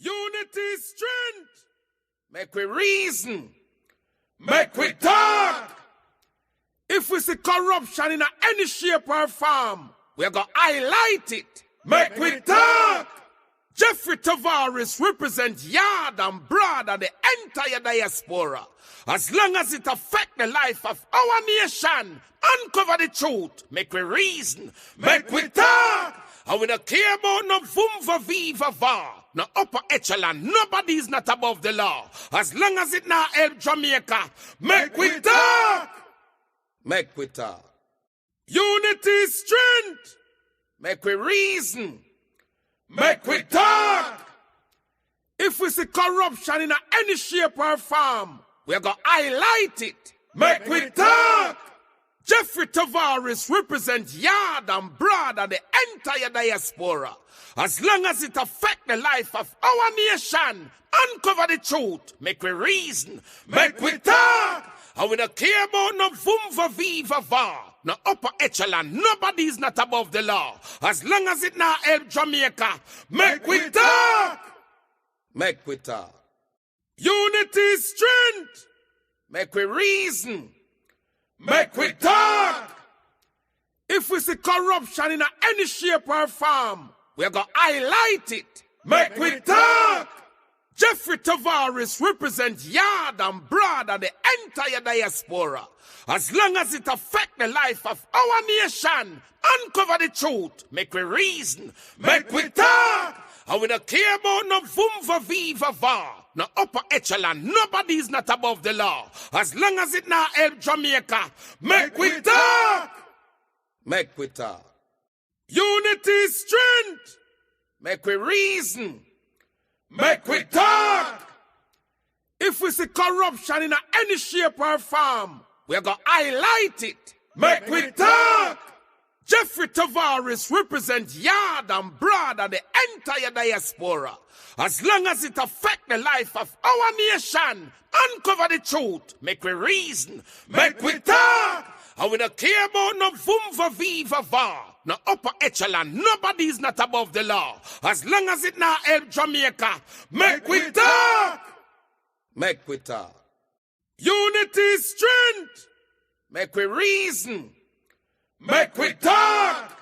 Unity is strength. Make we reason. Make we talk. If we see corruption in any shape or form, we're going to highlight it. Make we talk. Jeffrey Tavares represents yard and broad and the entire diaspora. As long as it affects the life of our nation, uncover the truth, make we reason, make we talk. And we don't care about no vumva viva va, no upper echelon, nobody is not above the law. As long as it now help Jamaica, make we talk. Make we talk. Unity is strength. Make we reason. Make we talk. If we see corruption in any shape or form, we're going to highlight it. Make we talk. Jeffrey Tavares represents yard and broad and the entire diaspora. As long as it affects the life of our nation, uncover the truth, make we reason, make we talk. And we don't care about no vumva viva va, no upper echelon, nobody is not above the law. As long as it now help Jamaica, make we talk. Make we talk. Unity is strength. Make we reason. Make we talk. If we see corruption in any shape or form, we're going to highlight it. Make we talk. Jeffrey Tavares represents yard and broad and the entire diaspora. As long as it affects the life of our nation, uncover the truth, make we reason, make we talk. And we don't care about no vumva viva va, no upper echelon, nobody is not above the law. As long as it now help Jamaica, make we talk. Make we talk. Unity is strength. Make we reason. Make we talk. If we see corruption in any shape or form, we're going to highlight it. Make we talk. Jeffrey Tavares represents yard and broad and the entire diaspora. As long as it affects the life of our nation, uncover the truth, make we reason, make we talk. And we don't care about no vumva viva va, no upper echelon, nobody is not above the law. As long as it now help Jamaica, make we talk. Make we talk. Unity is strength. Make we reason. Make we talk.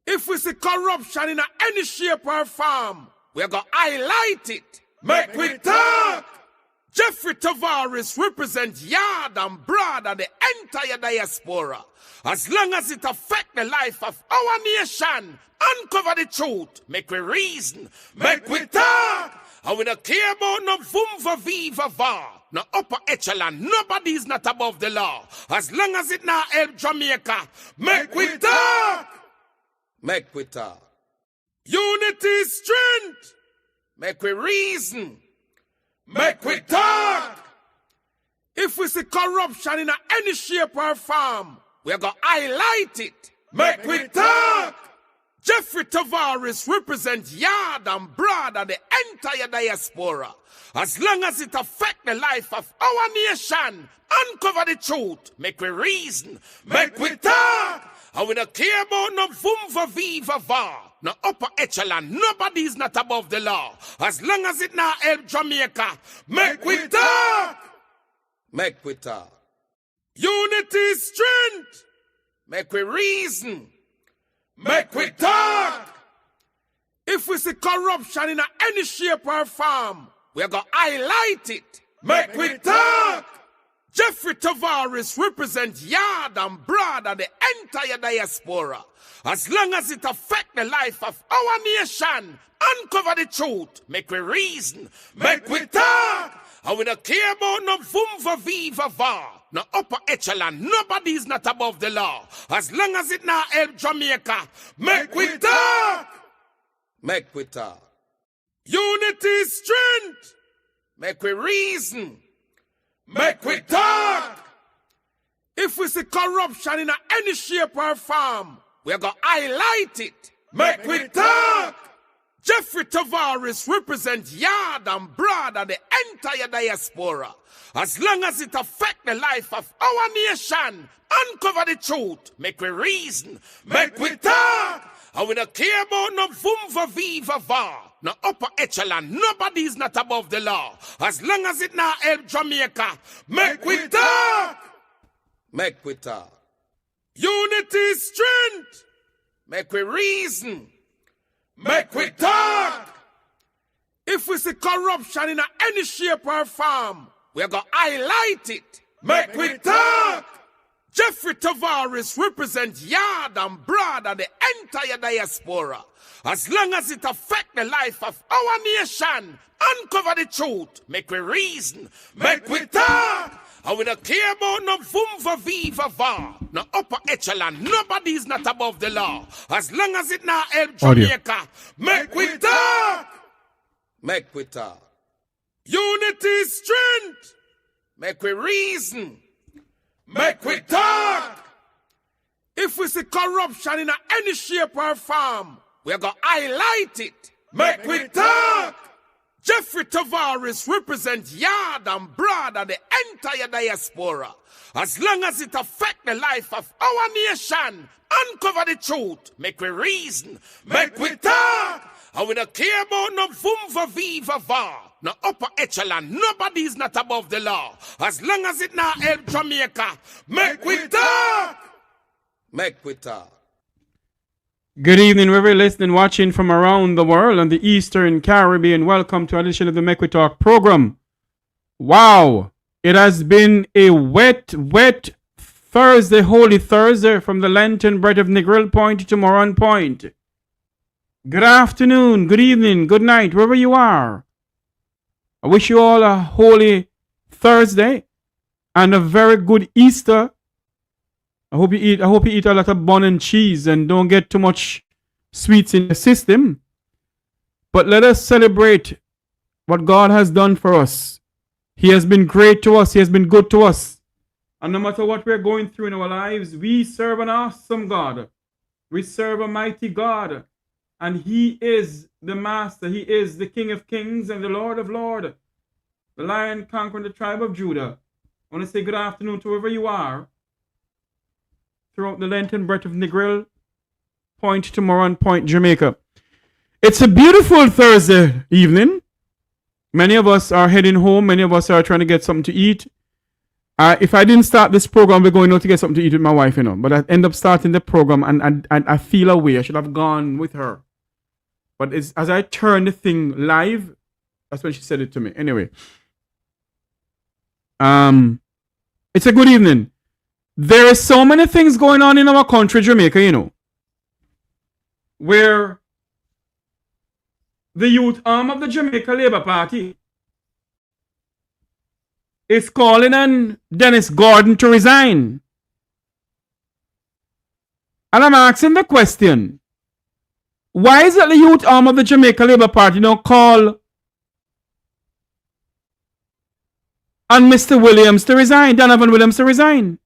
If we see corruption in any shape or form, we're going to highlight it. Make we talk. Jeffrey Tavares represents yard and broad and the entire diaspora. As long as it affects the life of our nation, uncover the truth, make we reason, make we talk. And we don't care about no vumva viva va, no upper echelon, nobody is not above the law. As long as it now help Jamaica, make we talk. Make we talk. Unity is strength. Make we reason. Make we talk. If we see corruption in any shape or form, we're going to highlight it. Make we talk. Jeffrey Tavares represents yard and broad and the entire diaspora. As long as it affects the life of our nation, uncover the truth, make we reason, make we talk. And we don't care about no vumva viva va, no upper echelon, nobody is not above the law. As long as it now help Jamaica, make we talk. Make we talk. Unity is strength. Make we reason. Make we talk. If we see corruption in any shape or form, we're going to highlight it. Make we talk. Jeffrey Tavares represents yard and broad and the entire diaspora. As long as it affects the life of our nation, uncover the truth, make we reason, make we talk. And we don't care about no vumva viva va, no upper echelon, nobody is not above the law. As long as it now help Jamaica, make we talk. Make we talk. Unity is strength. Make we reason. Make we talk. If we see corruption in any shape or form, we're going to highlight it. Make we talk. Jeffrey Tavares represents yard and broad and the entire diaspora. As long as it affects the life of our nation, uncover the truth, make we reason, make we talk. And we don't care about no vumva viva va, no upper echelon. Nobody is not above the law. As long as it now help Jamaica, make we talk. Make we talk. Unity is strength. Make we reason. Make we talk. If we see corruption in any shape or form, we're going to highlight it. Make we talk. Jeffrey Tavares represents yard and broad and the entire diaspora. As long as it affects the life of our nation, uncover the truth. Make we reason. Make we talk. And we don't care about no vumva viva va. No upper echelon. Nobody is not above the law. As long as it now help Jamaica. Make we talk. Make we talk. Unity is strength. Make we reason. Make we talk. If we see corruption in any shape or form, we're going to highlight it. Make we talk. Jeffrey Tavares represents yard and broad and the entire diaspora. As long as it affects the life of our nation, uncover the truth. Make we reason. Make we talk. And we don't care about no vumva viva va. No upper echelon. Nobody is not above the law. As long as it now help Jamaica. Make we talk. Make we talk. Good evening, wherever you're listening, watching from around the world and the Eastern Caribbean. Welcome to an edition of the Make We Talk program. Wow, it has been a wet Thursday, Holy Thursday, from the Lantern Bread of Negril Point to Moran Point. Good afternoon, good evening, good night, wherever you are. I wish you all a holy Thursday and a very good Easter. I hope you eat a lot of bun and cheese and don't get too much sweets in the system. But let us celebrate what God has done for us. He has been great to us. He has been good to us. And no matter what we're going through in our lives, we serve an awesome God. We serve a mighty God. And He is the Master. He is the King of Kings and the Lord of Lords. The Lion conquering the tribe of Judah. I want to say good afternoon to wherever you are. Throughout the Lantern Breath of Negril Point to Moran Point, Jamaica. It's a beautiful Thursday evening. Many of us are heading home. Many of us are trying to get something to eat. If I didn't start this program, we're going out to get something to eat with my wife, But I end up starting the program and I feel away. I should have gone with her. But as I turn the thing live, that's when she said it to me. Anyway. It's a good evening. There are so many things going on in our country, Jamaica, where the youth arm of the Jamaica Labour Party is calling on Dennis Gordon to resign. And I'm asking the question, why is it the youth arm of the Jamaica Labour Party now call on Mr. Williams to resign, Donovan Williams to resign?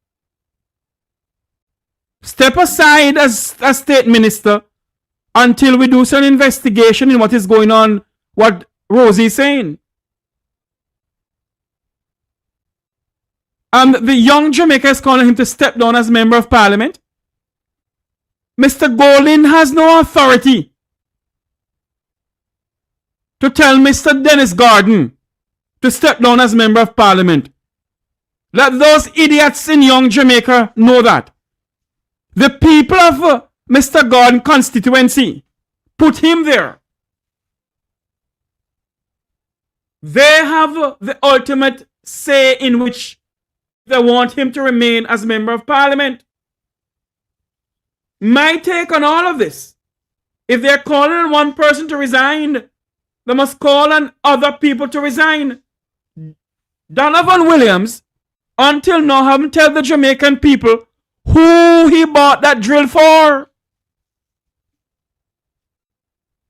Step aside as state minister until we do some investigation in what is going on, what Rosie is saying. And the young Jamaica is calling him to step down as member of parliament. Mr. Golding has no authority to tell Mr. Dennis Gordon to step down as member of parliament. Let those idiots in young Jamaica know that. The people of Mr. Gordon constituency put him there. They have the ultimate say in which they want him to remain as member of parliament. My take on all of this, if they're calling on one person to resign, they must call on other people to resign. Donovan Williams, until now, haven't told the Jamaican people who he bought that drill for.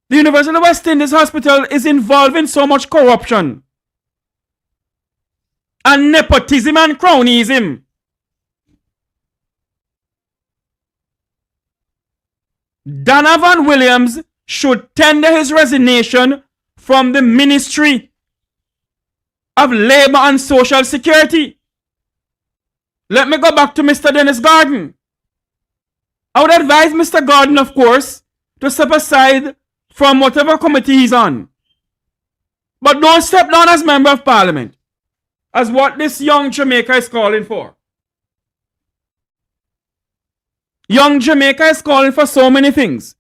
The University of West Indies Hospital is involved in so much corruption and nepotism and cronyism. Donovan Williams should tender his resignation from the Ministry of Labour and Social Security. Let me go back to Mr. Dennis Gordon. I would advise Mr. Gordon, of course, to step aside from whatever committee he's on. But don't step down as member of parliament, as what this young Jamaica is calling for. Young Jamaica is calling for so many things.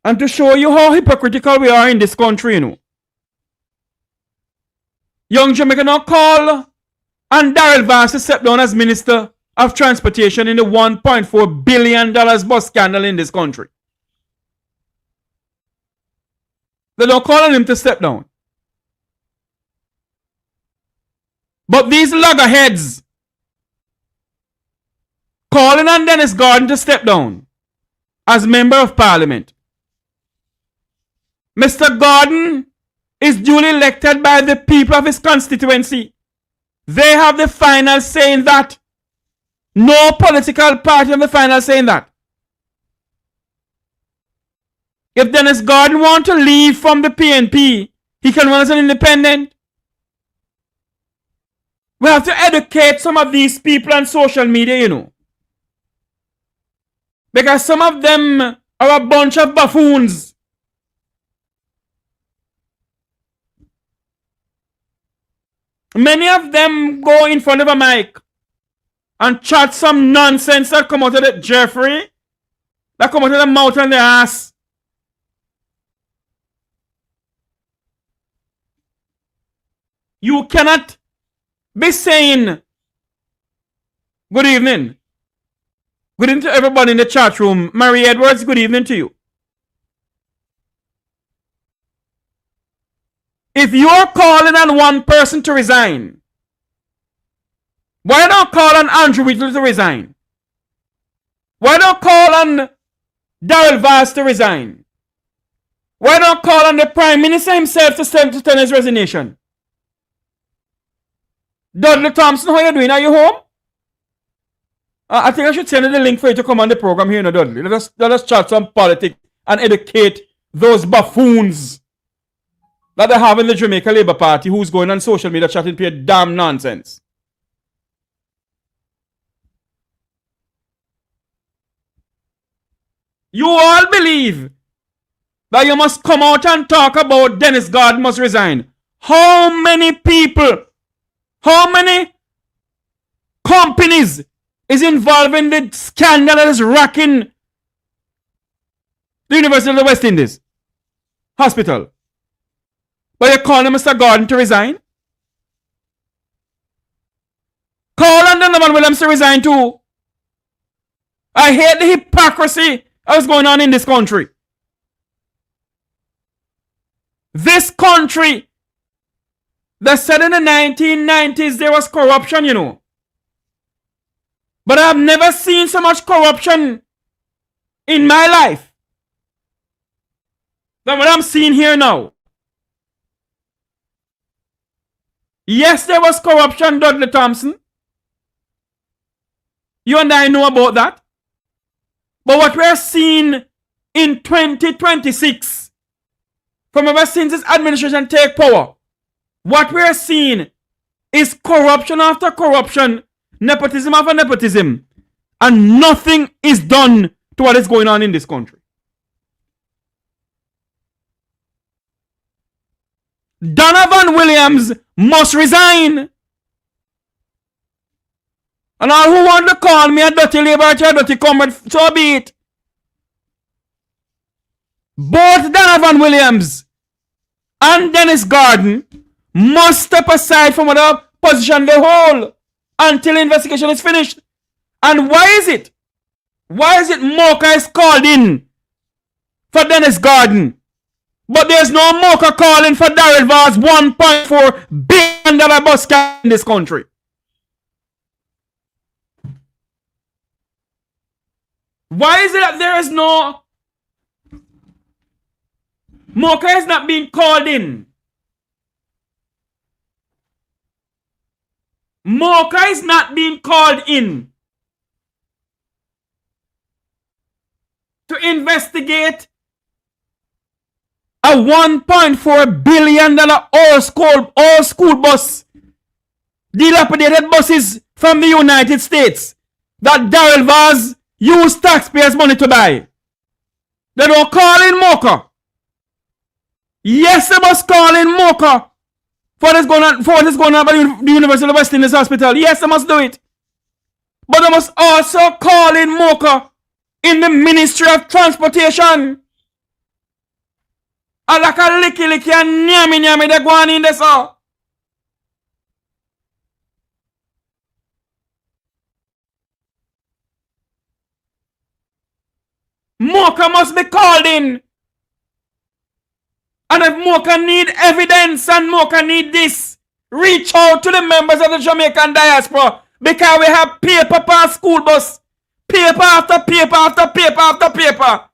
And to show you how hypocritical we are in this country, you know. Young Jamaica now call on Daryl Vance to step down as Minister of Transportation in the $1.4 billion bus scandal in this country. They don't call on him to step down. But these loggerheads calling on Dennis Gordon to step down as Member of Parliament. Mr. Gordon is duly elected by the people of his constituency. They have the final say in that. No political party have the final say in that. If Dennis Gordon wants to leave from the PNP, he can run as an independent. We have to educate some of these people on social media, you know. Because some of them are a bunch of buffoons. Many of them go in front of a mic and chat some nonsense that come out of the Jeffrey, that come out of the mouth and the ass. You cannot be saying, good evening. Good evening to everybody in the chat room. Mary Edwards, good evening to you. If you are calling on one person to resign, why not call on Andrew Whittle to resign? Why not call on Daryl Vance to resign? Why not call on the Prime Minister himself to send his resignation? Dudley Thompson, how are you doing? Are you home? I think I should send you the link for you to come on the program here, no, Dudley. Let us chat some politics and educate those buffoons that they have in the Jamaica Labour Party who's going on social media chatting pure damn nonsense. You all believe that you must come out and talk about Dennis Gordon must resign. How many people, how many companies is involved in the scandal that is racking the University of the West Indies Hospital? But you call Mr. Gordon to resign? Call on Donovan Williams to resign too. I hate the hypocrisy that is going on in this country. This country, they said in the 1990s there was corruption, you know. But I've never seen so much corruption in my life than what I'm seeing here now. Yes, there was corruption, Dudley Thompson. You and I know about that. But what we're seeing in 2026, from ever since this administration take power, what we're seeing is corruption after corruption, nepotism after nepotism, and nothing is done to what is going on in this country. Donovan Williams must resign. And all who want to call me a dirty labor, a dirty comrade, so be it. Both Donovan Williams and Dennis Gordon must step aside from whatever position they hold until the investigation is finished. And why is it? Why is it Mocha is called in for Dennis Gordon, but there's no Mocha calling for Daryl Vance $1.4 billion bus scam in this country? Why is it that there is no Mocha is not being called in? Mocha is not being called in to investigate a $1.4 billion all school bus, dilapidated buses from the United States that Daryl Vance used taxpayers' money to buy. They don't call in Mocha. Yes, they must call in Mocha for what is going on at the University of West Indies Hospital. Yes, they must do it. But they must also call in Mocha in the Ministry of Transportation. And like a licky and nyami, they go on in this all. Mocha must be called in. And if Mocha need evidence and Mocha need this, reach out to the members of the Jamaican diaspora. Because we have paper per school bus. Paper after paper after paper after paper.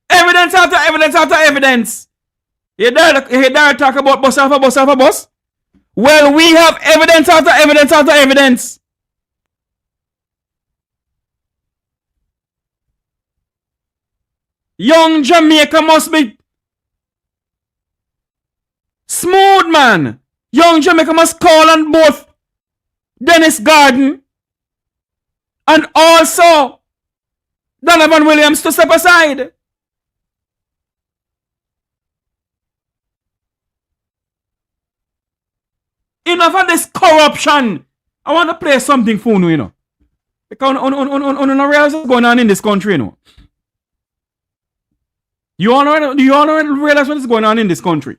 Evidence after evidence after evidence. You dare talk about bus after bus after bus? Well, we have evidence after evidence after evidence. Young Jamaica must be smooth, man. Young Jamaica must call on both Dennis Garden and also Donovan Williams to step aside. Enough of this corruption. I want to play something for you, know. Because on realize what's going on in this country, you know. Do you all realize what is going on in this country?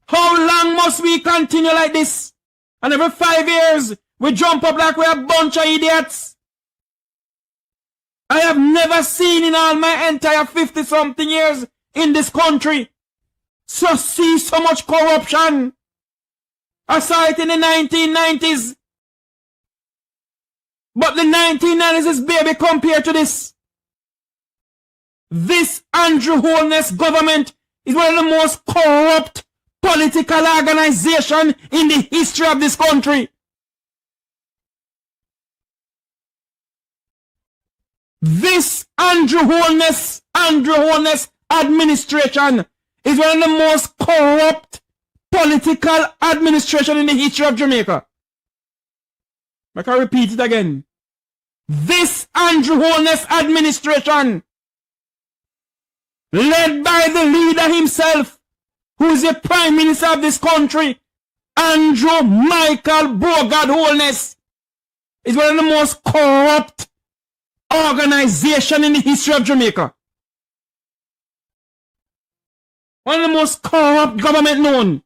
How long must we continue like this? And every 5 years, we jump up like we're a bunch of idiots. I have never seen in all my entire 50-something years in this country see so much corruption. I saw it in the 1990s. But the 1990s is baby compared to this. This Andrew Holness government is one of the most corrupt political organization in the history of this country. This Andrew Holness administration is one of the most corrupt political administration in the history of Jamaica. I can repeat it again. This Andrew Holness administration, led by the leader himself, who is the Prime Minister of this country, Andrew Michael Bogard Holness, is one of the most corrupt organization in the history of Jamaica. One of the most corrupt government known.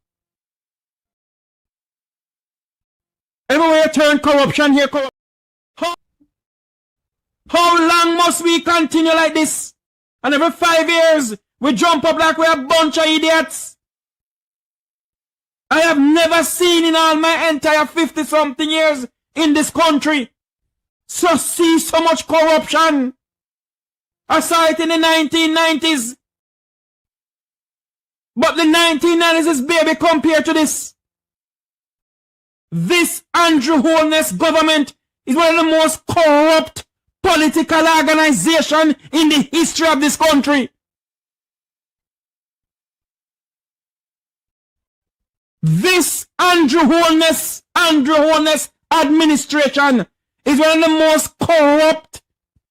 Everywhere you turn, corruption here, corruption. How long must we continue like this? And every 5 years, we jump up like we're a bunch of idiots. I have never seen in all my entire 50-something years in this country see so much corruption. I saw it in the 1990s. But the 1990s is baby compared to this. This Andrew Holness government is one of the most corrupt political organization in the history of this country. This Andrew Holness administration is one of the most corrupt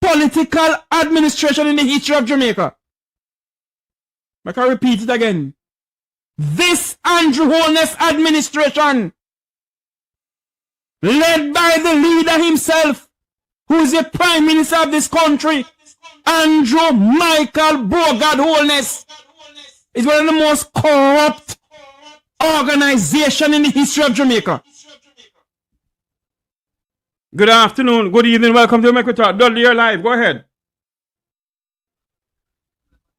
political administration in the history of Jamaica. I can repeat it again. This Andrew Holness administration, led by the leader himself, who is the Prime Minister of this country, Andrew Michael Bogard Holness, is one of the most corrupt organization in the history of Jamaica. Good afternoon, good evening, welcome to Make We Talk. Dudley, you're live, go ahead.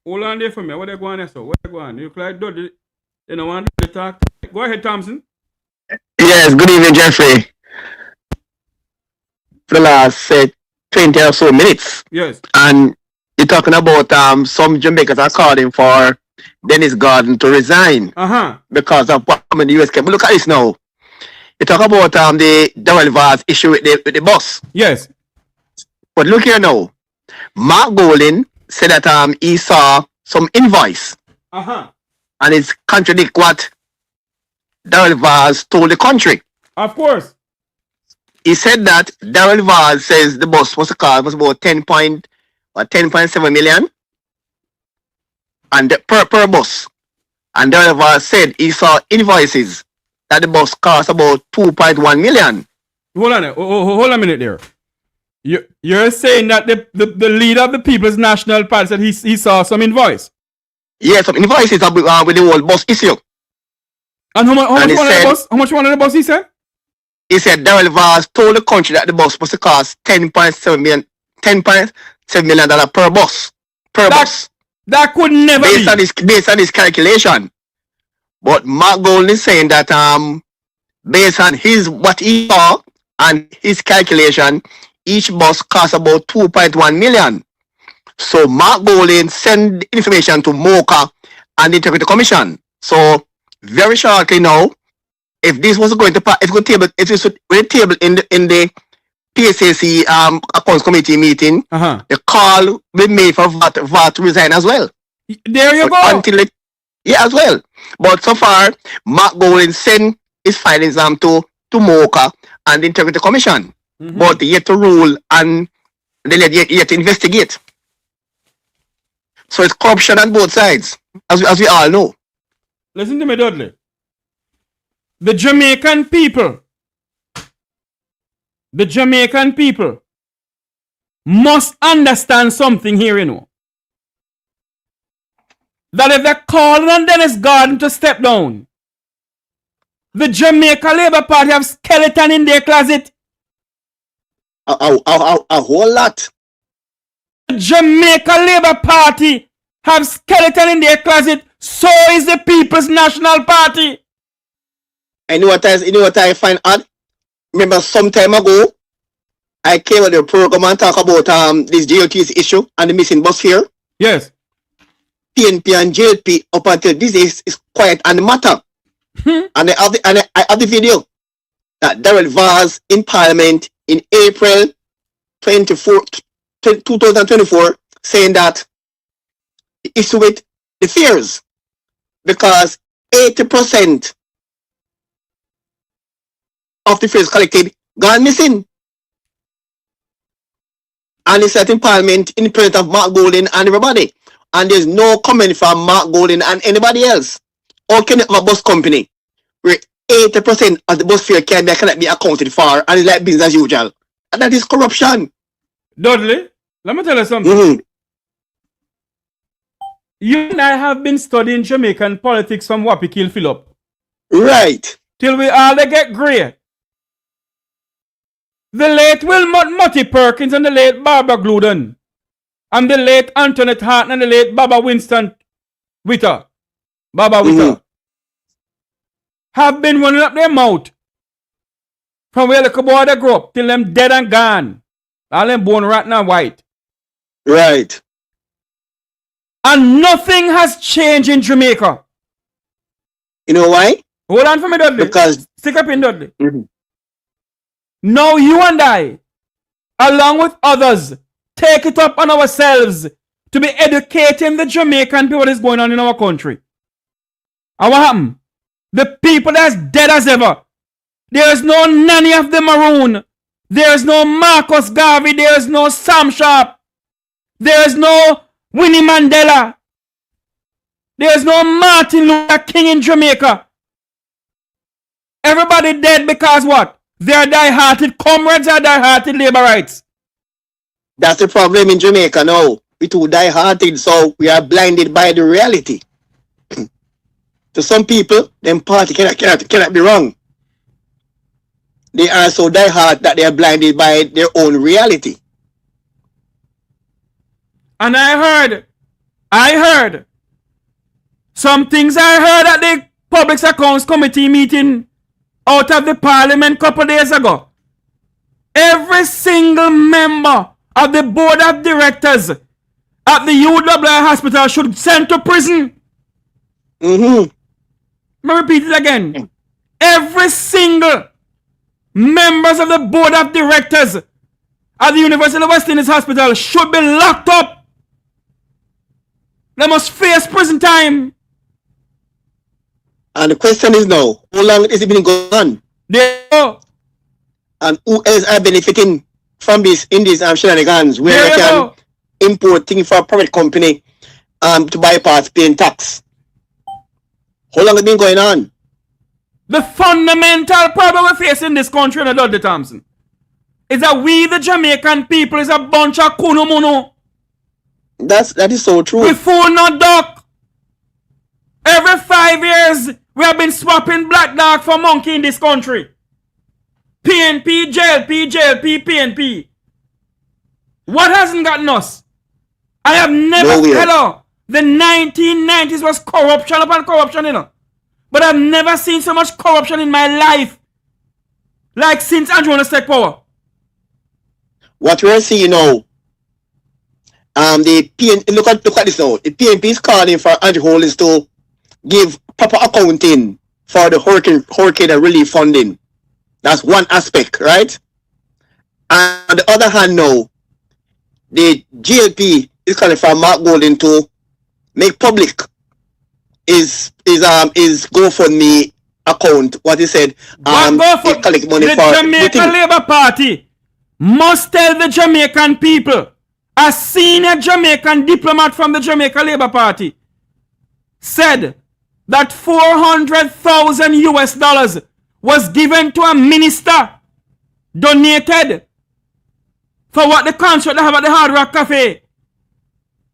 Hold on there for me, what they going there, so? What they going? You look like Dudley, you don't want to talk. Go ahead, Thompson. Yes, good evening, Jeffrey. For the last 20 or so minutes. Yes. And you're talking about some Jamaicans are calling for Dennis Garden to resign because of what happened in the US. But look at this now. You talk about the dialysis issue with the bus. Yes. But look here now. Mark Golin said that he saw some invoice. And it's contradict what Daryl Vaz told the country. Of course. He said that Daryl Vaz says the bus was a car was about 10 point 10.7 million and per bus. And the driver said he saw invoices that the bus cost about 2.1 million. Hold on, hold a minute there. You're saying that the leader of the People's National Party said he saw some invoice? Yes, some invoices with the whole bus issue. And how much one of the bus he said? He said Daryl Vaz told the country that the bus supposed to cost $10.7 million per bus. Bus. That could never be. Based on his calculation. But Mark Golden is saying that based on what he saw and his calculation, each bus costs about 2.1 million. So Mark Golden sent information to MOCA and the Integrity Commission. So very shortly now, if this was going to pass, if it's table in the PSAC Accounts Committee meeting, the call will be made for VAT to resign as well. There you go. As well. But so far, Mark Golden sent his findings to MOCA and the Integrity Commission. But yet to rule and they yet to investigate. So it's corruption on both sides, as we all know. Listen to me, Dudley. The Jamaican people must understand something here, you know. That if they're calling on Dennis Gordon to step down, the Jamaica Labour Party have skeleton in their closet. A whole lot. The Jamaica Labour Party have skeleton in their closet. So is the People's National Party. And you know what I find odd? Remember some time ago, I came on the program and talk about this JLP's issue and the missing bus fare. Yes. PNP and JLP up until this is quiet on the matter. And I have the video that Daryl Vaz in Parliament in April 2024 saying that the issue with the fares because 80% of the fares collected gone missing. And it's set in Parliament in presence of Mark Golden and everybody. And there's no comment from Mark Golden and anybody else. Or can you have a bus company where 80% of the bus fare cannot be accounted for and it's like business as usual? And that is corruption. Dudley, let me tell you something. You and I have been studying Jamaican politics from Wappy Kill Philip. Right. Till we all get grey. The late Wilmot Mutty Perkins and the late Barbara Gluden and the late Antoinette Hart and the late Baba Winston Witter have been running up their mouth from where the boy they grew up till them dead and gone. All them born rotten and white. Right. And nothing has changed in Jamaica. You know why? Hold on for me, Dudley. Because stick up in Dudley. Now you and I, along with others, take it up on ourselves to be educating the Jamaican people what is going on in our country. And what happened? The people that's dead as ever. There is no Nanny of the Maroon. There is no Marcus Garvey. There is no Sam Sharp. There is no Winnie Mandela. There is no Martin Luther King in Jamaica. Everybody dead because what? They are die-hearted comrades or die-hearted labor rights. That's the problem in Jamaica now. We too die-hearted, so we are blinded by the reality. To some people, them party cannot be wrong. They are so die-hard that they are blinded by their own reality. And I heard some things I heard at the Public Accounts Committee meeting out of the Parliament a couple days ago. Every single member of the Board of Directors at the UHWI hospital should be sent to prison. Let me repeat it again. Every single members of the Board of Directors at the University of West Indies Hospital should be locked up. They must face prison time. And the question is now, how long has it been going on? There you go. And who else are benefiting from this in these shenanigans? Where import things for a private company to bypass paying tax. How long has it been going on? The fundamental problem we face in this country, Dudley Thompson, is that we, the Jamaican people, is a bunch of kuno-muno. That is so true. We fool not duck. Every 5 years, we have been swapping black dog for monkey in this country. PNP, JLP, JLP, PNP. What hasn't gotten us? I have never, hello, the 1990s was corruption upon corruption, you know. But I've never seen so much corruption in my life. Like since Andrew take power. What we're seeing now, the PNP, look at this now. The PNP is calling for Andrew Holness to give proper accounting for the hurricane relief funding. That's one aspect, right? And on the other hand now, the JLP is calling for Mark Golden to make public is GoFundMe account. What he said, they collect money the for Jamaica Labour Party must tell the Jamaican people. A senior Jamaican diplomat from the Jamaica Labour Party said that $400,000 was given to a minister, donated for what the concert they have at the Hard Rock Cafe.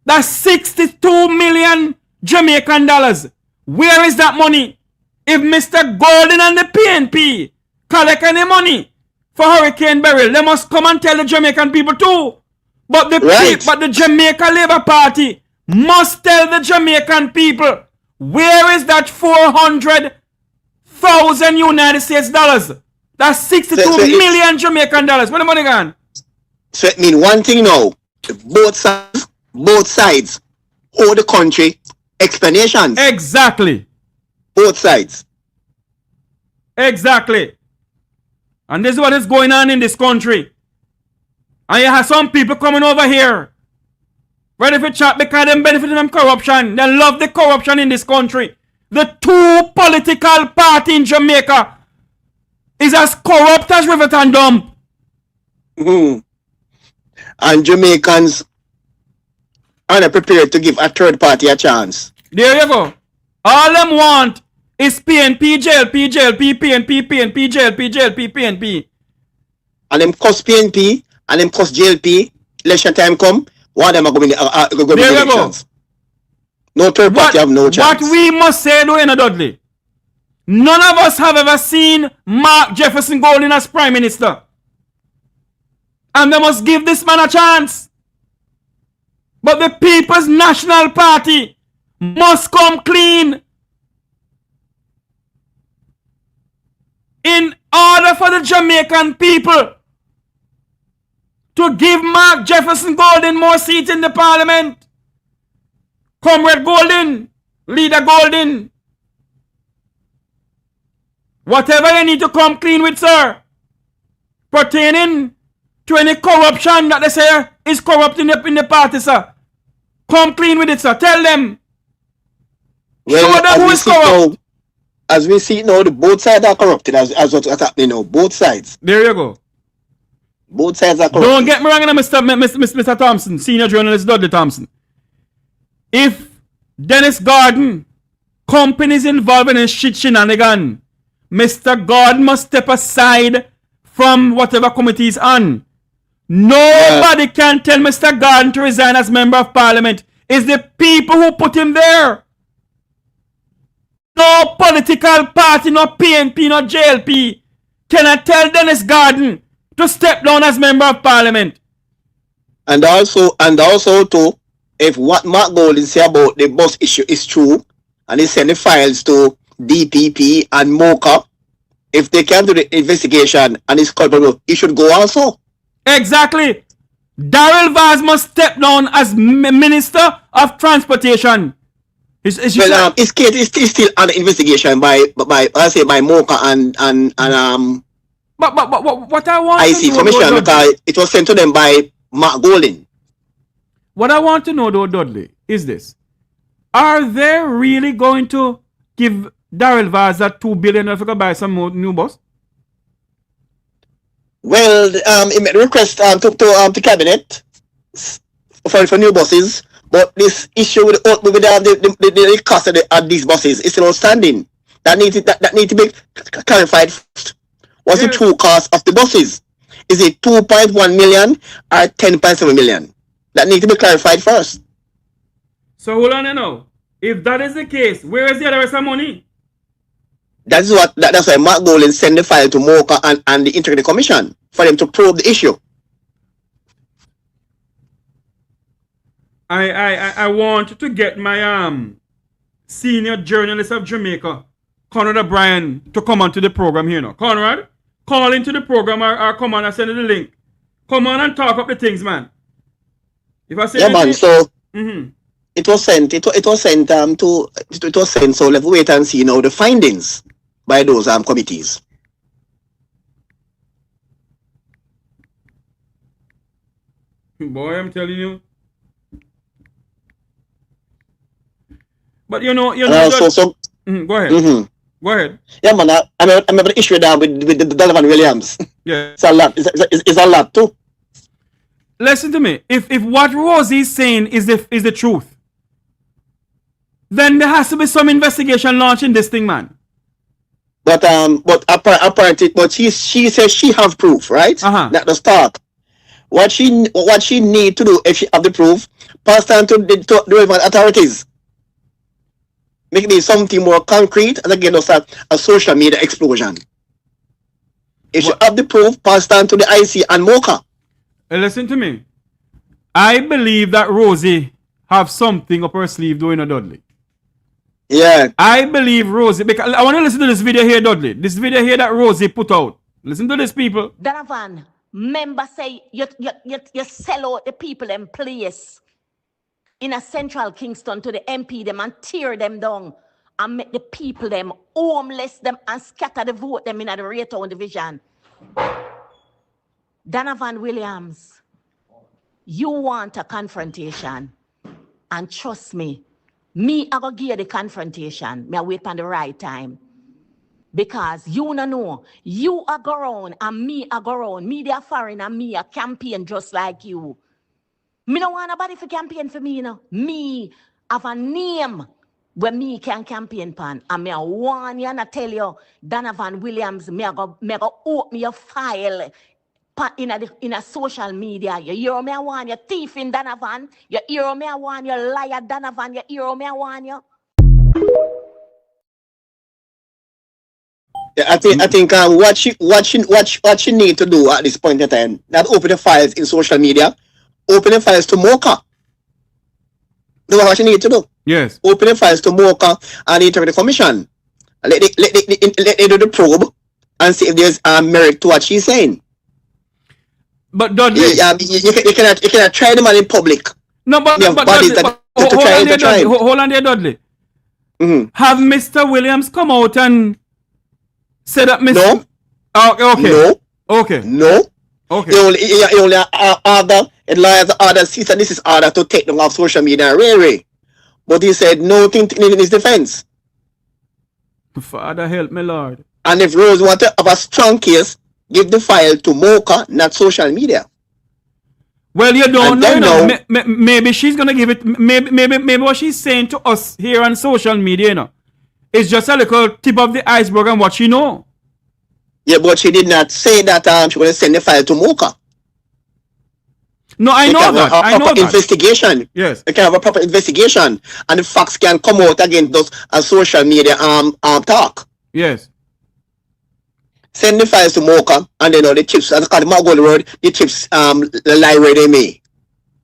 That's 62 million Jamaican dollars. Where is that money? If Mr. Golden and the PNP collect any money for Hurricane Beryl, they must come and tell the Jamaican people too. But the Jamaica Labour Party must tell the Jamaican people, where is that 400,000 United States dollars? That's 62 million Jamaican dollars. Where the money gone? So it means one thing now. Both sides owe the country explanations. Exactly. Both sides. Exactly. And this is what is going on in this country. And you have some people coming over here ready for chat because they benefit from corruption. They love the corruption in this country. The two political party in Jamaica is as corrupt as Riverton Dump. And Jamaicans are not prepared to give a third party a chance. There you go. All them want is PNP, JLP, JLP, PNP, PNP, JLP, JLP, PNP. And them cost PNP and them cost JLP. Election time come, one of them are going to be elections. No third party have no chance. What we must say though, Dudley, none of us have ever seen Mark Jefferson Golden as Prime Minister. And they must give this man a chance. But the People's National Party must come clean. In order for the Jamaican people to give Mark Jefferson Golden more seats in the parliament. Comrade Golden, Leader Golden, whatever you need to come clean with, sir, pertaining to any corruption that they say is corrupt in the party, sir. Come clean with it, sir. Tell them. Well, show them who is corrupt. Now, as we see now, the both sides are corrupted, as what's happening now. Both sides. There you go. Both sides are corrupted. Don't get me wrong, Mr. Thompson, senior journalist Dudley Thompson. If Dennis Gordon, companies involved in shit shenanigan, Mr. Gordon must step aside from whatever committee is on. Nobody can tell Mr. Gordon to resign as member of parliament. It's the people who put him there. No political party, no PNP, no JLP cannot tell Dennis Gordon to step down as member of parliament. And also too, if what Mark Golden say about the bus issue is true, and he send the files to DPP and MOCA, if they can do the investigation and it's culpable, he should go also. Exactly. Daryl Vaz must step down as Minister of Transportation. His case is still under investigation by MOCA and But what I want IC to know, Commission, because it was sent to them by Mark Golden. What I want to know though, Dudley, is this. Are they really going to give Daryl Vaz that $2 billion if he could buy some more new bus? Well, he made a request to cabinet for new buses, but this issue with the cost of these buses is still outstanding. That need to be clarified first. What's the true cost of the buses? Is it 2.1 million or 10.7 million? That need to be clarified first. So hold on now. If that is the case, where is the other rest of money? That's why Mark Golan sent the file to MOCA and the Integrity Commission for them to probe the issue. I want to get my senior journalist of Jamaica, Conrad O'Brien, to come onto the program here now. Conrad, call into the program or come on and send you the link. Come on and talk up the things, man. If I say man. So it was sent. It was sent. So let's wait and see now the findings by those committees. Boy, I'm telling you. But you know. Go ahead. Go ahead. Yeah, man. I'm having an issue down with the Donovan Williams. Yeah, it's a lot. It's a lot too. Listen to me. If what Rosie is saying is the truth, then there has to be some investigation launched in this thing, man. But apparently, she says she have proof, right? Not the start. What she need to do if she have the proof, pass on to the relevant authorities. Make it something more concrete, and again, us a social media explosion. If you have the proof, pass on to the IC and MOCA. Listen to me. I believe that Rosie have something up her sleeve doing a Dudley. Yeah. I believe Rosie, because I want to listen to this video here, Dudley. This video here that Rosie put out. Listen to this, people. Donovan, member say you sell out the people in place in a central Kingston to the MP them and tear them down and make the people them homeless them and scatter the vote them in the Raytown division. Donovan Williams, you want a confrontation, and trust me, I go give you the confrontation. Me I wait on the right time. Because you know, you are go around and me I go around. Me they are foreign and me a campaign just like you. Me no want nobody for campaign for me, you know. Me have a name where me can campaign pan. And me I warn you and I tell you, Donovan Williams, me I go open your file in a social media. You hear me I warn you, thief in Donovan. You hear me I warn you, liar Donovan. You hear me I warn you. Yeah, I think what she need to do at this point in time, not open the files in social media, open the files to MOCA. That's what she need to do. Yes. Open the files to MOCA and the Integrity Commission. Let they do the probe and see if there's merit to what she's saying. But Dudley, you cannot try the man in public. No, but hold on there, Dudley. Have Mr. Williams come out and say that Mr. No. Oh, okay. No. Okay. No. Okay. He only order, it lies order, he said this is order to take them off social media, really. But he said nothing in his defense. Father help me, Lord. And if Rose want to have a strong case, give the file to MOCA, not social media. Well, you don't know. Maybe she's gonna give it. Maybe what she's saying to us here on social media, you know, is just a little tip of the iceberg and what she know. Yeah, but she did not say that she will send the file to MOCA. No, I know that. I know that. Investigation. Yes. They can have a proper investigation, and the facts can come out against those social media talk. Yes. Send the files to MOCA, and then the chips, as the Mark Golan word, the chips lie where they may.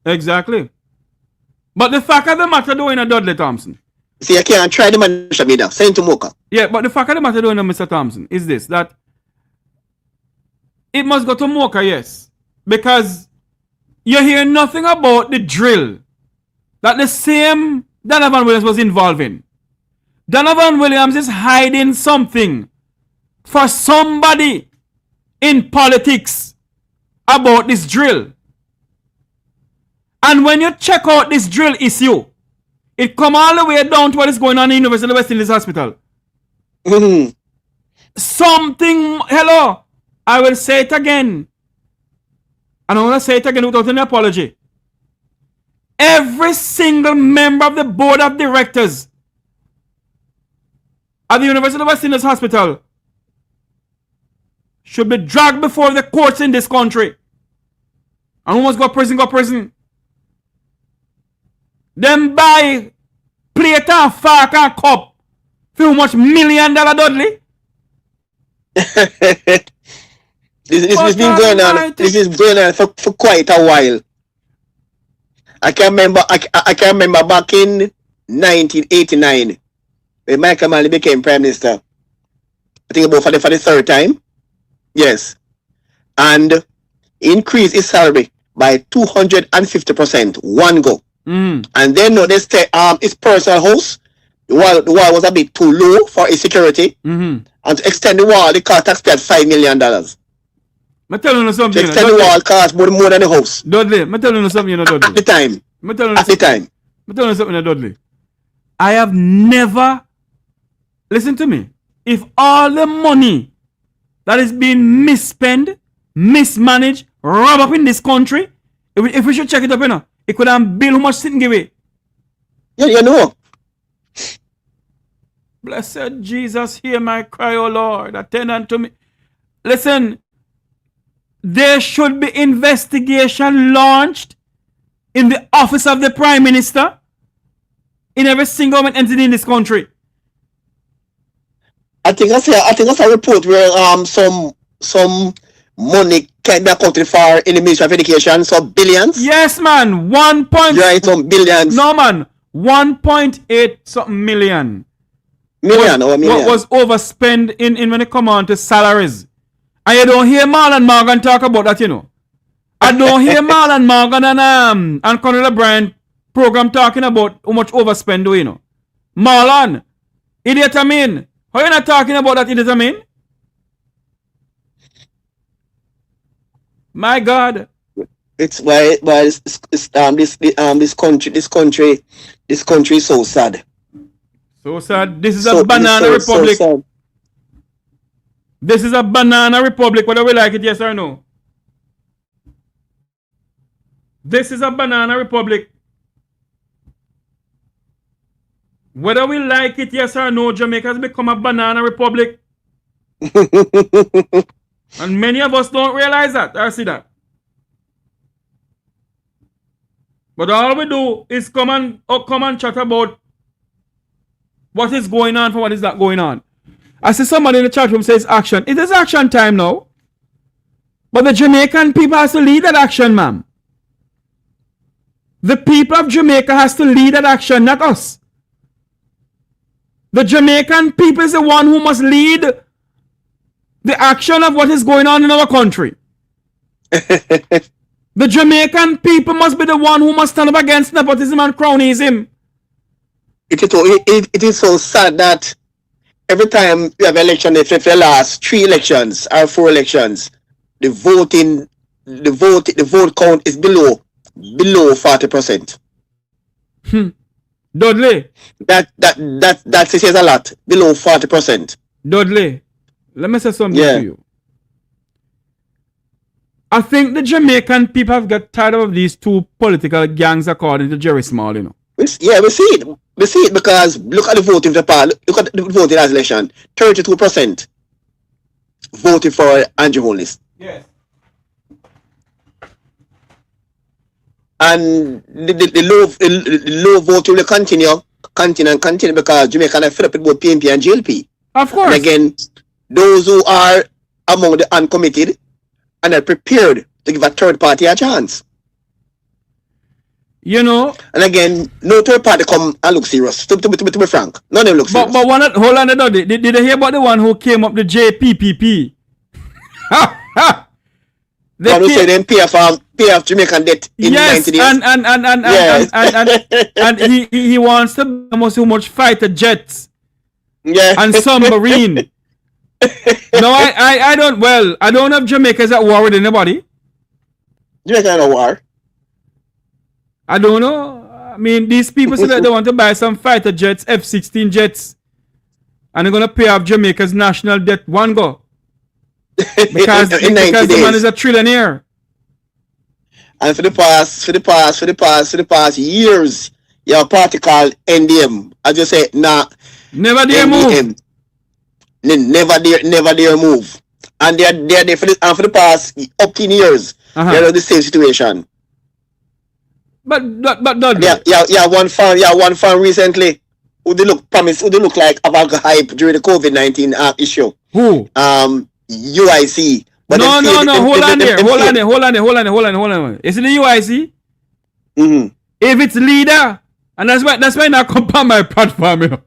Exactly. But the fact of the matter doing a Dudley Thompson. See, I can't try the man media. Send to MOCA. Yeah, but the fact of the matter doing Mr. Thompson is this, that it must go to MOCA, yes. Because you hear nothing about the drill that the same Donovan Williams was involved in. Donovan Williams is hiding something for somebody in politics about this drill. And when you check out this drill issue, it come all the way down to what is going on in the University of West Indies Hospital. Something, hello, I will say it again. And I want to say it again without any apology. every single member of the board of directors at the University of West Indies Hospital should be dragged before the courts in this country. And who must go prison, go prison. Them buy plate and fork and cup for how much $1 million, Dudley? This has been going on. This is going on for quite a while. I can remember back in 1989 when Michael Manley became Prime Minister. I think about for the third time. Yes. And increased his salary by 250%, one go. And then they say his personal house, the wall was a bit too low for his security. And to extend the wall, the cost taxpayer $5 million. I tell you something. To extend the wall cost more than the house. Dudley, I tell you something, Dudley. At the time. I tell you something, Dudley. I have never, listen to me, if all the money that is being misspent, mismanaged, robbed up in this country, if we should check it up, it could have been how much sitting give it. Yeah, you know. Blessed Jesus, hear my cry, O Lord. Attend unto me. Listen, there should be investigation launched in the office of the Prime Minister in every single government entity in this country. I think that's a report where some money can be accounted for in the Ministry of Education, so billions. Yes, man. Right, some billions. No, man. 1.8 something million. Million. What was overspent in when it come on to salaries. And you don't hear Marlon Morgan talk about that, I don't hear Marlon Morgan and Colonel O'Brien program talking about how much overspend do Marlon, idiot I mean. How you not talking about that, idiot I mean? My God. It's why this country is so sad. So sad. This is a banana republic. So this is a banana republic, whether we like it, yes or no. This is a banana republic. Whether we like it, yes or no, Jamaica has become a banana republic. And many of us don't realize that or see that. But all we do is come and chat about what is going on for what is not going on. I see somebody in the chat room says action. It is action time now. But the Jamaican people has to lead that action, ma'am. The people of Jamaica has to lead that action, not us. The Jamaican people is the one who must lead the action of what is going on in our country. The Jamaican people must be the one who must stand up against nepotism and cronyism. It is so sad that every time we have election, if the last 3 elections or 4 elections, the vote count is below 40%. Dudley. That says a lot. Below 40%. Dudley, let me say something to you. I think the Jamaican people have got tired of these two political gangs, according to Jerry Small, we see it. We see it because look at the voting for Parliament. Look at the voting last election. 32% voted for Andrew Holness. Yes. And the low voting will continue because Jamaica are fed up with both PNP and JLP. Of course. And again, those who are among the uncommitted and are prepared to give a third party a chance. And again, no third party come and look serious. To be frank, none of them look serious. But hold on, did you hear about the one who came up the JPPP? They say them pay off Jamaican debt in 90 days. And he wants to almost so much fighter jets. Yeah. And submarine. No, I don't know if Jamaica is at war with anybody. Jamaica is at war. I don't know. I mean, these people say that they want to buy some fighter jets, F-16 jets, and they're going to pay off Jamaica's national debt one go. Because the man is a trillionaire. And for the past years, you have a party called NDM. I just say, nah. Never dare move. Never dare move. And they're there for the past 18 years. They're in the same situation. But one fan recently who they look like about hype during the COVID-19 issue. Who? UIC. But no. Hold on there. Is it the UIC? Mm-hmm. If it's leader, and that's why I compare my platform, you know.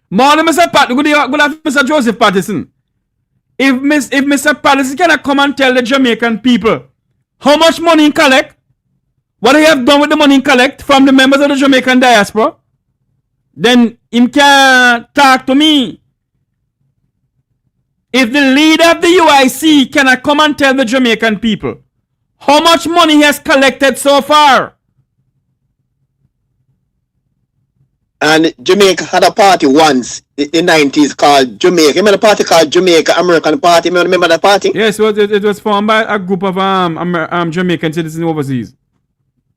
More than Mr. Pat, good have Mr. Joseph Patterson. If Mr. Patterson cannot come and tell the Jamaican people how much money he collect, what he have done with the money he collect from the members of the Jamaican diaspora, then him can talk to me. If the leader of the UIC cannot come and tell the Jamaican people how much money he has collected so far. And Jamaica had a party once in the 90s called Jamaica. You remember a party called Jamaica American Party? You remember that party? Yes, it was formed by a group of Jamaican citizens overseas.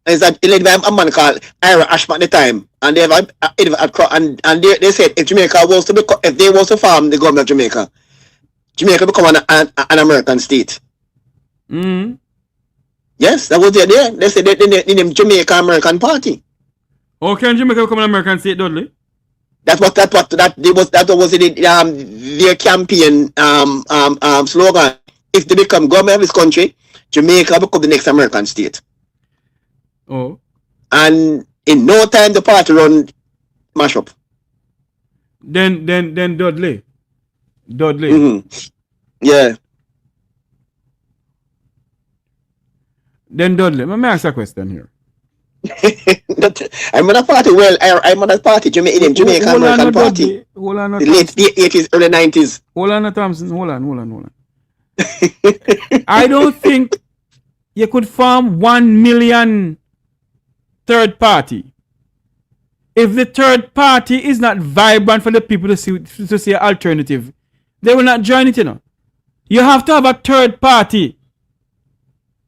It's led by a man called Ira Ashman at the time. And they said if Jamaica was to if they was to form the government of Jamaica become an American state. Mm-hmm. Yes, that was the idea. They said they named Jamaica American Party. Oh, can Jamaica become an American state, Dudley? That was their campaign slogan. If they become government of this country, Jamaica become the next American state. Oh. And in no time the party run mash up. Then Dudley. Mm-hmm. Yeah. Then Dudley, let me ask a question here. I'm on a party. I'm on a party. Jamaica American Party. Hold on, the late 80s, early 90s. Hold on, Thompson. Hold on. I don't think you could form 1 million third party if the third party is not vibrant for the people to see an alternative. They will not join it, you know. You have to have a third party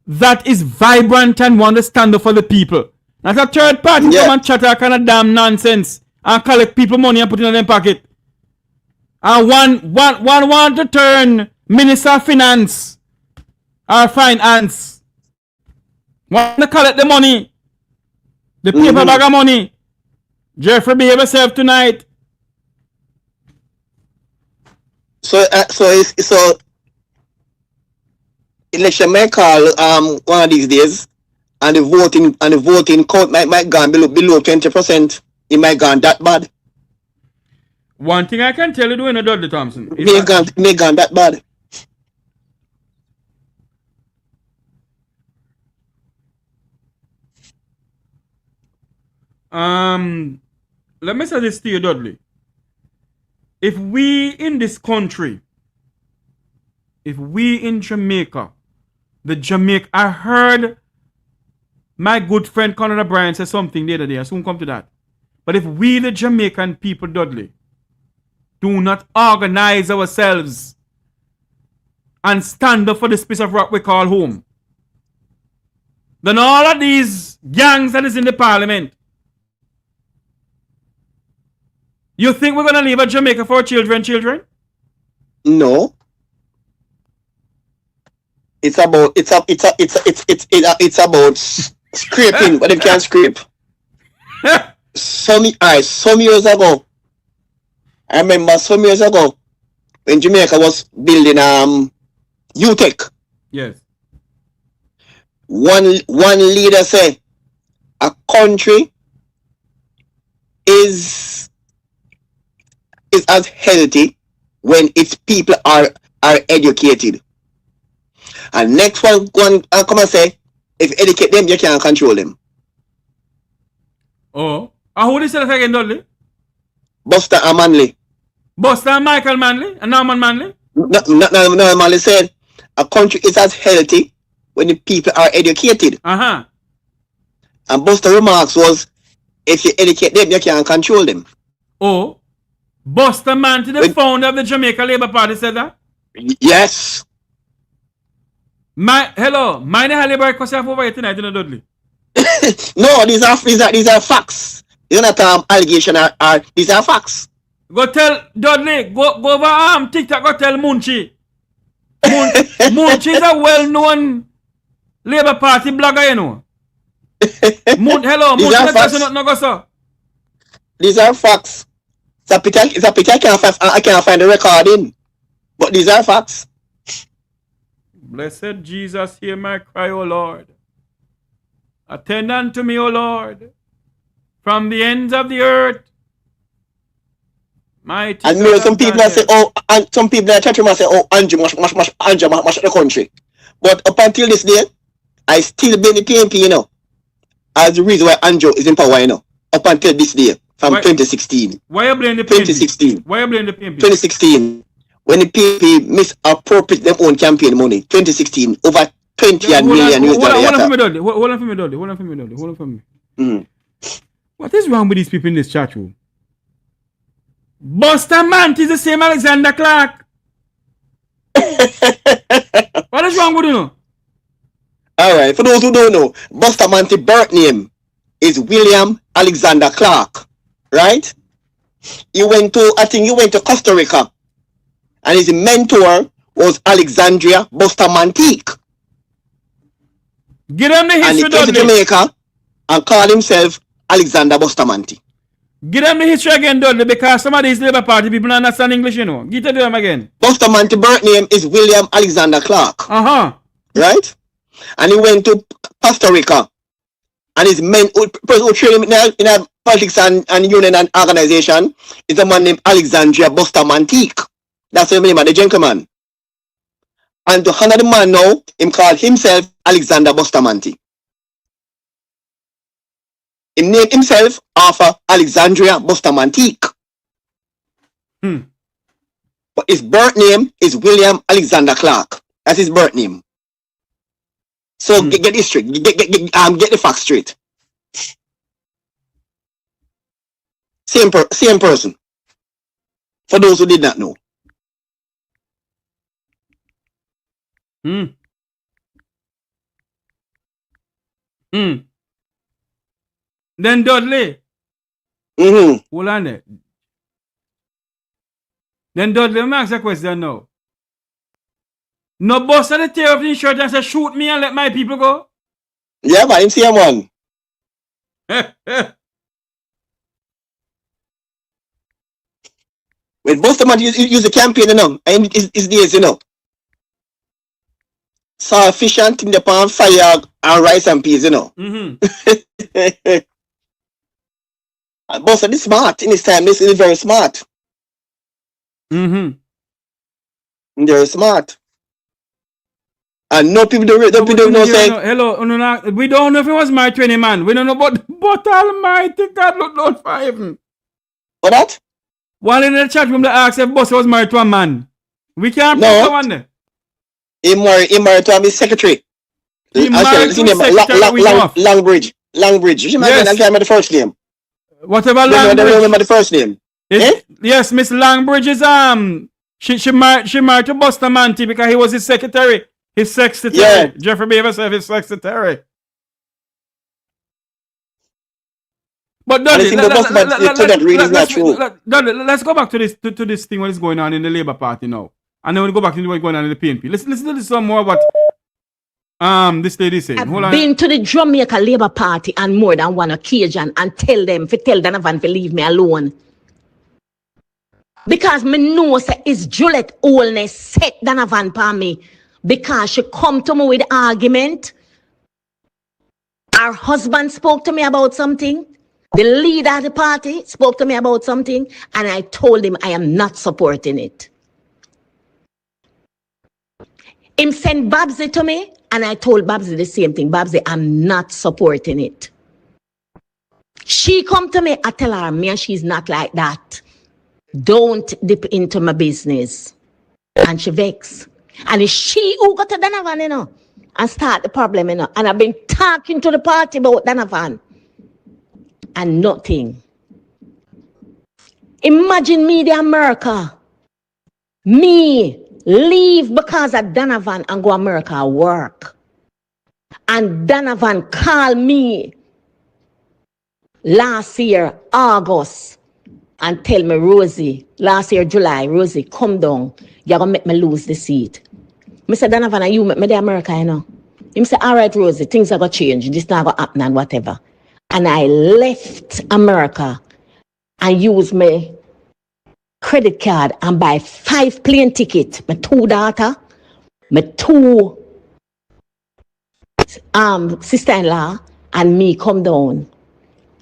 that is vibrant and want to stand up for the people. Not a third party come and chatter kind of damn nonsense and collect people money and put it in their pocket. And one want to turn Minister of Finance or Finance. Want to collect the money. The paper bag of money. Jeffrey, behave yourself tonight. So election may call one of these days, and the voting count might go below 20%. It might go that bad. One thing I can tell you, doing Dudley Thompson, may go that bad. Let me say this to you, Dudley. If we in this country, if we in Jamaica, I heard my good friend Conor O'Brien say something the other day. I soon come to that. But if we, the Jamaican people, Dudley, do not organize ourselves and stand up for this piece of rock we call home, then all of these gangs that is in the parliament, you think we're gonna leave a Jamaica for children? No. It's about scraping, but they can't scrape. Some years ago, I remember some years ago when Jamaica was building UTech. Yes. One leader say a country is as healthy when its people are educated. And next one come and say, if you educate them, you can't control them. Oh. And who did say that again, Dudley? Buster and Manley. Buster and Michael Manley? And Norman Manley? No, Manley said, a country is as healthy when the people are educated. Uh-huh. And Buster remarks was, if you educate them, you can't control them. Oh. Buster Manley, the founder of the Jamaica Labour Party, said that? Yes. Hello, mine Halliburton because you have over here tonight, you know, Dudley. No, these are facts. These are not allegation. These are facts. Go tell Dudley. Go over TikTok. Go tell Munchi. Munchi is a well-known Labour Party blogger, you know. Hello, these Munchi. are facts. No, go so. These are facts. It's a pity I can't find the recording, but these are facts. Blessed Jesus, hear my cry, O Lord. Attend unto me, O Lord, from the ends of the earth. Mighty and you know, some people say, oh, and some people in the church say, oh, Andrew mash the country. But up until this day, I still blame the PNP, you know, as the reason why Andrew is in power, you know, up until this day, from 2016. Why you blame the PNP? 2016. Why you blame the PNP? 2016. When the PNP misappropriate their own campaign money, 2016, over 20 million US dollars. Hold on for me. What is wrong with these people in this chat room? Buster Mant is the same Alexander Clark. What is wrong with you? Alright, for those who don't know, Buster Man's birth name is William Alexander Clark. Right? He went to Costa Rica. And his mentor was Alexandria Bustamante. Give them the history, and he came to Jamaica and called himself Alexander Bustamante. Give them the history again, Dudley, because some of these Labour Party people don't understand English, you know. Give it to them again. Bustamante's birth name is William Alexander Clark. Right? And he went to Costa Rica. And his person who trained him in a politics and union and organization is a man named Alexandria Bustamante. That's the name of the gentleman. And to honor the man now, him called himself Alexander Bustamante. He named himself after Alexandria Bustamante. But his birth name is William Alexander Clark. That's his birth name. So get this straight. Get the facts straight. Same person. For those who did not know. Then Dudley. Hold on there. Then Dudley, let me ask a question now. No boss at the tail of the shirt and say, shoot me and let my people go? Yeah, but I'm seeing one. When Busterman use the campaign, you know, and it's days, you know. Saw a fish and thing upon fire and rice and peas, you know. And Buster is smart in this time. This is very smart. Very smart. And no people don't know say. Hello, we don't know if it was my 20 man. We don't know but Almighty God look down for heaven. What that? One in the chat room that asked if Buster was married to a man. We can't put that one there. He married to his secretary. He married to his secretary. Longbridge. You remember? I can't remember the first name. Whatever Longbridge. I don't remember the first name. Yes, Miss Longbridge is she married to Bustamante because he was his secretary. His secretary. Yeah. Jeffrey Beaver said his secretary. But Dudley, let's go back to this thing what is going on in the Labour Party now. And then we'll go back to what's going on in the PNP. Listen to this some more what this lady is saying. I've been to the Jamaica Labour Party on more than one occasion and tell Donovan to leave me alone. Because me know say it's Juliet Olness set Donovan for me. Because she come to me with argument. Her husband spoke to me about something. The leader of the party spoke to me about something. And I told him I am not supporting it. Him sent Babsy to me. And I told Babsy the same thing. Babsy, I'm not supporting it. She come to me. I tell her, me, she's not like that. Don't dip into my business. And she vex. And it's she who got to Donovan, you know, and start the problem, you know. And I've been talking to the party about Donovan. And nothing. Imagine me, the America. Me, leave because of Donovan and go America work. And Donovan called me last year, August, and tell me, Rosie, last year, July, Rosie, come down. You're going to make me lose the seat. I said, Donovan, you make me the America, you know. He said, all right, Rosie, things are going to change. This not going to happen and whatever. And I left America and used my credit card and buy 5 plane tickets. My 2 daughters, my 2 sister-in-law, and me come down.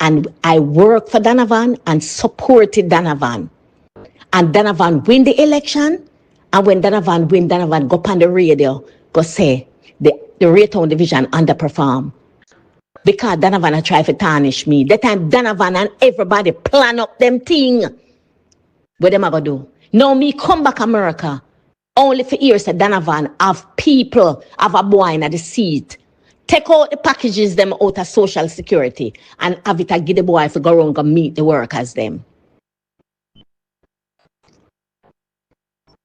And I worked for Donovan and supported Donovan. And Donovan win the election. And when Donovan win, Donovan go up on the radio, go say, the Raytown division underperform. Because Donovan try to tarnish me. That time Donovan and everybody plan up them thing. What them I go do? Now me come back America. Only for years that Donovan have people, have a boy in the seat. Take out the packages them out of Social Security and have it to give the boy to go around and meet the workers them.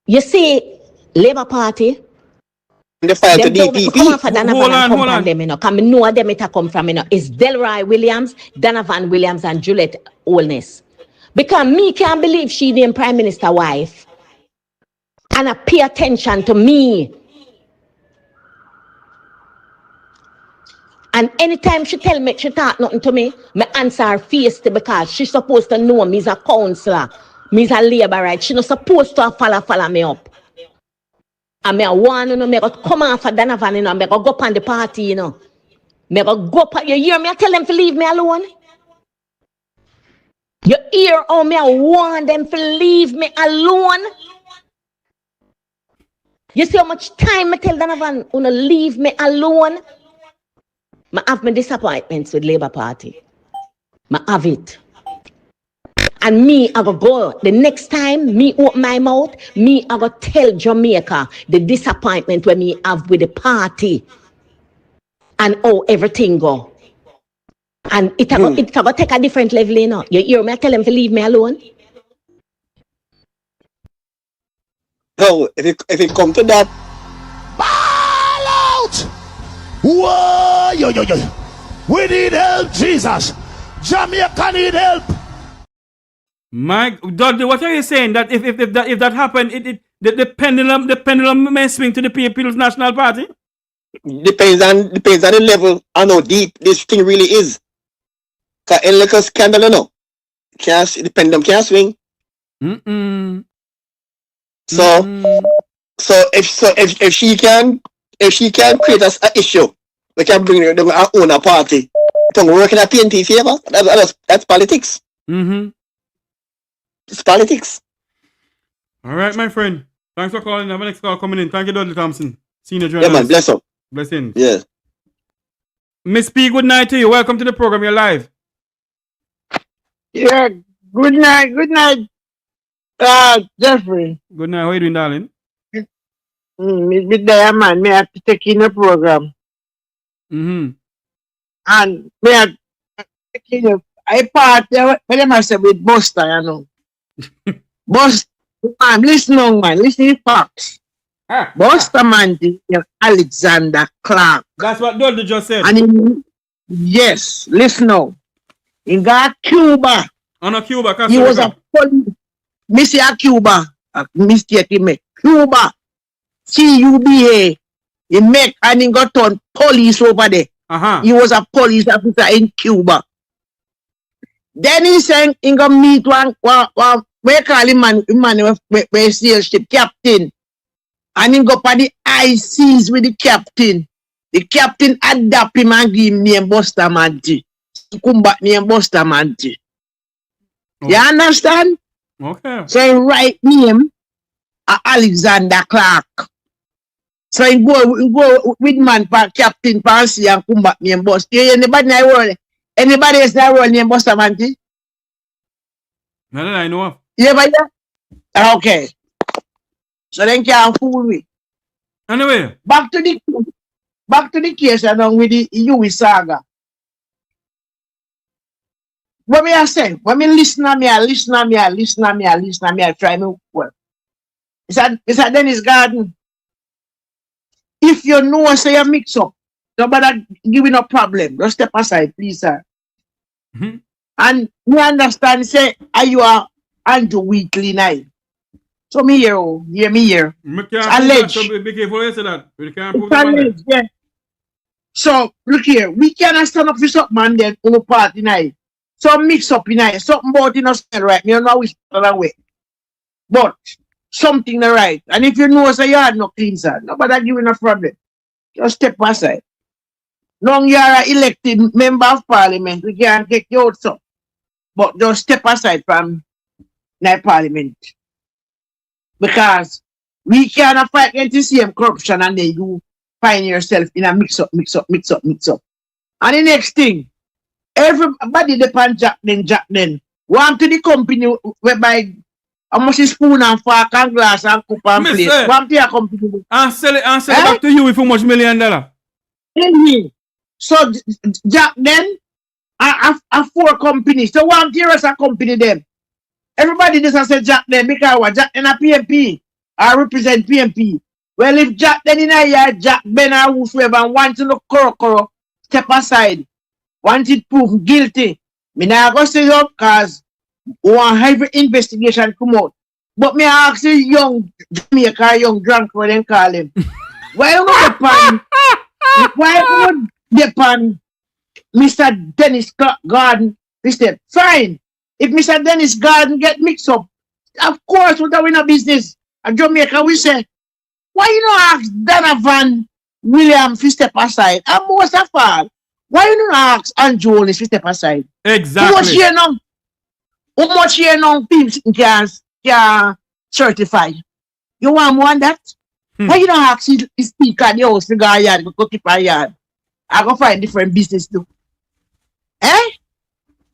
You see, Labour Party, the fight to DPP. Come on for Donovan and come on. them, you know. Come know them it come from, you know. It's Delroy Williams, Donovan Williams, and Juliet Holness. Because me can't believe she the Prime Minister wife. And I pay attention to me. And anytime she tell me, she talk nothing to me, me answer her face to because she's supposed to know me as a counselor, me as a labourite. She not supposed to follow me up. And me want, you know, me go come on for Donovan, you know, me go up on the party, you know. Me go up, you hear me? I tell them to leave me alone. You hear how me I want them to leave me alone? You see how much time I tell Donovan, you know, leave me alone? I have my disappointments with Labour Party. I have it. And me, I go the next time me open my mouth, me, I go tell Jamaica the disappointment when me have with the party and how everything go. And it go take a different level, you know. You hear me? I tell them to leave me alone. No, if it come to that, Ball out! Whoa, yo. We need help, Jesus. Jamaica need help. Mike, Dudley, what are you saying? That if that happened, the pendulum may swing to the People's National Party? depends on the level and how deep this thing really is. Cause in like a scandal, you know, the pendulum can't swing. So if she can create us an issue, we can bring them our own party. So working at PNP favor, that's politics. It's politics. All right, my friend. Thanks for calling. Have a next call coming in. Thank you, Dudley Thompson. Senior journalist. Yeah, man. Bless up. Blessings. Yeah. Miss P, good night to you. Welcome to the program. You're live. Yeah, good night, Jeffrey. Good night. How are you doing, darling? With the man, me have to take in the program. And me have to take in I party, when I say with Buster, you know. Buster, man, listen to facts. Buster man, Alexander Clark. That's what Dudley just said. And yes, listen now. In got Cuba. On a Cuba, he was a police. Missy Cuba. Mistake he make. Cuba. CUBA. He make and he got on police over there. He was a police officer in Cuba. Then he said he got meet one we call him man we sail ship captain. And he go for the ICs with the captain. The captain adapt him and give him name Bustamante. Combat name Bustamante. You understand? Okay. So he write name Alexander Clark. So he go with man for captain fancy and combat name Bust. Anybody in the world? Anybody else in the world name Bustamante? None that I know of. Yeah, but yeah? Okay. So then can't fool me. Anyway. Back to the case along with the UHWI saga. What me I say? When me listen to me, I try me well. It's at Dennis Garden. If you know, say you mix up, nobody giving a problem. Just step aside, please, sir. Mm-hmm. And we understand, say, are you a Andrew Weekly night? So me here, oh, hear me here. Alleged. So be careful you say that. We can't prove that. Yeah. So look here, we cannot stand up for something man then on the party night. Some mix up in night, something about it not right. Me don't know which other way. But something not right. And if you know say you had no clean, sir, nobody giving a problem. Just step aside. Long you are an elected member of parliament, we can't take you out, so. But just step aside from the parliament. Because we cannot fight against the same corruption and then you find yourself in a mix up. And the next thing, everybody depend JACDEN. Want to the company whereby how much is spoon and fork and glass and cup and plate. Want to a company. And sell it back to you with how much $1 million? So JACDEN are 4 companies. So one here is a company them. Everybody just say JACDEN because what JACDEN a PMP. I represent PMP. Well, if JACDEN in a year, JACDEN or whoever want to look koro, step aside. Want it proved guilty. Me now go say up because one heavy investigation come out. But me ask you young Jamaica, young drunk, what they call him. Why would depend Mr. Dennis Garden? He said, fine. If Mr. Dennis Garden get mixed up, of course, we're in a business. And Jamaica, we say, why you not ask Donovan Williams to step aside? And most of all, why you not ask Andrew to step aside? Exactly. How much here now people can certify? You want more than that? Why you don't ask the speaker at the house to go yard, go keep a yard? I go find different business too.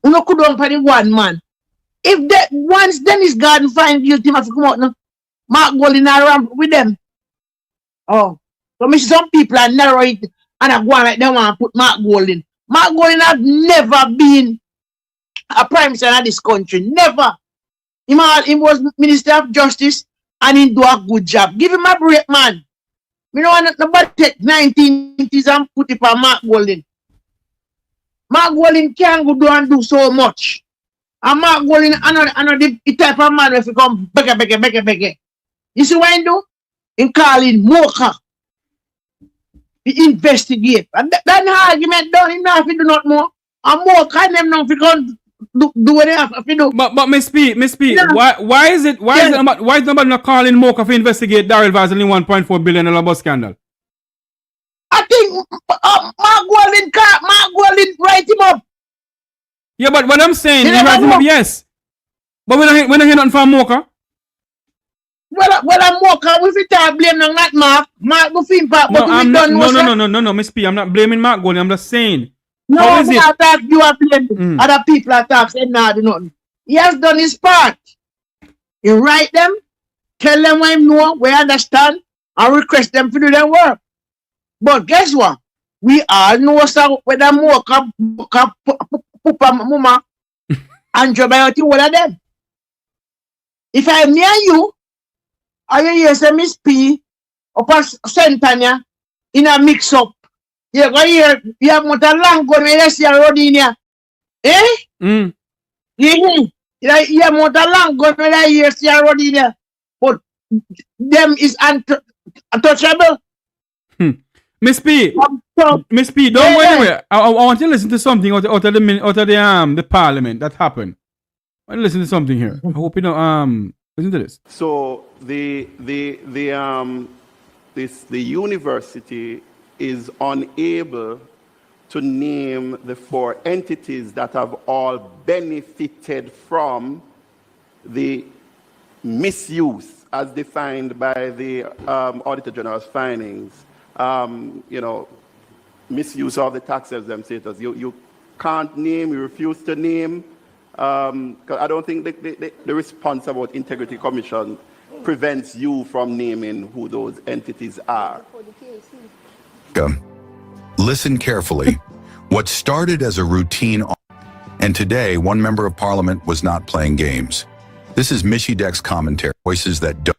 You know, could on for the one man. If that once Dennis Garden find guilty, must come out now. Mark Golding around with them. Oh, so me some people are narrow it and I go on like they want to put Mark Golding. Mark Golding have never been a prime minister in this country. Never. He was Minister of Justice and he do a good job. Give him a break, man. Me don't want nobody take 1980s and put it for Mark Golding. Mark Golding can't go do and do so much. And Mark Golding, another the type of man if he come beke. You see what he do? He call in Mocha. He investigate. And that argument done, he not have to do not more. And Mocha and them now if he come do what they have to do. But Miss P, yeah. why is nobody not calling Mocha to investigate Daryl Vaseline $1.4 billion bus scandal? I think Mark Golding write him up. Yeah, but what I'm saying, he write him up, yes. But we don't hear nothing from Mocha. Well, I'm Mocha, we fit to blame not Mark. Mark go film part, but we done no, Miss P, I'm not blaming Mark Golding, I'm just saying. No, how is it? Attack, you are blaming. Other people attack, say nah, do nothing. He has done his part. He write them, tell them what he know, we understand, and request them to do their work. But guess what? We all know so whether Mocha, Pupa, Mama, and Jobayoti, what are them? If I'm near you, I hear Miss P or Santana in a mix up. You go here, you have more long gun when you see a road in here. You have more long gun when you see a road in here. But them is untouchable. Miss P, don't go anywhere. I want you to listen to something out of the parliament that happened. I want to listen to something here. I hope you know listen to this. So the university is unable to name the 4 entities that have all benefited from the misuse as defined by the Auditor General's findings. Misuse of the tax-exempt status. You can't name, you refuse to name. Because I don't think the response about Integrity Commission prevents you from naming who those entities are. Listen carefully. What started as a routine, and today one member of parliament was not playing games. This is Mishi Deck's commentary, voices that don't.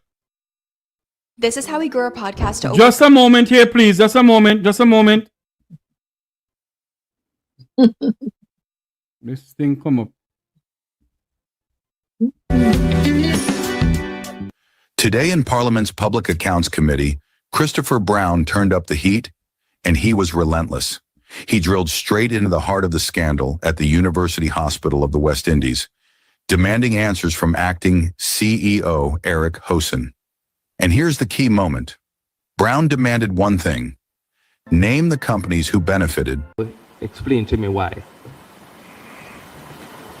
This is how we grow our podcast to Just a moment here, please. Just a moment. Just a moment. This thing come up. Today in Parliament's Public Accounts Committee, Christopher Brown turned up the heat, and he was relentless. He drilled straight into the heart of the scandal at the University Hospital of the West Indies, demanding answers from acting CEO Eric Hosen. And here's the key moment. Brown demanded one thing: name the companies who benefited. Explain to me why.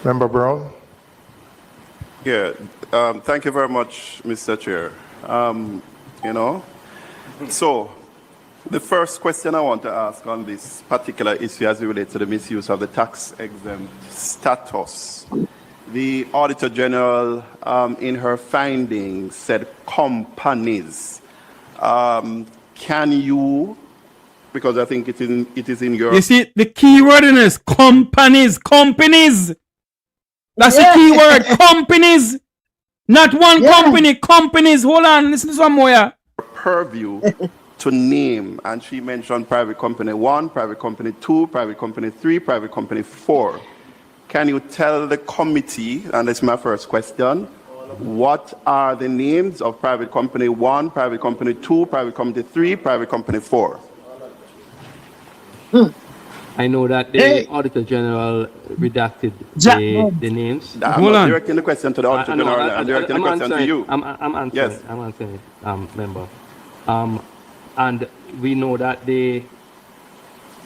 Member Brown? Yeah, thank you very much, Mr. Chair. So the first question I want to ask on this particular issue as it relates to the misuse of the tax-exempt status, the Auditor General in her findings said companies. Can you, because I think it is in your... You see, the key word in this, companies. That's the key word, companies. Not one company, companies. Hold on, listen to somewhere. Purview to name, and she mentioned private company 1, private company 2, private company 3, private company 4. Can you tell the committee, and that's my first question, what are the names of private company 1, private company 2, private company 3, private company 4? I know that the Auditor General redacted the names. I'm not directing the question to the Auditor General. I'm directing the question to you. I'm answering. Yes. I'm answering it, member. And we know that the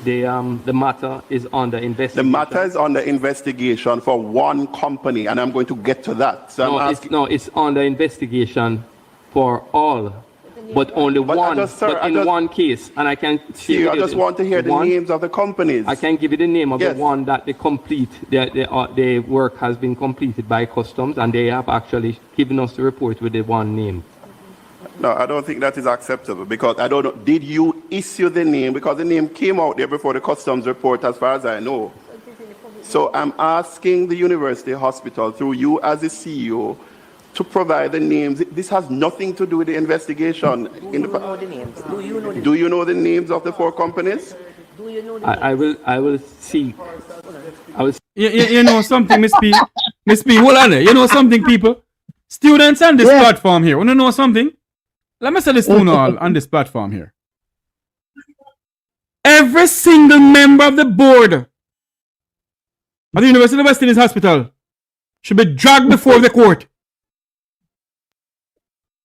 matter is under investigation. The matter is under investigation for one company, and I'm going to get to that. So it's under investigation for all. But only one, in one case, and I can see. I just want to hear the names of the companies. I can give you the name of the one that the work has been completed by customs, and they have actually given us the report with the one name. No, I don't think that is acceptable, because I don't know. Did you issue the name? Because the name came out there before the customs report, as far as I know. So I'm asking the university hospital, through you as the CEO, to provide the names. This has nothing to do with the investigation. Do you know the names? Do you know the names of the 4 companies? Do you know the names? I will see. You know something, Miss P? Miss P, hold on there. You know something, people? Students on this platform here, want to know something? Let me say this to you all on this platform here. Every single member of the board of the University of West Indies Hospital should be dragged before the court.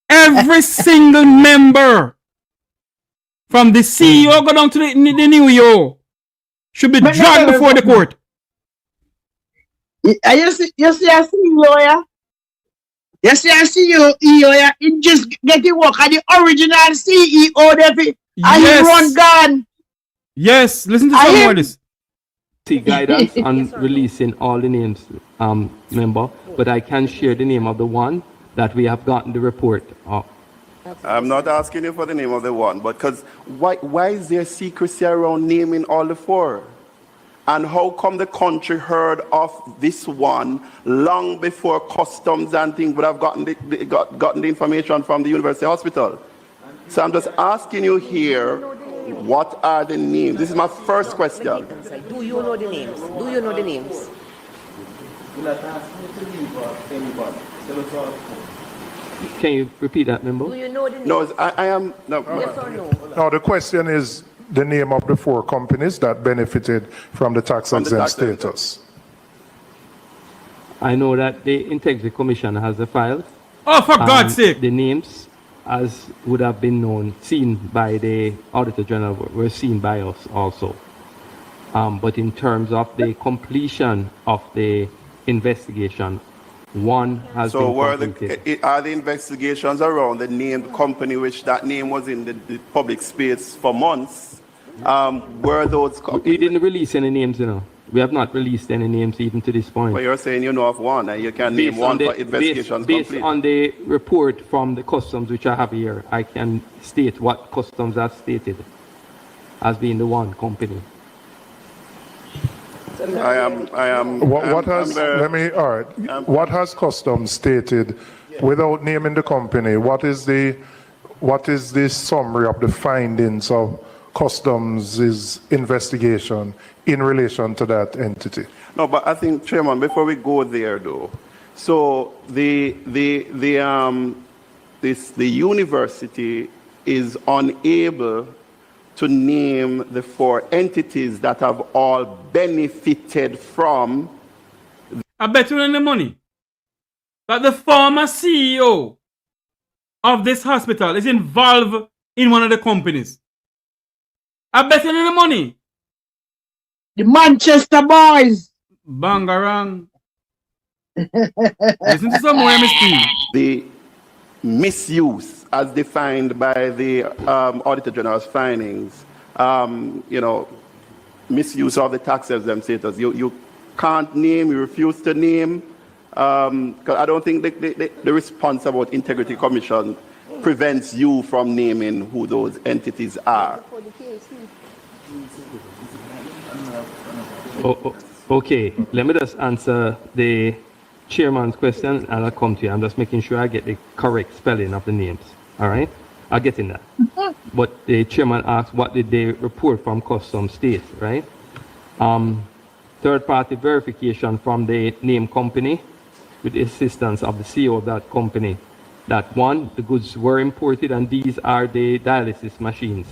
Every single member, from the CEO go down to the new EO, should be dragged before the court. You see a CEO, yeah? You see a CEO, yeah? He just get to work at the original CEO, and he run gun. Yes, listen to some more of this. See guidance on releasing all the names, member, but I can share the name of the one that we have gotten the report of. I'm not asking you for the name of the one, but because why is there secrecy around naming all the 4? And how come the country heard of this one long before customs and things would have gotten the information from the university hospital? So I'm just asking you here, what are the names? This is my first question. Do you know the names? Do you know the names? Can you repeat that, member? Do you know the names? No, I am... No. Yes or no? No, the question is the name of the 4 companies that benefited from the tax-exempt status. I know that the Integrity Commission has the files. Oh, for God's sake! The names, as would have been known, seen by the Auditor General, were seen by us also. But in terms of the completion of the investigation, one has been completed. Are the investigations around the named company, which that name was in the public space for months, were those... We didn't release any names, you know. We have not released any names even to this point. But you're saying you know of one, and you can name one for investigations based complete. on the report from the customs which I have here, I can state what customs has stated as being the one company. What has customs stated without naming the company? What is the what is the summary of the findings of Customs' investigation in relation to that entity? No, but I think, Chairman, before we go there, though, so the university is unable to name the 4 entities that have all benefited from. I bet you on the money that the former CEO of this hospital is involved in one of the companies. I bet you on the money. The Manchester boys. Bangarang. Listen to some more, MSP. The misuse, as defined by the Auditor General's findings, misuse of the tax-exempt status. You can't name, you refuse to name, because I don't think the response about Integrity Commission prevents you from naming who those entities are. Okay, let me just answer the chairman's question and I'll come to you. I'm just making sure I get the correct spelling of the names. All right? I'll get in that. But the chairman asked what did they report from Customs State, right? Third-party verification from the name company with the assistance of the CEO of that company. That 1, the goods were imported and these are the dialysis machines.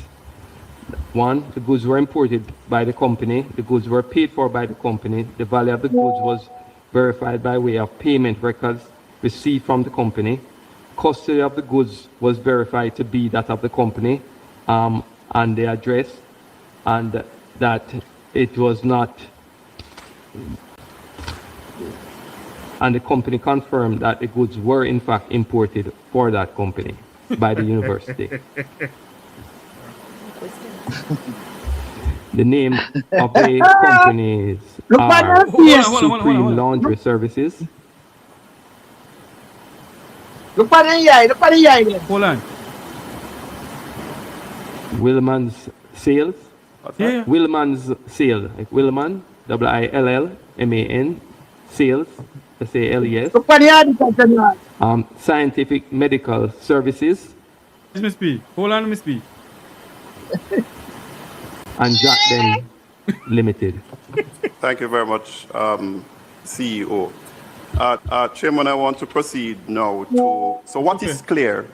1, the goods were imported by the company, the goods were paid for by the company, the value of the goods was verified by way of payment records received from the company, custody of the goods was verified to be that of the company, and the address, and that it was not, and the company confirmed that the goods were in fact imported for that company by the university. The name of the companies are Supreme Laundry Services. Look at the Hold on. Willman's Sales. Yeah. Willman's Sale. Like Willman, WILLMAN, Sales, SALES. Look at the Scientific Medical Services. Miss B. Hold on, Miss B. And JACDEN Limited. Thank you very much, CEO. Chairman, I want to proceed now to, so what is clear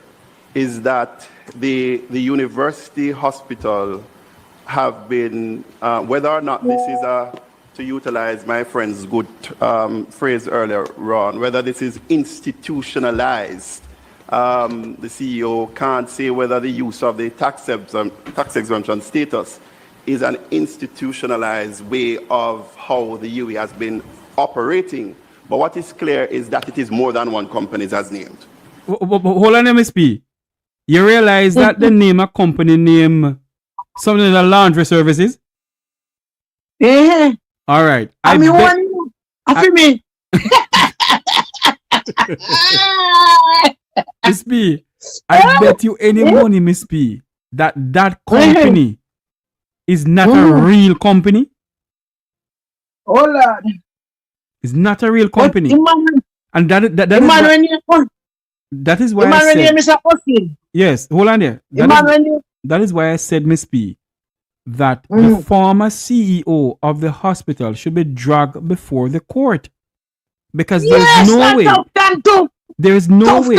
is that the university hospital have been, whether or not this is to utilize my friend's good phrase earlier, Ron, whether this is institutionalized, the CEO can't say whether the use of the tax exemption status is an institutionalized way of how the UWI has been operating. But what is clear is that it is more than one company as named. Hold on, MSP. You realize that the name of company name something like laundry services? Yeah. All right. I mean, Miss B, I bet you any money, Miss B, that company is not a real company. Oh Lord. It's not a real company. And that is why I said, yes, hold on there. That is why I said, Miss B, that the former CEO of the hospital should be dragged before the court. Because there's no way. There is no way.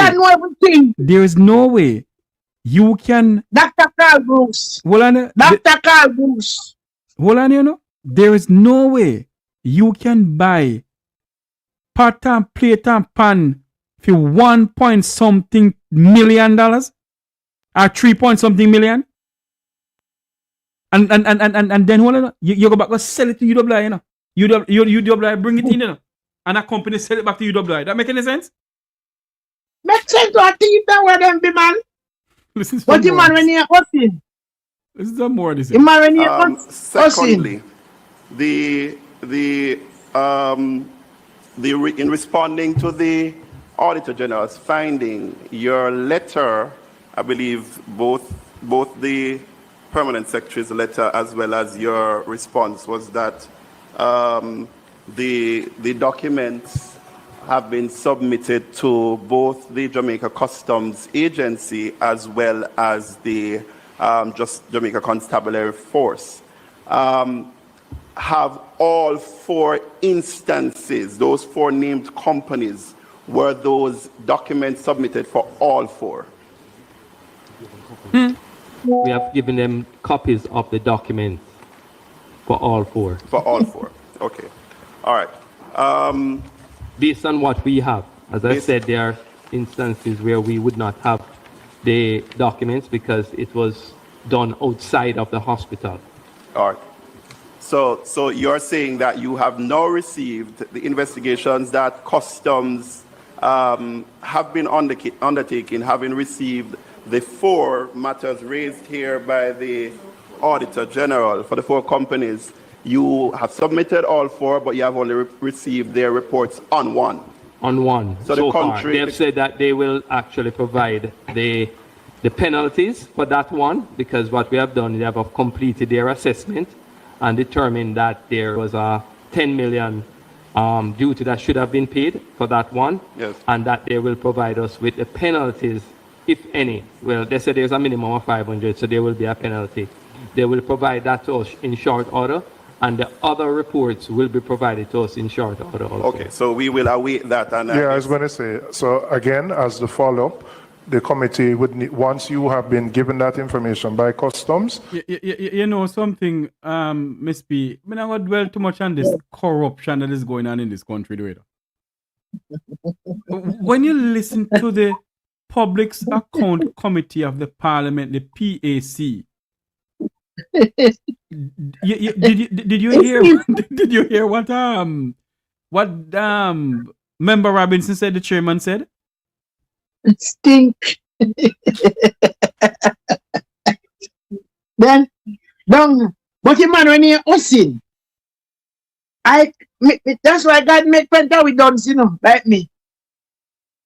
There is no way you can. Dr. Carl Bruce. Hold on there. Dr. Carl Bruce. Hold on, you know. There is no way you can buy pot and plate and pan for $1 point something million or 3 point something million. And then hold on, you go back and sell it to UWI, you know. UWI bring it in, you know. And a company sell it back to UWI. That make any sense? Make sense to a team that where them be, man. Listen to what the man when you're hustling? Listen to more of this. Secondly, in responding to the Auditor General's finding, your letter, I believe both the Permanent Secretary's letter as well as your response was that the documents have been submitted to both the Jamaica Customs Agency as well as the just Jamaica Constabulary Force. Have all 4 instances, those 4 named companies, were those documents submitted for all 4? We have given them copies of the documents for all 4. For all 4. Okay. All right. Based on what we have, as I said, there are instances where we would not have the documents because it was done outside of the hospital. All right. So you're saying that you have now received the investigations that customs have been undertaking, having received the 4 matters raised here by the Auditor General for the 4 companies. You have submitted all 4, but you have only received their reports on 1. On 1. So the country, far. They have said that they will actually provide the penalties for that one, because what we have done, they have completed their assessment and determined that there was a 10 million duty that should have been paid for that one, yes, and that they will provide us with the penalties, if any. Well, they said there's a minimum of 500, so there will be a penalty. They will provide that to us in short order, and the other reports will be provided to us in short order also. Okay, so we will await that. And I was going to say, so again, as the follow-up, the committee would need, once you have been given that information by customs. You know something, Miss B, I mean, I would dwell too much on this corruption that is going on in this country. When you listen to the Public Account Committee of the Parliament, the PAC, did you hear? Did you hear what Member Robinson said? The chairman said, "Stink." Then, don't. But the man when he usin, that's why God make penta with dons, you know, like me.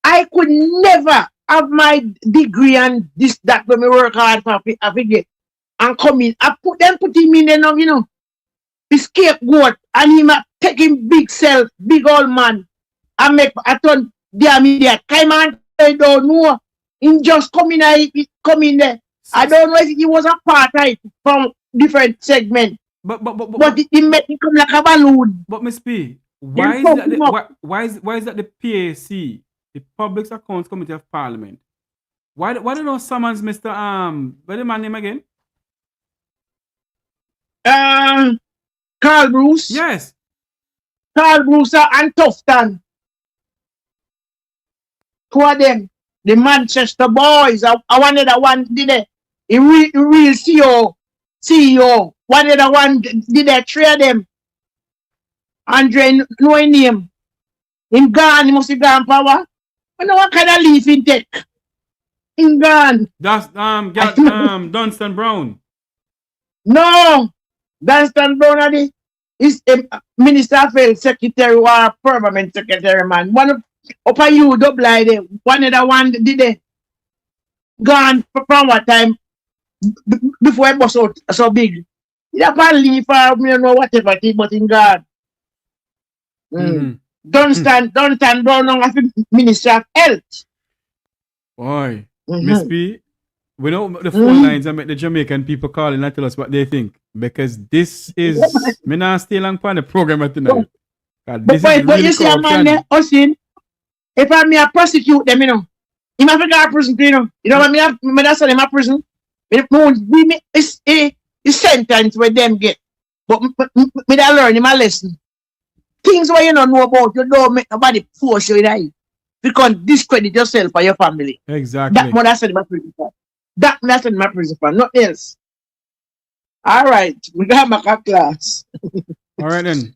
I could never have my degree and this that when we work hard for get and come in. I put him in there now, you know, the scapegoat, and him take him big self, big old man, and make I turn their media. Come on, I don't know. He just come in there. I don't know if he was a part right from different segment. But he made him come like a balloon. But Miss P, why is that the PAC, the Public Accounts Committee of Parliament? Why don't know summons Mr. What's the man name again? Carl Bruce. Yes. Carl Bruce and Tufton. Two of them. The Manchester boys. I wanted that one did it. The real CEO. One of the one did that, 3 of them. Andre, no name. In gone, he must have gone power. I know what kind of leaf in take. In gone. That's Dunstan Brown. No. Dunstan Brown is a Minister of Health Secretary or Permanent Secretary, man. One of upper you double there. One of the one did it. Gone from what time? Before it was so big. You have to leave for you know whatever thing, but in God. Dunstan Brown as Minister of Health. Boy, Miss P, we know the phone lines and make the Jamaican people calling and tell us what they think. Because this is me not stay long for the program tonight. But you see a man if I may prosecute them, you know. He might go to prison, you know. You know what I mean? That's why I'm prison. It's a sentence where them get. But me I learn my lesson. Things where you don't know about, you don't make nobody force you in it. You can't discredit yourself or your family. Exactly. That's what my prison for. That's what my prison for, nothing else. All right, we got my class. All right then.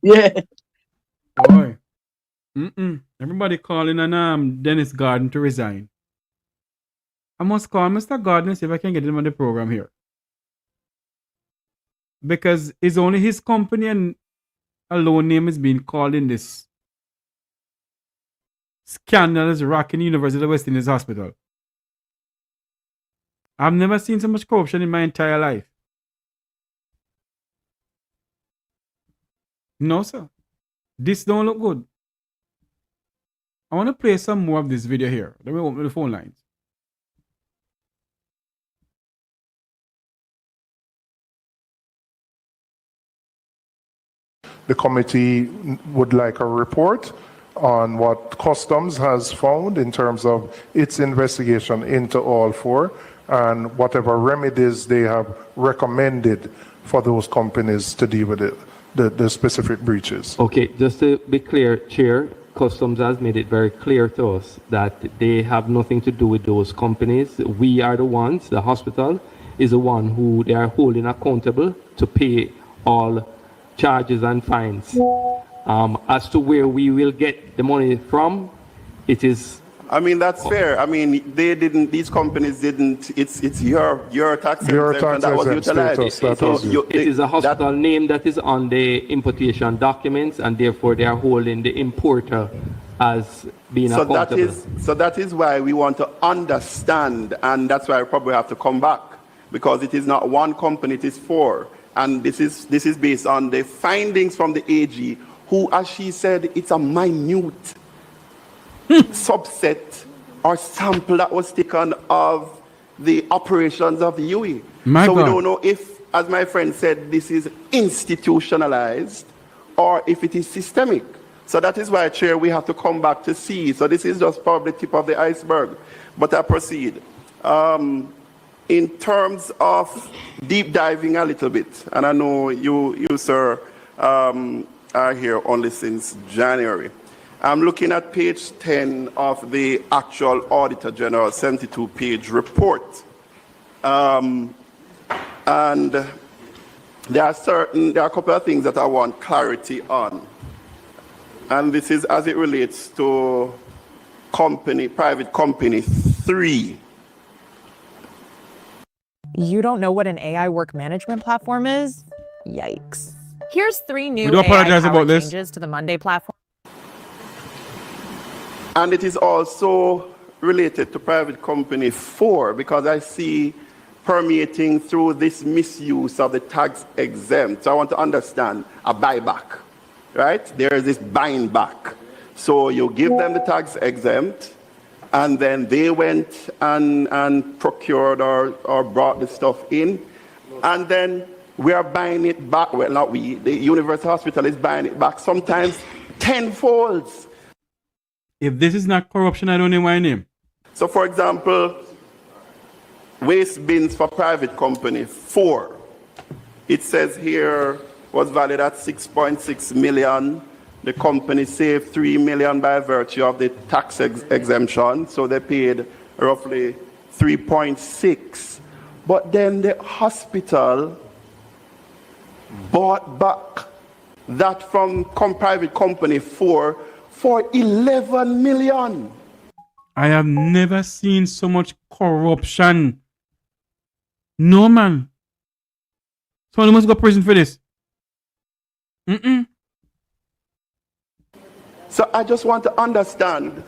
Yeah. Boy. Everybody calling on Dennis Garden to resign. I must call Mr. Garden and see if I can get him on the program here. Because it's only his company and alone name is being called in this scandal is rocking University of West Indies Hospital. I've never seen so much corruption in my entire life. No, sir. This don't look good. I want to play some more of this video here. Let me open the phone lines. The committee would like a report on what Customs has found in terms of its investigation into all four and whatever remedies they have recommended for those companies to deal with the specific breaches. Okay, just to be clear, Chair, Customs has made it very clear to us that they have nothing to do with those companies. We are the ones, the hospital is the one who they are holding accountable to pay all charges and fines. As to where we will get the money from, it is. I mean, that's fair. I mean, they didn't, these companies didn't, it's your tax exempt that was utilized. It is a hospital name that is on the importation documents, and therefore they are holding the importer as being accountable. So that is why we want to understand, and that's why I probably have to come back, because it is not one company, it is four. And this is based on the findings from the AG, who, as she said, it's a minute subset or sample that was taken of the operations of the UAE. So we don't know if, as my friend said, this is institutionalized or if it is systemic. So that is why, Chair, we have to come back to see. So this is just probably the tip of the iceberg. But I proceed. In terms of deep diving a little bit, and I know you sir, are here only since January. I'm looking at page 10 of the actual Auditor General 72-page report. And there are a couple of things that I want clarity on. And this is as it relates to private company 3. You don't know what an AI work management platform is? Yikes. Here's 3 new AI-powered changes to the Monday platform. And it is also related to private company 4, because I see permeating through this misuse of the tax exempt. So I want to understand a buyback, right? There is this buying back. So you give them the tax exempt, and then they went and procured or brought the stuff in, and then we are buying it back. Well, not we, the Universal Hospital is buying it back, sometimes tenfold. If this is not corruption, I don't know my name. So, for example, waste bins for private company 4. It says here was valued at 6.6 million. The company saved 3 million by virtue of the tax exemption, so they paid roughly 3.6. But then the hospital bought back that from private company 4 for 11 million. I have never seen so much corruption. No, man. Someone must go to prison for this. So I just want to understand.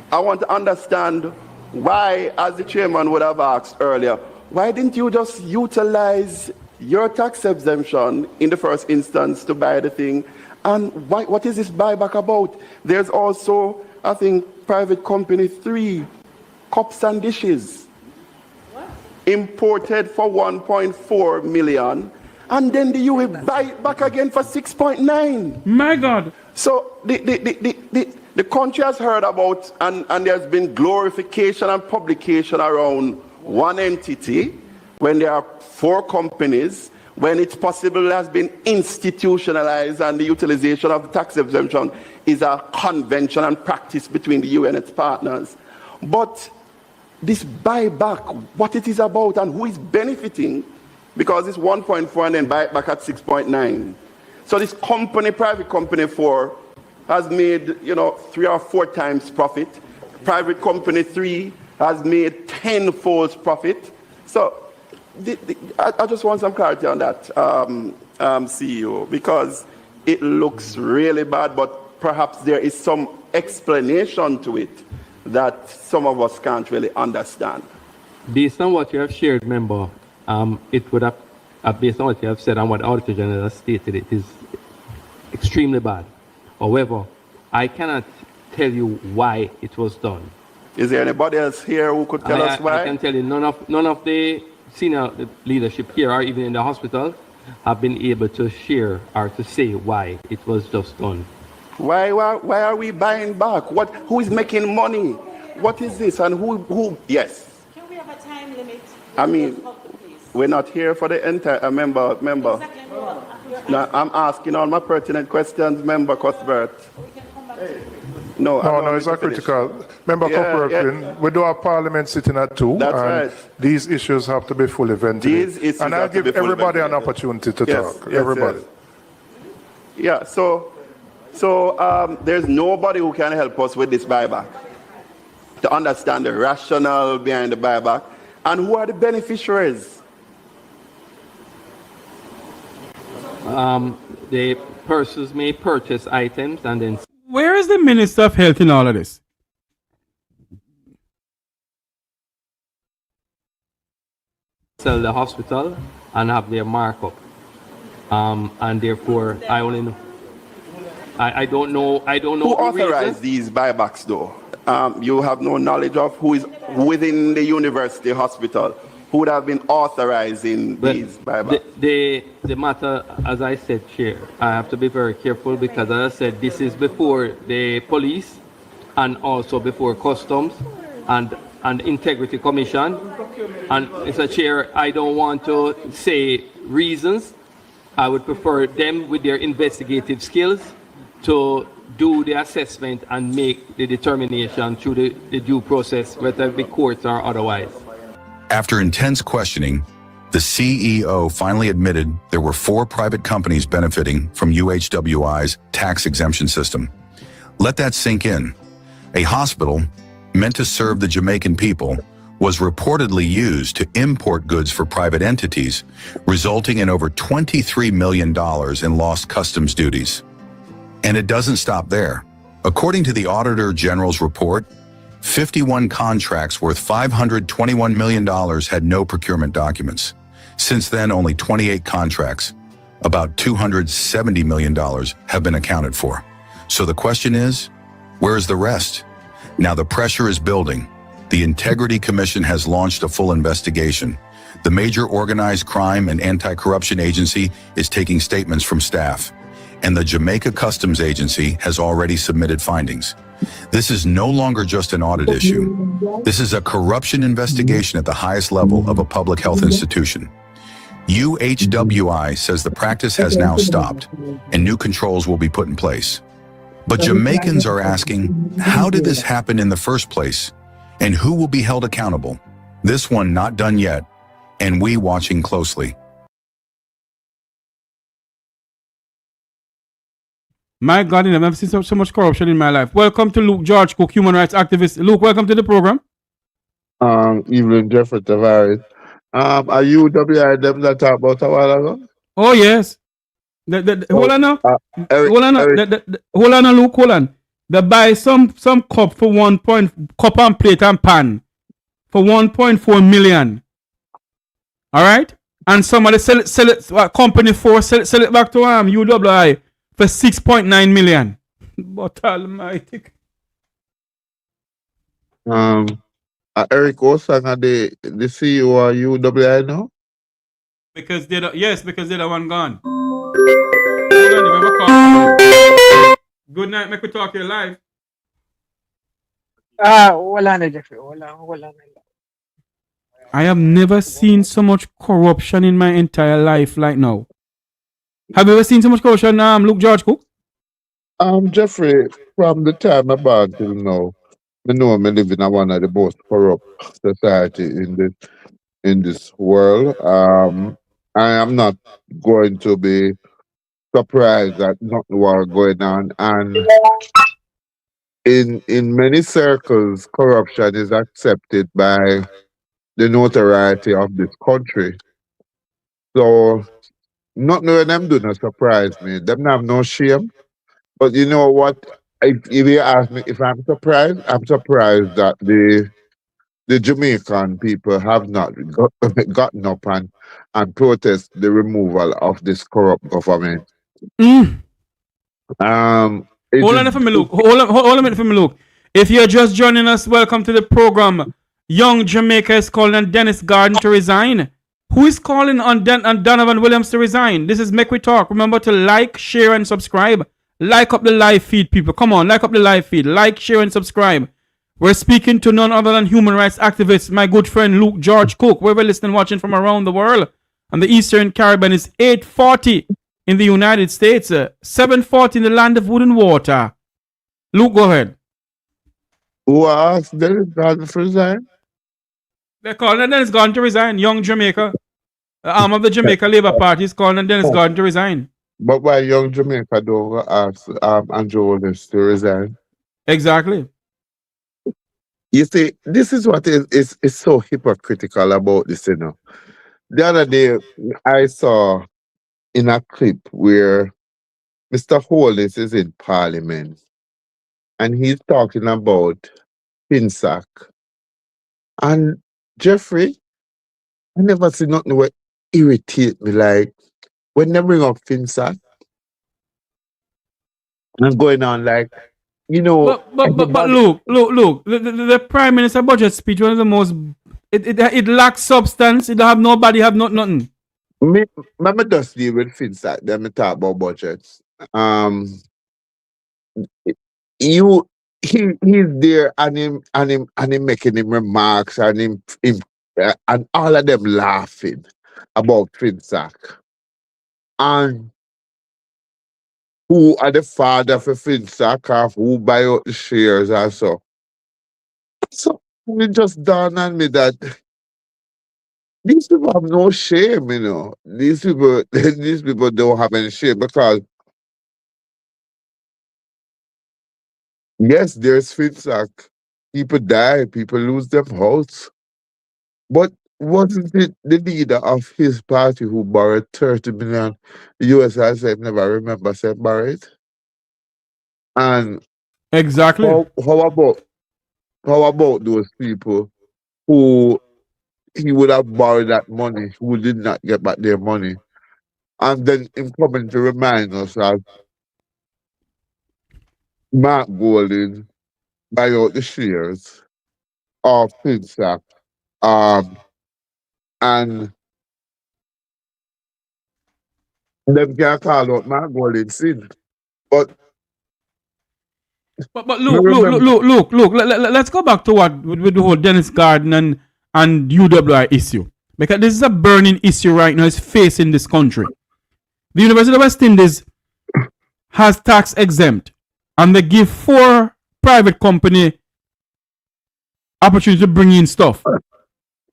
I want to understand why, as the chairman would have asked earlier, why didn't you just utilize your tax exemption in the first instance to buy the thing? And what is this buyback about? There's also, I think, private company 3, cups and dishes. What? Imported for 1.4 million. And then the UAE buy it back again for 6.9. My God. So the country has heard about, and there's been glorification and publication around one entity when there are 4 companies. When it's possible, it has been institutionalized, and the utilization of the tax exemption is a convention and practice between the UN and its partners. But this buyback, what it is about and who is benefiting, because it's 1.4 and then buy it back at 6.9. So this company, private company 4, has made 3 or 4 times profit. Private company 3 has made 10-fold profit. So I just want some clarity on that, CEO, because it looks really bad, but perhaps there is some explanation to it that some of us can't really understand. Based on what you have shared, member, it would have, based on what you have said and what Auditor General has stated, it is extremely bad. However, I cannot tell you why it was done. Is there anybody else here who could tell us why? I can tell you none of the senior leadership here or even in the hospital have been able to share or to say why it was just done. Why are we buying back? Who is making money? What is this? And who? Yes. Can we have a time limit? I mean, we're not here for the entire member. No, I'm asking all my pertinent questions, Member Cuthbert. No, it's not critical. Member Cuthbert, we do have Parliament sitting at 2. That's and right. These issues have to be fully ventilated. And I'll give everybody an opportunity to talk. Everybody. Yeah, so there's nobody who can help us with this buyback to understand the rationale behind the buyback and who are the beneficiaries. The persons may purchase items and then... Where is the Minister of Health in all of this? Sell the hospital and have their markup. And therefore, I only know... I don't know who authorized these buybacks, though. You have no knowledge of who is within the university hospital who would have been authorizing these buybacks. The matter, as I said, Chair, I have to be very careful because, as I said, this is before the police and also before customs and integrity commission. And Mr. Chair, I don't want to say reasons. I would prefer them with their investigative skills to do the assessment and make the determination through the due process, whether it be courts or otherwise. After intense questioning, the CEO finally admitted there were 4 private companies benefiting from UHWI's tax exemption system. Let that sink in. A hospital meant to serve the Jamaican people was reportedly used to import goods for private entities, resulting in over $23 million in lost customs duties. And it doesn't stop there. According to the Auditor General's report, 51 contracts worth $521 million had no procurement documents. Since then, only 28 contracts, about $270 million, have been accounted for. So the question is, where is the rest? Now the pressure is building. The Integrity Commission has launched a full investigation. The major organized crime and anti-corruption agency is taking statements from staff. And the Jamaica Customs Agency has already submitted findings. This is no longer just an audit issue. This is a corruption investigation at the highest level of a public health institution. UHWI says the practice has now stopped and new controls will be put in place. But Jamaicans are asking, how did this happen in the first place? And who will be held accountable? This one not done yet, and we watching closely. My God, I've never seen so much corruption in my life. Welcome to Luke George Cook, human rights activist. Luke, welcome to the program. Evelyn Jeffrey Tavares. Are UWI them that talked about a while ago? Oh, yes. Hold on now. Hold on now, Luke, hold on. They buy some cup for cup and plate and pan for 1.4 million. All right? And somebody sell it company for sell it back to UWI for 6.9 million. But almighty. Eric Osang, the CEO of UWI now? Because they're the one gone. Good night, make we talk here live. Wala na, Jeffrey. Wala na. I have never seen so much corruption in my entire life like now. Have you ever seen so much corruption, Luke George Cook? Jeffrey, from the time I'm born till now, I know I'm living in one of the most corrupt society in this world. I am not going to be surprised that nothing was going on. And in many circles, corruption is accepted by the notoriety of this country. So nothing when them do not surprise me. Them have no shame. But you know what? If you ask me if I'm surprised that the Jamaican people have not gotten up and protest the removal of this corrupt government. Hold on for me, Luke. Hold on a minute for me, Luke. If you're just joining us, welcome to the program. Young Jamaica is calling on Dennis Garden to resign. Who is calling on Donovan Williams to resign? This is Make We Talk. Remember to like, share, and subscribe. Like up the live feed, people. Come on, like up the live feed. Like, share, and subscribe. We're speaking to none other than human rights activist, my good friend Luke George Cook. Wherever listening, watching from around the world. And the Eastern Caribbean is 8:40 in the United States, 7:40 in the land of wood and water. Luke, go ahead. Who asked Dennis Garden to resign? They're calling on Dennis Garden to resign. Young Jamaica, arm of the Jamaica Labour Party, is calling on Dennis Garden to resign. But why Young Jamaica don't ask Andrew Holness to resign? Exactly. You see, this is what is so hypocritical about this, you know. The other day, I saw in a clip where Mr. Holness is in Parliament and he's talking about FinSac. And Jeffrey, I never see nothing that irritate me like when they bring up FinSac and going on like, you know. But Luke, the Prime Minister budget speech, one of the most, it lacks substance. It don't have nobody, have nothing. Me just deal with FinSac, then me talk about budgets. He's there and him making him remarks and him and all of them laughing about FinSac. And who are the father for FinSac or who buy out the shares or so. So it just dawned on me that these people have no shame, you know. These people don't have any shame because yes, there's FinSac. People die, people lose their house. But wasn't it the leader of his party who borrowed 30 million US? I said, never remember saying borrowed. And exactly. How about those people who he would have borrowed that money, who did not get back their money? And then him coming to remind us that Mark Golding buy out the shares of FinSac. And them can call out Mark Golding sin. But look, let's go back to what with the whole Dennis Garden and UHWI issue. Because this is a burning issue right now. It's facing this country. The University of West Indies has tax exempt, and they give 4 private company opportunity to bring in stuff.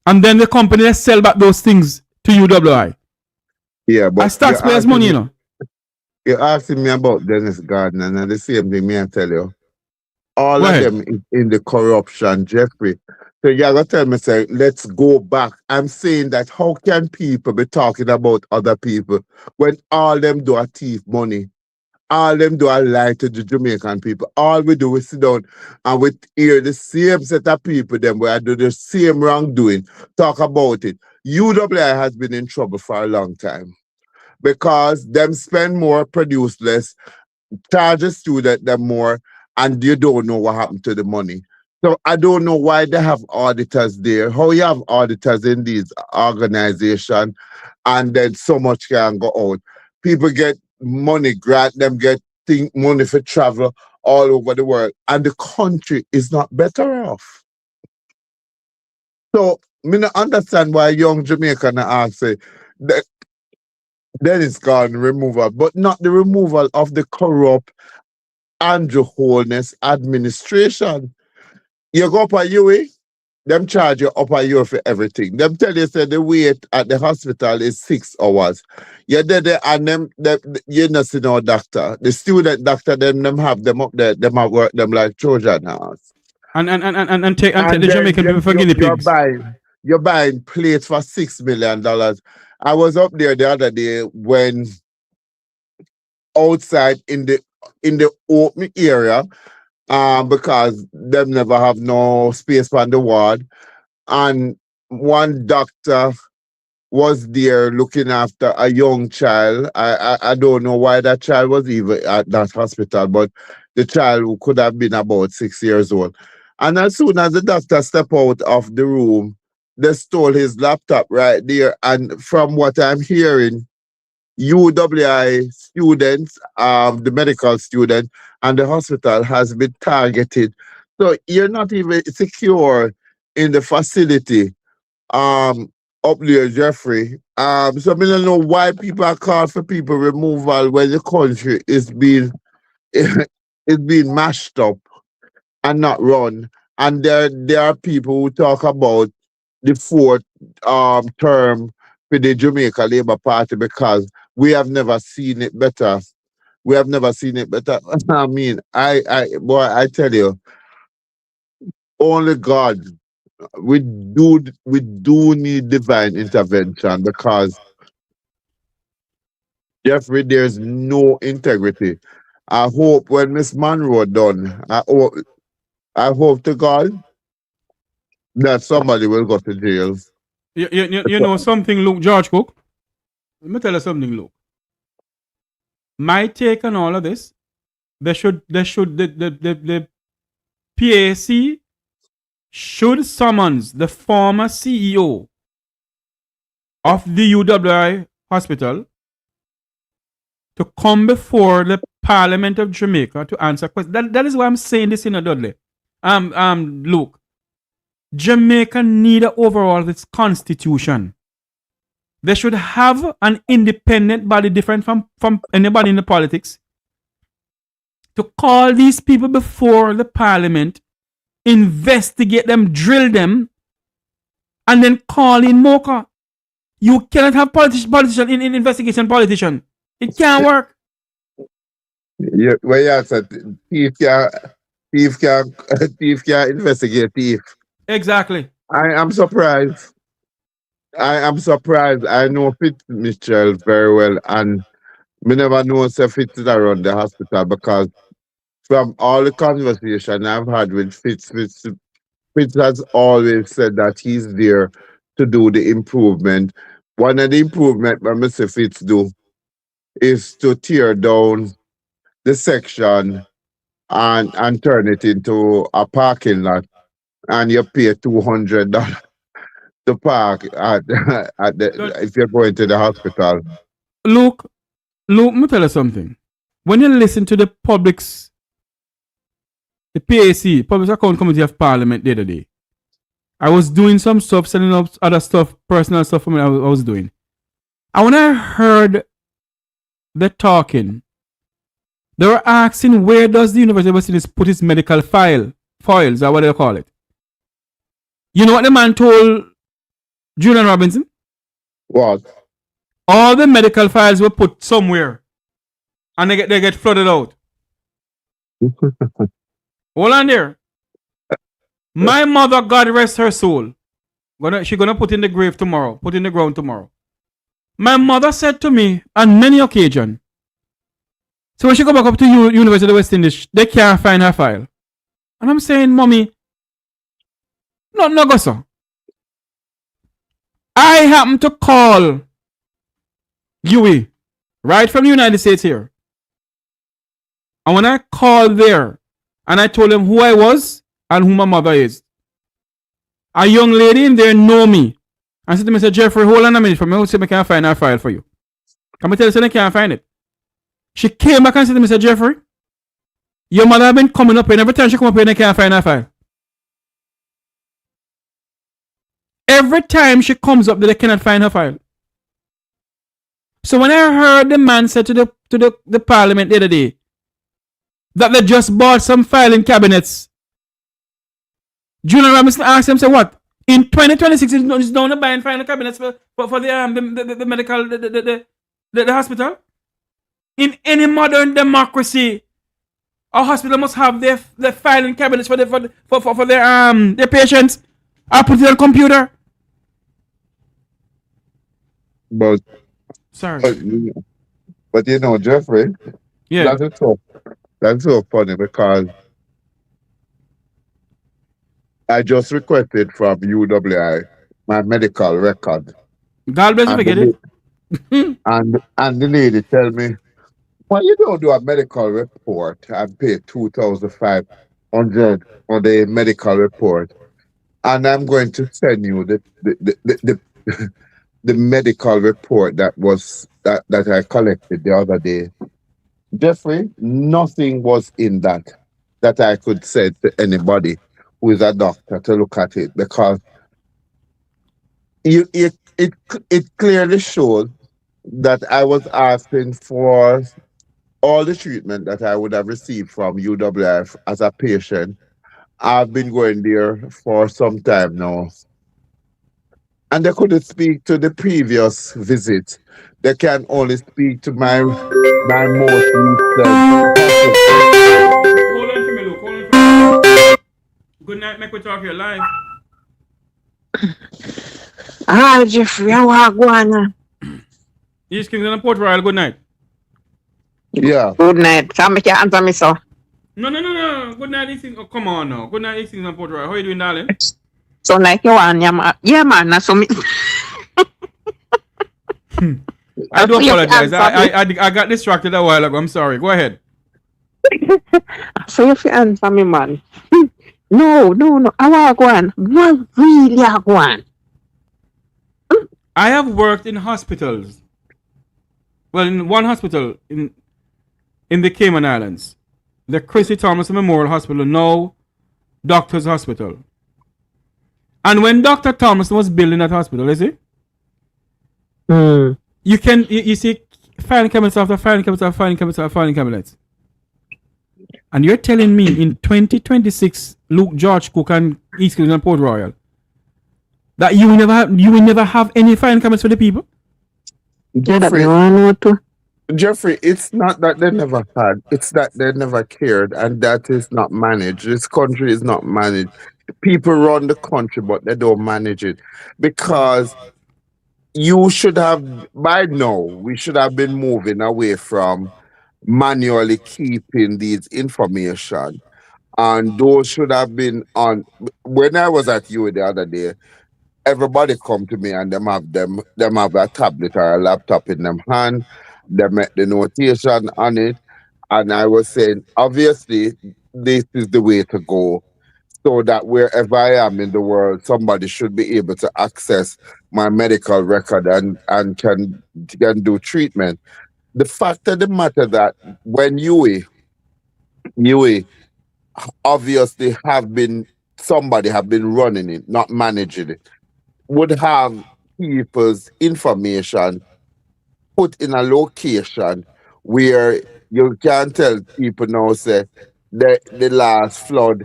And then the company they sell back those things to UHWI. Yeah, but as taxpayers' money, you know. You're asking me about Dennis Garden, and the same thing me I tell you. All of them is in the corruption, Jeffrey. So you gotta tell me, say, let's go back. I'm saying that how can people be talking about other people when all them do are thief money? All them do are lie to the Jamaican people. All we do is sit down and we hear the same set of people, them where I do the same wrongdoing, talk about it. UHWI has been in trouble for a long time because them spend more, produce less, charge a student them more, and you don't know what happened to the money. So I don't know why they have auditors there. How you have auditors in these organizations and then so much can go out. People get money grant, them get money for travel all over the world, and the country is not better off. So me not understand why young Jamaican ask say that Dennis Garden removal, but not the removal of the corrupt Andrew Holness administration. You go up a UA, them charge you up a year for everything. Them tell you say the wait at the hospital is 6 hours. You're there and them you not see no doctor. The student doctor them have them up there, them have work them like Trojan horse. And take the Jamaican people for guinea pigs. You're buying plates for $6 million. I was up there the other day when outside in the open area, because them never have no space on the ward, and one doctor was there looking after a young child. I don't know why that child was even at that hospital, but the child could have been about 6 years old. And as soon as the doctor stepped out of the room, they stole his laptop right there. And from what I'm hearing, UHWI students, the medical student, and the hospital has been targeted. So you're not even secure in the facility up there, Jeffrey. So I don't know why people are calling for people removal when the country is being it's being mashed up and not run. And there are people who talk about the fourth term for the Jamaica Labour Party because we have never seen it better. We have never seen it better. I mean, I tell you, only God. We do need divine intervention because Jeffrey, there's no integrity. I hope when Miss Monroe done, I hope to God that somebody will go to jail. You know something, Luke, George Cook? Let me tell you something, Luke. My take on all of this, the PAC should summons the former CEO of the UHWI hospital to come before the Parliament of Jamaica to answer questions. That is why I'm saying this, Dudley. Luke. Jamaica need to overhaul its constitution. They should have an independent body different from anybody in the politics to call these people before the Parliament, investigate them, drill them, and then call in Mocha. You cannot have politician in investigation politician. It can't work. Yeah, well, yeah, so thief can investigate thief. Exactly. I am surprised. I know Mitchell very well, and we never know if Fitz is around the hospital because from all the conversation I've had with Fitz has always said that he's there to do the improvement. One of the improvement that Mr. Fitz do is to tear down the section and turn it into a parking lot, and you pay $200 to park if you're going to the hospital. Luke, let me tell you something. When you listen to the public's, the PAC, Public Account Committee of Parliament the other day, I was doing some stuff, setting up other stuff, personal stuff for me I was doing. And when I heard the talking, they were asking where does the University of West Indies put its medical files, or what do you call it? You know what the man told Julian Robinson? What? All the medical files were put somewhere and they get flooded out. Hold on there. My mother, God rest her soul, she's gonna put in the grave tomorrow, put in the ground tomorrow. My mother said to me on many occasions, so when she go back up to University of West Indies, they can't find her file. And I'm saying, Mommy, no go so. I happen to call UWI, right from the United States here. And when I called there, and I told them who I was and who my mother is, a young lady in there know me. And said to me, Jeffrey, hold on a minute for me. I'll see if I can find her file for you. Come and tell you, I can't find it. She came back and said to me, Jeffrey, your mother have been coming up here, and every time she come up here, they can't find her file. Every time she comes up, they cannot find her file. So when I heard the man say to the Parliament the other day that they just bought some filing cabinets, Julian Robinson asked him, say what? In 2026, it's down to buying filing cabinets for the medical, the hospital. In any modern democracy, a hospital must have their filing cabinets for their patients. I put it on computer. But sorry. But you know, Jeffrey, yeah, that's so funny because I just requested from UHWI my medical record God bless you, And forget the, it. and the lady tell me, well, you don't do a medical report and pay 2,500 on the medical report, and I'm going to send you the the medical report that I collected the other day. Jeffrey, nothing was in that I could say to anybody who is a doctor to look at it, because it clearly showed that I was asking for all the treatment that I would have received from UWI as a patient. I've been going there for some time now, and they couldn't speak to the previous visit. They can only speak to my most recent hospital. Hold on for me, Luke. Hold on for me. Good night, make we talk here live. Ah, Jeffrey, how are you going? East Kingston and Port Royal, good night. Yeah. Good night. Come here, answer me, sir. No. Good night, East Kingston. Oh, come on now. Good night, East Kingston and Port Royal. How are you doing, darling? So like you want, yeah, man. That's so me. I do apologize. I got distracted a while ago. I'm sorry. Go ahead. So if you answer me, man. No. I want to go on. What really I want? I have worked in hospitals. Well, in one hospital in the Cayman Islands, the Chrissy Thomas Memorial Hospital, now Doctor's Hospital. And when Dr. Thomas was building that hospital, is it? You see filing cabinets after filing cabinets after filing cabinets after filing cabinets. And you're telling me in 2026, Luke George Cook and East Kingston and Port Royal, that you will never have any filing cabinets for the people? Jeffrey, it's not that they never had, it's that they never cared, and that is not managed. This country is not managed. People run the country, but they don't manage it. Because you should have, by now, we should have been moving away from manually keeping these information. And those should have been on. When I was at you the other day, everybody come to me and them have a tablet or a laptop in them hand. They make the notation on it, and I was saying, obviously, this is the way to go, so that wherever I am in the world, somebody should be able to access my medical record and can do treatment. The fact of the matter that when UHWI obviously somebody have been running it, not managing it, would have people's information put in a location where you can tell people now, say the last flood,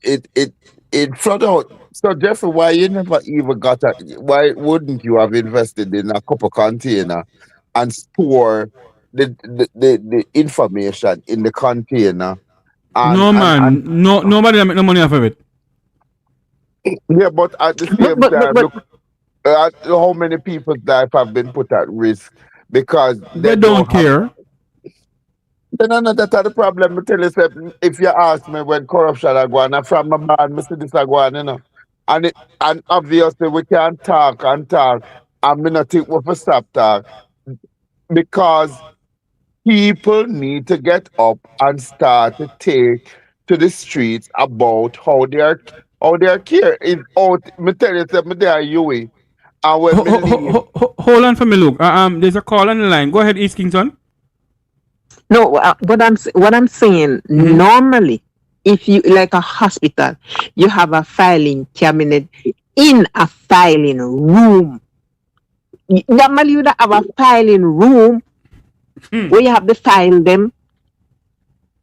it flood out. So Jeffrey, why you never even why wouldn't you have invested in a copper container and store the information in the container? Nobody make no money off of it. Yeah, but at the same time, look at how many people's life have been put at risk because they don't care. Then that's the problem. I tell you, if you ask me when corruption are going, from my man, I see this are going, you know. And obviously we can't talk. I'm not think we stop talk because people need to get up and start to take to the streets about how their care is out. Me tell you, they are UHWI. And when hold on for me, Luke. There's a call on the line. Go ahead, East Kingston. No, what I'm saying, normally, if you like a hospital, you have a filing cabinet in a filing room. Normally, you have a filing room where you have to file them,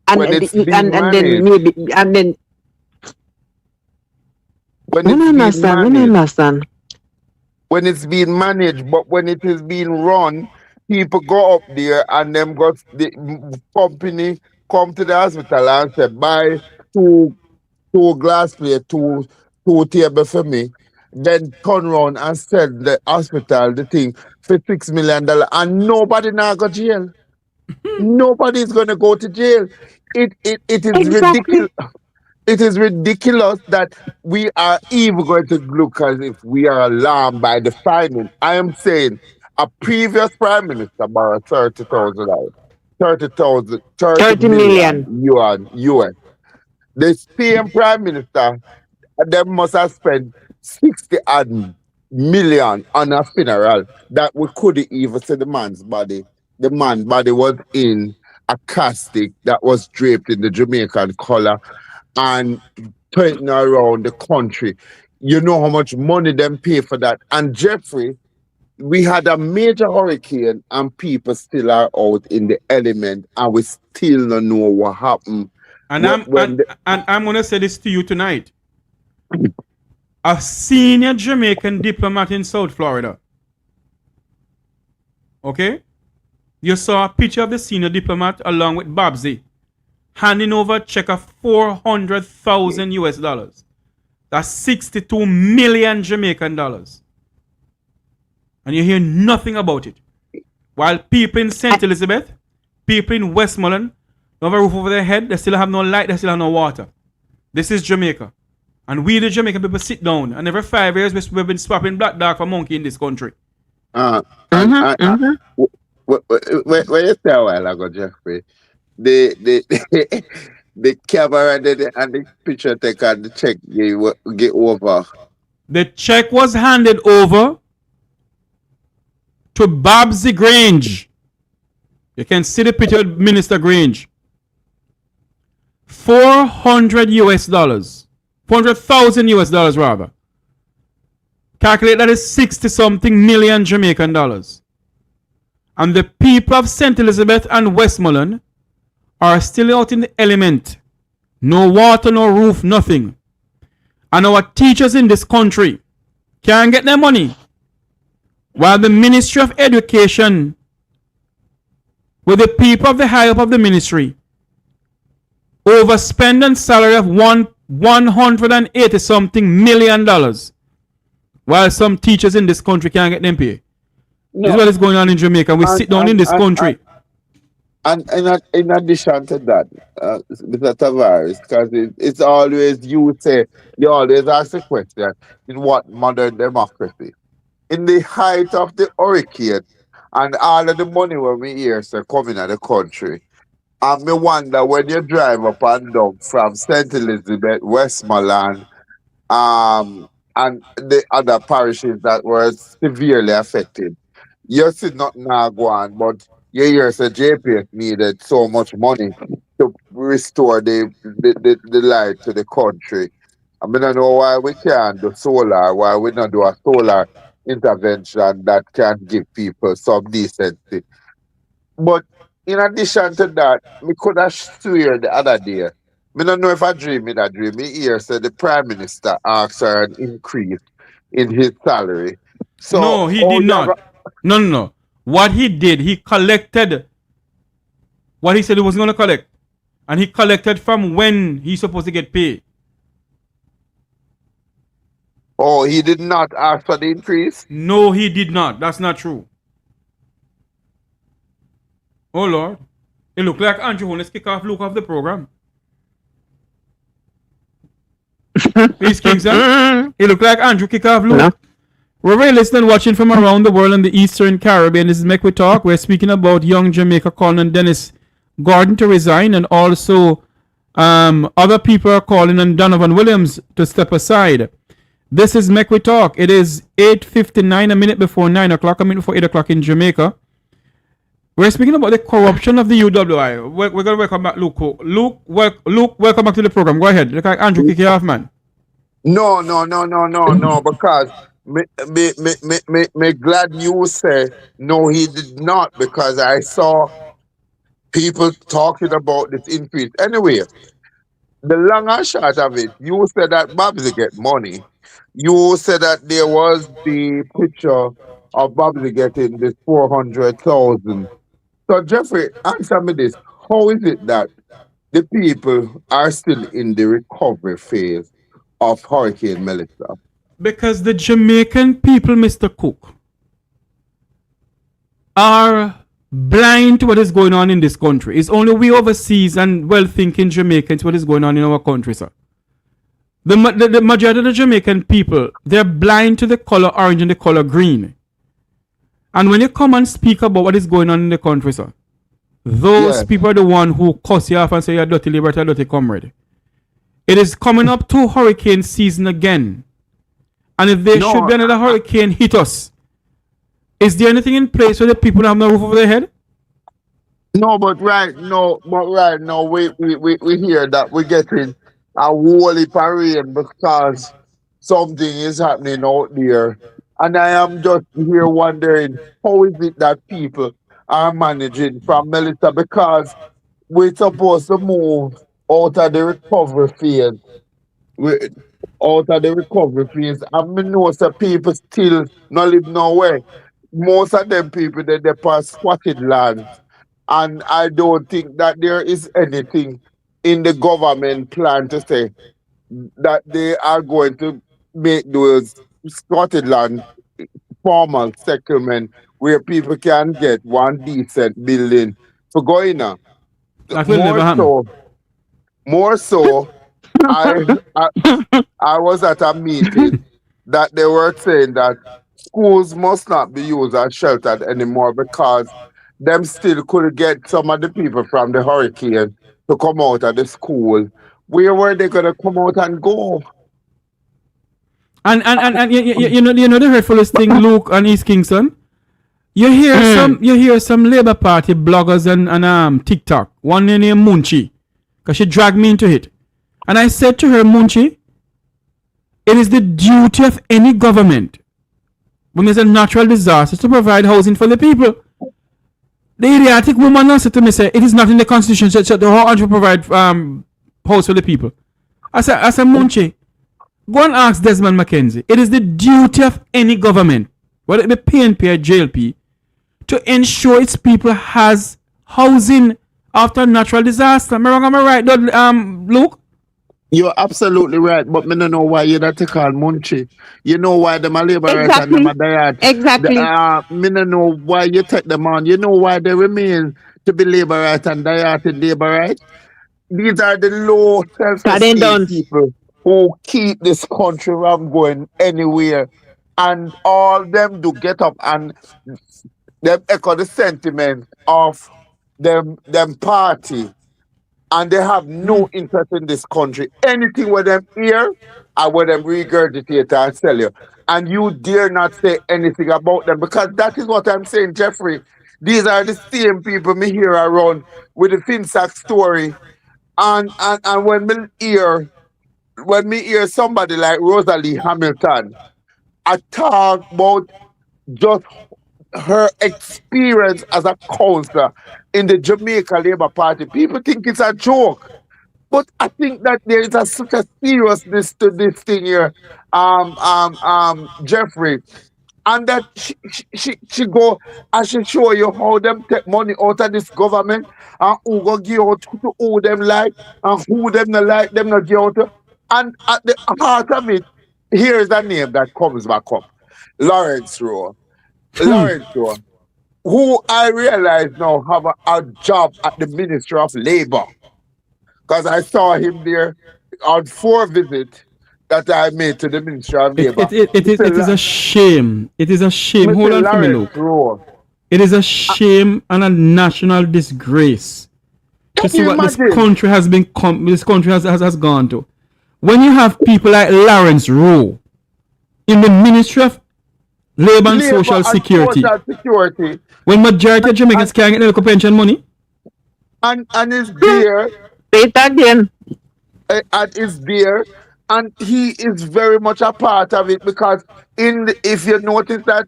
and then when understand. When it's being managed, but when it is being run, people go up there and them got the company come to the hospital and say, buy two glass plate, two table for me. Then turn around and sell the hospital the thing for $6 million, and nobody now go jail. Nobody's gonna go to jail. It is ridiculous. It is ridiculous that we are even going to look as if we are alarmed by the finding. I am saying a previous prime minister borrowed $30,000, 30 30 million million. yuan US. The same prime minister, they must have spent 60 odd million on a funeral that we couldn't even see the man's body. The man's body was in a casket that was draped in the Jamaican color and turning around the country. You know how much money them pay for that. And Jeffrey, we had a major hurricane and people still are out in the element and we still don't know what happened. And I'm gonna say this to you tonight. A senior Jamaican diplomat in South Florida. Okay? You saw a picture of the senior diplomat along with Babsy handing over a check of 400,000 US dollars. That's 62 million Jamaican dollars. And you hear nothing about it. While people in St. Elizabeth, people in Westmoreland, don't have a roof over their head, they still have no light, they still have no water. This is Jamaica. And we, the Jamaican people, sit down. And every 5 years, we've been swapping black dog for monkey in this country. When you say a while ago, Jeffrey, the camera and the picture take and the check get over. The check was handed over to Babsy Grange. You can see the picture of Minister Grange. 400 US dollars. 400,000 US dollars rather. Calculate that is 60 something million Jamaican dollars. And the people of St. Elizabeth and Westmoreland are still out in the element. No water, no roof, nothing. And our teachers in this country can't get their money. While the Ministry of Education, with the people of the high up of the ministry, overspend on salary of 180 something million dollars. While some teachers in this country can't get them pay. No. This is what is going on in Jamaica. We sit down in this country. And in addition to that, Mr. Tavares, because it's always, you always ask the question, in what modern democracy? In the height of the hurricane and all of the money when we hear coming at the country, and me wonder when you drive up and down from St. Elizabeth, Westmoreland, and the other parishes that were severely affected, you see nothing now go on, but you hear JPS needed so much money to restore the light to the country. I mean, I know why we can't do solar, why we not do a solar intervention that can give people some decency. But in addition to that, we could have swear the other day. I don't know if I dream it, Me hear said the Prime Minister asked her an increase in his salary. So no, he did not. No. What he did, he collected what he said he was going to collect. And he collected from when he's supposed to get paid. Oh, he did not ask for the increase? No, he did not. That's not true. Oh, Lord. It looked like Andrew. Let's kick off Luke off the program. Please, Kingston. It looked like Andrew kick off Luke. No. We're very listening, watching from around the world in the Eastern Caribbean. This is Make We Talk. We're speaking about young Jamaica calling on Dennis Gordon to resign, and also other people are calling on Donovan Williams to step aside. This is Make We Talk. It is 8:59, a minute before 9 o'clock, a minute before 8 o'clock in Jamaica. We're speaking about the corruption of the UHWI. We're going to welcome back Luke. Luke, welcome back to the program. Go ahead. Look like Andrew kick you off, man. No, because me glad you say no, he did not, because I saw people talking about this increase. Anyway, the long and short of it, you said that Babsy get money. You said that there was the picture of Babsy getting this 400,000. So Jeffrey, answer me this. How is it that the people are still in the recovery phase of Hurricane Melissa? Because the Jamaican people, Mr. Cook, are blind to what is going on in this country. It's only we overseas and well-thinking Jamaicans what is going on in our country, sir. The majority of the Jamaican people, they're blind to the color orange and the color green. And when you come and speak about what is going on in the country, sir, those people are the one who cuss you off and say you're dirty liberty, you're dirty comrade. It is coming up to hurricane season again. And if there should be another hurricane hit us, is there anything in place where the people have no roof over their head? No, but right now we hear that we're getting a whole heap of rain because something is happening out there. And I am just here wondering how is it that people are managing from Melissa, because we're supposed to move out of the recovery phase. Out of the recovery phase. And we know some people still not live nowhere. Most of them people they're on squatted lands. And I don't think that there is anything in the government plan to say that they are going to make those squatted land formal settlement where people can get one decent building for going on. More so, I was at a meeting that they were saying that schools must not be used as sheltered anymore because them still could get some of the people from the hurricane to come out of the school. Where were they gonna come out and go? And you know the hurtfulest thing, Luke and East Kingston? You hear some Labour Party bloggers and TikTok, one named Munchi, because she dragged me into it. And I said to her, Munchi, it is the duty of any government when there's a natural disaster to provide housing for the people. The idiotic woman now said to me, say, it is not in the constitution, so the whole country provide house for the people. I said, Munchi, go and ask Desmond McKenzie. It is the duty of any government, whether it be PNP or JLP, to ensure its people has housing after natural disaster. Am I wrong? Am I right, Luke? You're absolutely right, but me don't know why you that to call Munchi. You know why them a labor right and them a diet. Exactly. Me don't know why you take them on. You know why they remain to be labor right and diet in labor right. These are the low self-esteem people who keep this country from going anywhere, and all them do get up and them echo the sentiment of them party. And they have no interest in this country. Anything with them hear, I with them regurgitate and sell you. And you dare not say anything about them, because that is what I'm saying, Jeffrey. These are the same people me hear around with the FinSac story. And when me hear somebody like Rosie Hamilton, I talk about just her experience as a counselor in the Jamaica Labour Party. People think it's a joke, but I think that there is such a seriousness to this thing here, Jeffrey, and that she go and she show you how them take money out of this government and who go give out to who them like and who them not like, them not give out to. And at the heart of it, here's a name that comes back up: Lawrence Rowe. Lawrence Rowe, who I realize now have a job at the Ministry of Labour, because I saw him there on 4 visits that I made to the Ministry of Labour. It is a shame. It is a shame. Mr. Hold on for me, Lawrence Luke. Rowe. It is a shame and a national disgrace to see what this country has been. This country has gone to. When you have people like Lawrence Rowe in the Ministry of Labour and Social Security, when majority of Jamaicans can't get their pension money, and it's there. Say it again. And it's there, and he is very much a part of it, because if you notice that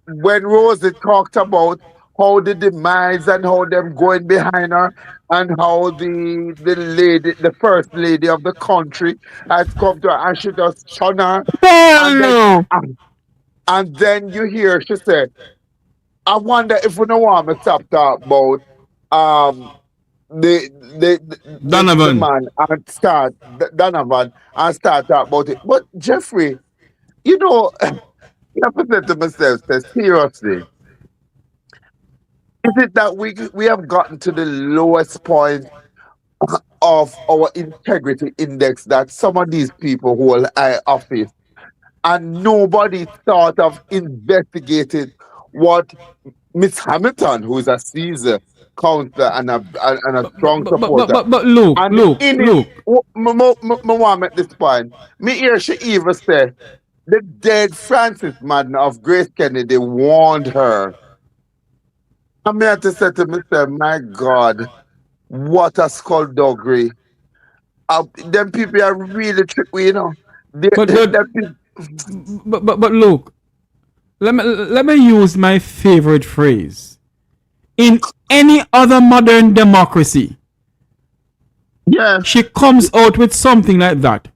when Rosie talked about how the demise and how them going behind her and how the first lady of the country has come to her and she just shun her. And then you hear she said, I wonder if we don't want to stop talking about Donovan. the man and start Donovan and start talking about it. But Jeffrey, you know, I have to say to myself, seriously, is it that we have gotten to the lowest point of our integrity index that some of these people hold high office, and nobody thought of investigating what Miss Hamilton, who is a Caesar counselor and a strong supporter. But Luke, and Luke, in Luke. it, me want make this point. Me hear she even say the dead Francis Madden of Grace Kennedy warned her. I mean, I have to say to myself, my God, what a skullduggery. Them people are really tricky, you know. But Luke, let me use my favorite phrase. In any other modern democracy, yeah, she comes out with something like that,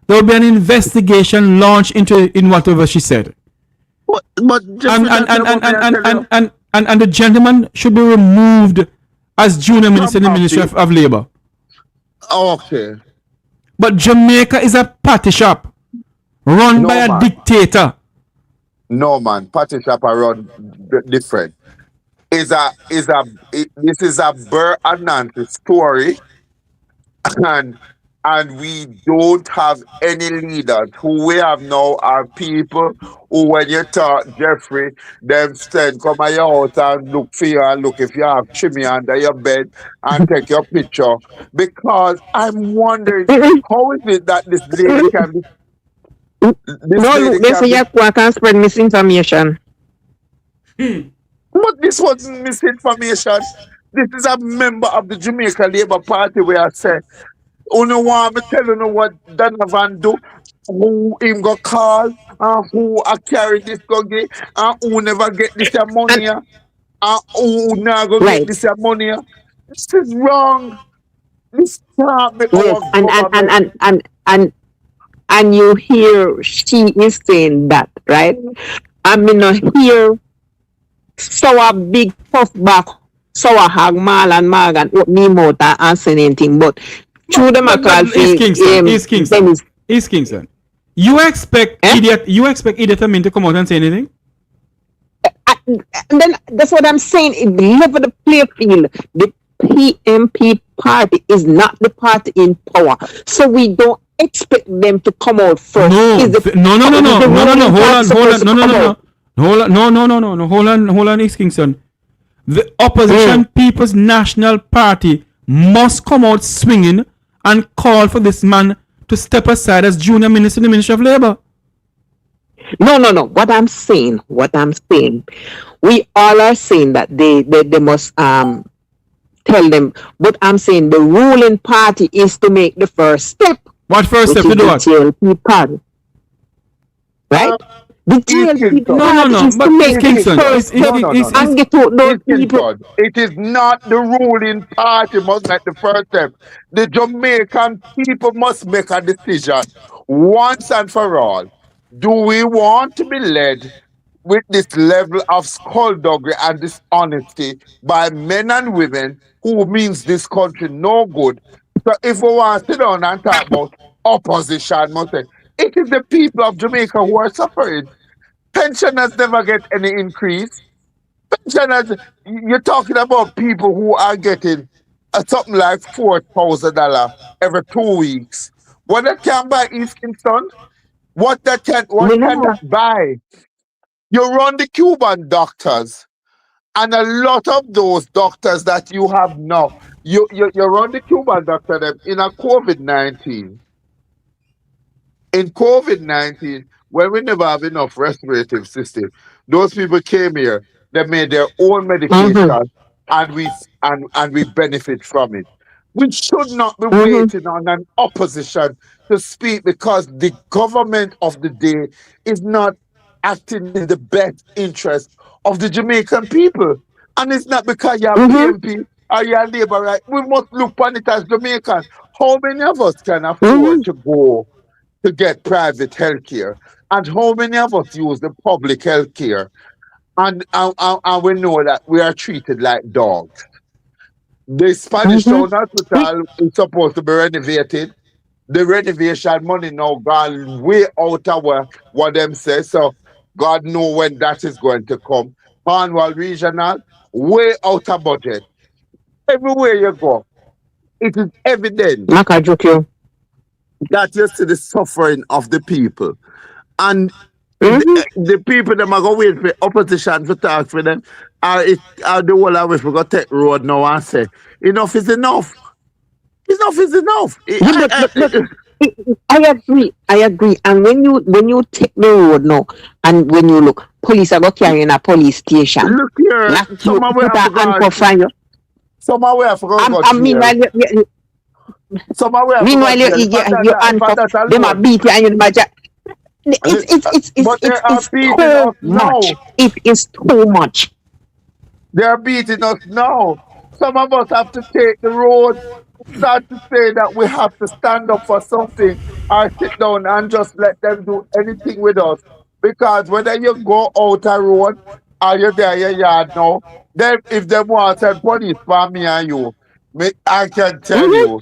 there will be an investigation launched in whatever she said. And the gentleman should be removed as junior minister in the Ministry of Labour. Okay. But Jamaica is a party shop run by a dictator. No man, party shop are run different. This is a Burr and Nancy story, and we don't have any leaders. Who we have now are people who, when you talk Jeffrey, them stand come at your house and look for you and look if you have chimney under your bed and take your picture. Because I'm wondering, how is it that this lady can be? They say you can spread misinformation. But this wasn't misinformation. This is a member of the Jamaica Labour Party where I say, you know what I'm telling you what Donovan do, who him go call, who I carry this go get, who never get this money, who never get this money. This is wrong. This can't be and you hear she is saying that, right? I mean, hear so a big puff back, so a hag mal and mag and me motor and saying anything, but through the East Kingston. You expect idiot Amin to come out and say anything? Then that's what I'm saying. It level the play field. The PMP party is not the party in power, so we don't expect them to come out first. Hold on, East Kingston. The Opposition People's National Party must come out swinging and call for this man to step aside as junior minister in the Ministry of Labour. No. What I'm saying, we all are saying that they must tell them. But I'm saying the ruling party is to make the first step. What first step to do what? JLP party, right? The JLP party is to make the first step and get to those people. It is not the ruling party must make the first step. The Jamaican people must make a decision once and for all. Do we want to be led with this level of skullduggery and dishonesty by men and women who means this country no good? So if we want to sit down and talk about opposition, must say, it is the people of Jamaica who are suffering. Pensioners never get any increase. Pensioners, you're talking about people who are getting something like $4,000 every 2 weeks. What that can buy East Kingston? What can that buy? You run the Cuban doctors, and a lot of those doctors that you have now, you run the Cuban doctor them in a COVID-19. In COVID-19, when we never have enough respiratory system, those people came here, they made their own medication, and we benefit from it. We should not be waiting on an opposition to speak, because the government of the day is not acting in the best interest of the Jamaican people. And it's not because you're PMP or you're Labour, right? We must look on it as Jamaicans. How many of us can afford to go to get private health care? And how many of us use the public health care? And we know that we are treated like dogs. The Spanish Town Hospital is supposed to be renovated. The renovation money now gone way out of work, what them say. So God know when that is going to come. Cornwall Regional, way out of budget. Everywhere you go, it is evident Makajoke. that you see the suffering of the people. And the people that are going to wait for opposition to talk for them are the whole of us we go take road now and say, enough is enough. Enough is enough. I agree. And when you take the road now, and when you look, police are going carrying a police station. Look here, somewhere I forgot. Somewhere I forgot. Meanwhile, you handcuff them a beat you and you imagine. It's too much. It is too much. They are beating us now. Some of us have to take the road, start to say that we have to stand up for something or sit down and just let them do anything with us. Because whether you go out a road or you're there in your yard now, then if they want to send police for me and you, I can tell you,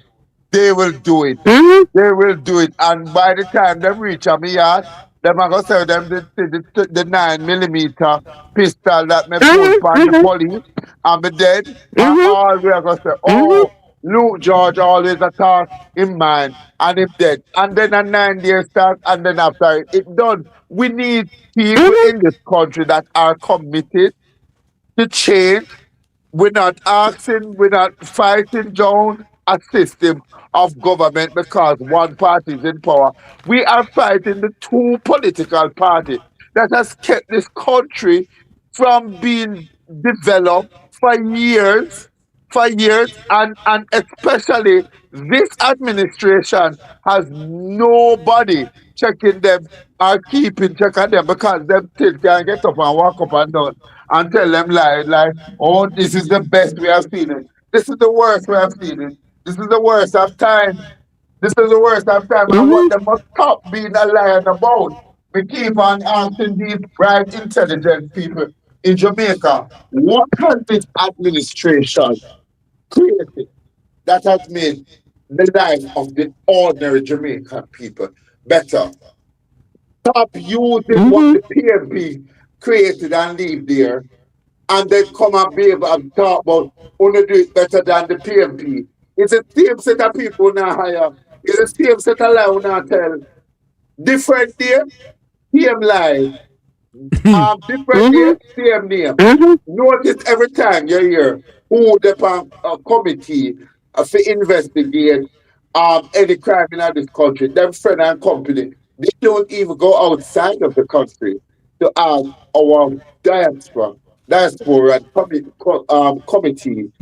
they will do it. They will do it. And by the time they reach a me yard, them are going to sell them the 9mm pistol that me put on the police and me dead. And all we are going to say, oh, Luke George always attack him man and him dead. And then a 9 years start and then after it done. We need people in this country that are committed to change. We're not asking, we're not fighting down a system of government because one party is in power. We are fighting the two political parties that has kept this country from being developed for years, and especially this administration has nobody checking them or keeping check on them because them still can get up and walk up and down and tell them like, oh, this is the best we have seen it. This is the worst we have seen it. This is the worst of time. This is the worst of time. And what they must stop being a lion about. We keep on asking these bright, intelligent people in Jamaica, what has this administration created that has made the life of the ordinary Jamaican people better? Stop using what the PMP created and leave there, and then come and be able to talk about who do it better than the PMP. It's the same set of people now hire. It's the same set of lie who now tell. Different day, PM lie. Different day, same name. Notice every time you hear who the committee for investigate any crime in this country, them friend and company, they don't even go outside of the country to ask our diaspora and committee,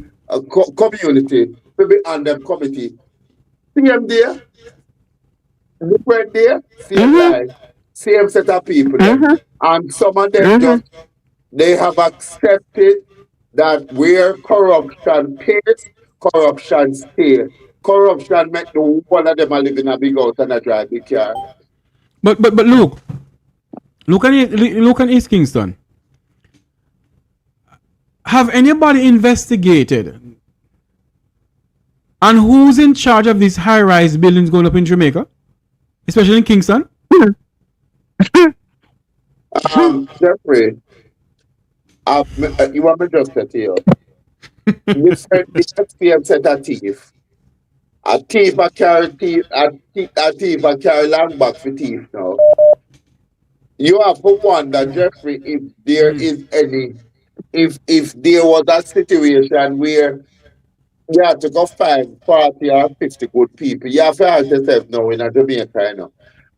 community to be on them committee. Same day, different day, same line, same set of people. And some of them just, they have accepted that where corruption pays, corruption stays. Corruption make the one of them are living a big house and a drive big car. But look at East Kingston. Have anybody investigated and who's in charge of these high-rise buildings going up in Jamaica, especially in Kingston? Jeffrey, you want me just to tell you? You said the SPM said a thief. A thief a carry thief, a thief a carry land back for thief now. You have to wonder, Jeffrey, if there is any, if there was a situation where you have to go find 40 or 50 good people. You have to ask yourself now in Jamaica, you know,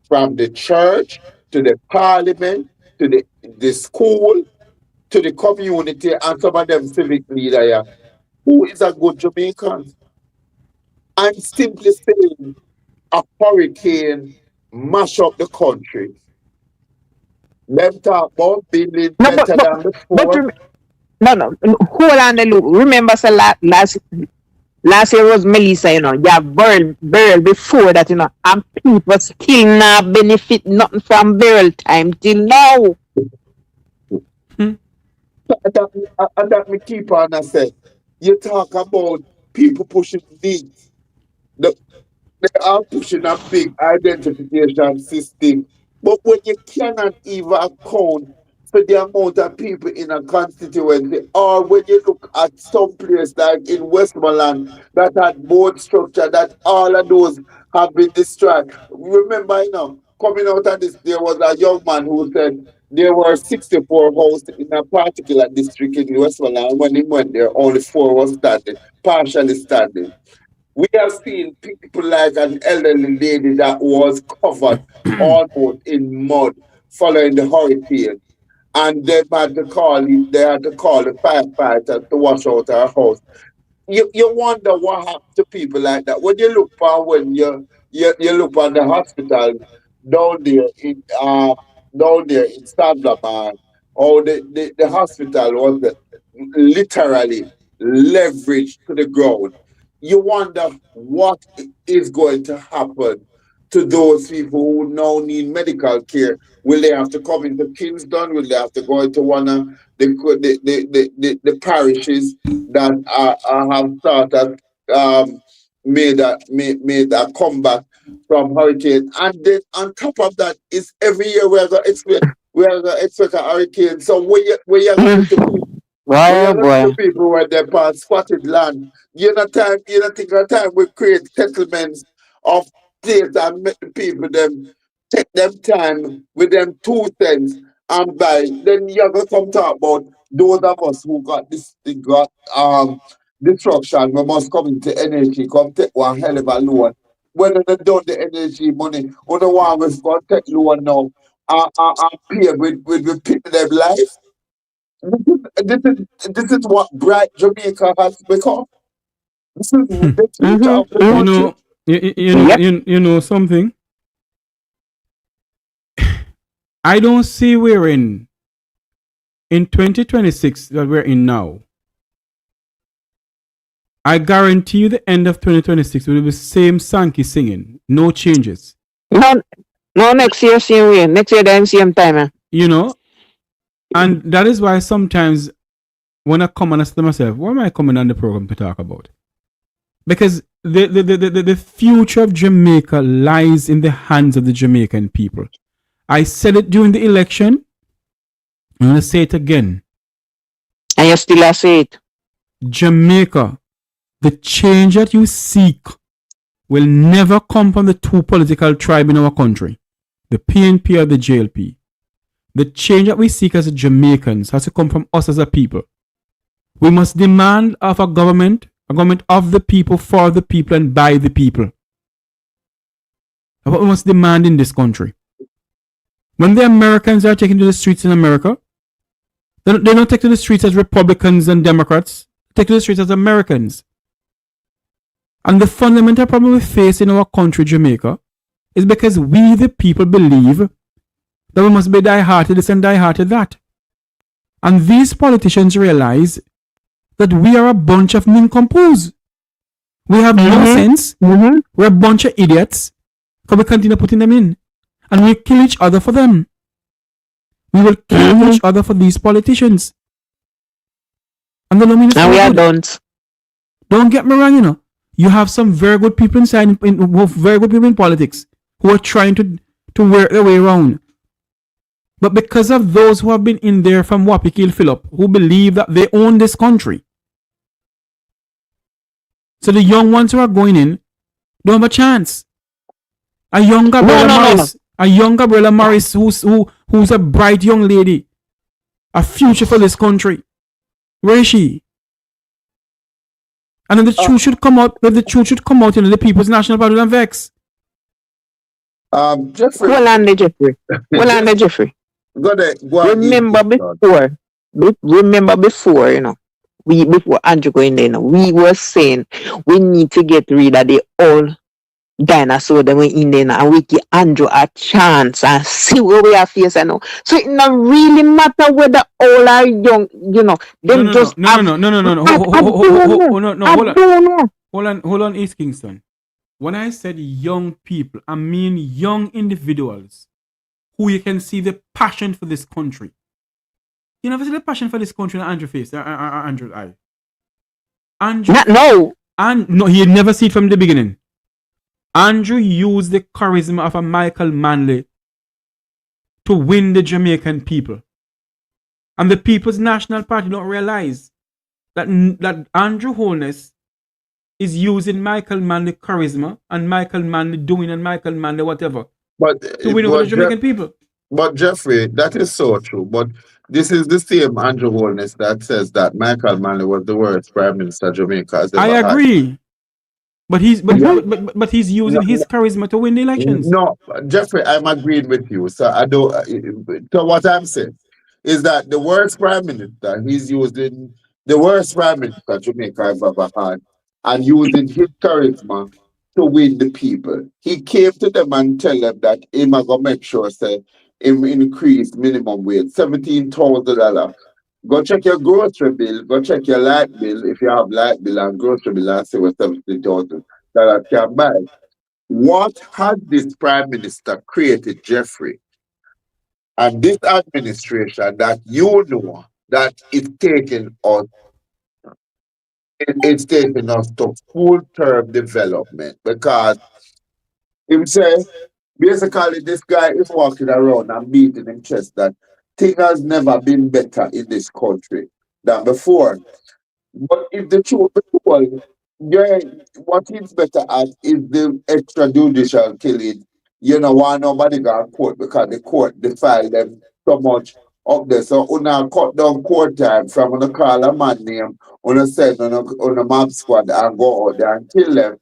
from the church to the parliament to the school to the community and some of them civic leader here. Who is a good Jamaican? I'm simply saying a hurricane mash up the country. Them talk about building better than before. No. Hold on the loop. Remember, so last year was Melissa, you know, you have burial before that, you know, and people still not benefit nothing from burial time till now. And that me keep on and say, you talk about people pushing needs. They are pushing a big identification system. But when you cannot even account for the amount of people in a constituency, or when you look at some place like in Westmoreland that had board structure, that all of those have been destroyed. Remember, coming out of this, there was a young man who said there were 64 houses in a particular district in Westmoreland. When he went there, only 4 was standing, partially standing. We have seen people like an elderly lady that was covered almost in mud following the hurricane. And they had to call the firefighters to wash out her house. You wonder what happened to people like that. When you look for you look on the hospital down there in Sablaman, or the hospital was literally leveraged to the ground. You wonder what is going to happen to those people who now need medical care. Will they have to come into KINGSTON? Will they have to go into one of the parishes that have started made a comeback from hurricane? And then on top of that, is every year we are going to expect a hurricane. So we are going to people where they pass squatted land. You know think of time we create settlements of place and make the people them take them time with them 2 cents and buy. Then you're gonna come talk about those of us who got destruction. We must come into energy, come take one hell of a loan. When they don't the energy money, on the one we're gonna take loan now and pay with people their life. This is what bright Jamaica has become. This is the future of the country. You know something. I don't see we're in 2026 that we're in now. I guarantee you the end of 2026 will be the same Sankey singing, no changes. No, next year same way. Next year the same time. And that is why sometimes when I come and ask myself, what am I coming on the program to talk about? Because the future of Jamaica lies in the hands of the Jamaican people. I said it during the election. I'm going to say it again. And you still say it. Jamaica, the change that you seek will never come from the 2 political tribes in our country, the PNP or the JLP. The change that we seek as Jamaicans has to come from us as a people. We must demand of a government of the people, for the people, and by the people. That's what we must demand in this country. When the Americans are taking to the streets in America, they don't take to the streets as Republicans and Democrats. They take to the streets as Americans. And the fundamental problem we face in our country, Jamaica, is because we, the people, believe that we must be die-hearted this and die-hearted that. And these politicians realize that we are a bunch of nincompoops. We have no sense. We're a bunch of idiots. Because we continue putting them in. And we kill each other for them. We will kill each other for these politicians. And we are don't. Don't get me wrong, You have some very good people inside, very good people in politics who are trying to work their way around. But because of those who have been in there from Wapikil Phillip, who believe that they own this country. So the young ones who are going in don't have a chance. A young Gabriella Morris who's a bright young lady, a future for this country. Where is she? And then the truth should come out. The truth should come out in the People's National Party and vex. Jeffrey. Jeffrey. Go Remember before, before Andrew going there, we were saying we need to get rid of the old dinosaur that were in there and we give Andrew a chance and see where we are facing now. So it not really matter whether old or young, Hold on, East Kingston. When I said young people, I mean young individuals who you can see the passion for this country. You never see the passion for this country in Andrew's face, Andrew's eye. No, he never see it from the beginning. Andrew used the charisma of a Michael Manley to win the Jamaican people. And the People's National Party don't realize that Andrew Holness is using Michael Manley charisma and Michael Manley doing and Michael Manley whatever to win over the Jamaican people. But Jeffrey, that is so true. But this is the same Andrew Holness that says that Michael Manley was the worst prime minister Jamaica has ever I agree. had. But he's using his charisma to win the elections. No, Jeffrey, I'm agreeing with you. So I don't. So what I'm saying is that the worst prime minister he's using the worst prime minister Jamaica has ever had, and using his charisma to win the people. He came to them and tell them that him gonna make sure say him increase minimum wage $17,000. Go check your grocery bill, go check your light bill. If you have light bill and grocery bill, I say with $17,000 can buy. What has this prime minister created, Jeffrey? And this administration that you know that is taking us, it's taking us to full-term development, because him say basically this guy is walking around and beating his chest that things has never been better in this country than before. But if the truth be told, yeah, what he's better at is the extrajudicial killing. You know why nobody got court, because the court defiled them so much up there. So una cut down court time from una call a man name, una send on a mob squad and go out there and kill them.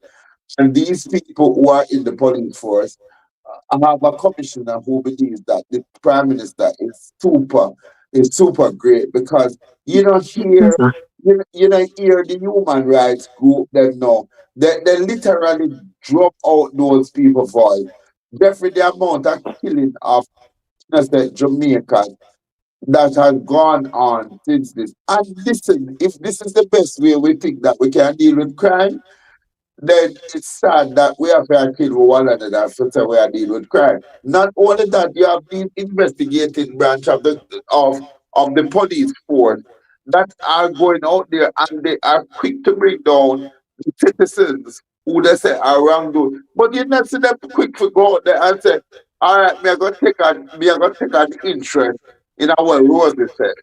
And these people who are in the police force, I have a commissioner who believes that the prime minister is super great, because you don't hear the human rights group them know. They literally drop out those people's voice. Jeffrey, the amount of killing of Jamaica that has gone on since this. And listen, if this is the best way we think that we can deal with crime, then it's sad that we have to kill one another for the way I deal with crime. Not only that, you have the investigating branch of the police force that are going out there and they are quick to bring down the citizens who they say are wrongdoing. But you not see them quick to go out there and say, all right, me I gonna take an interest in what Rosie said.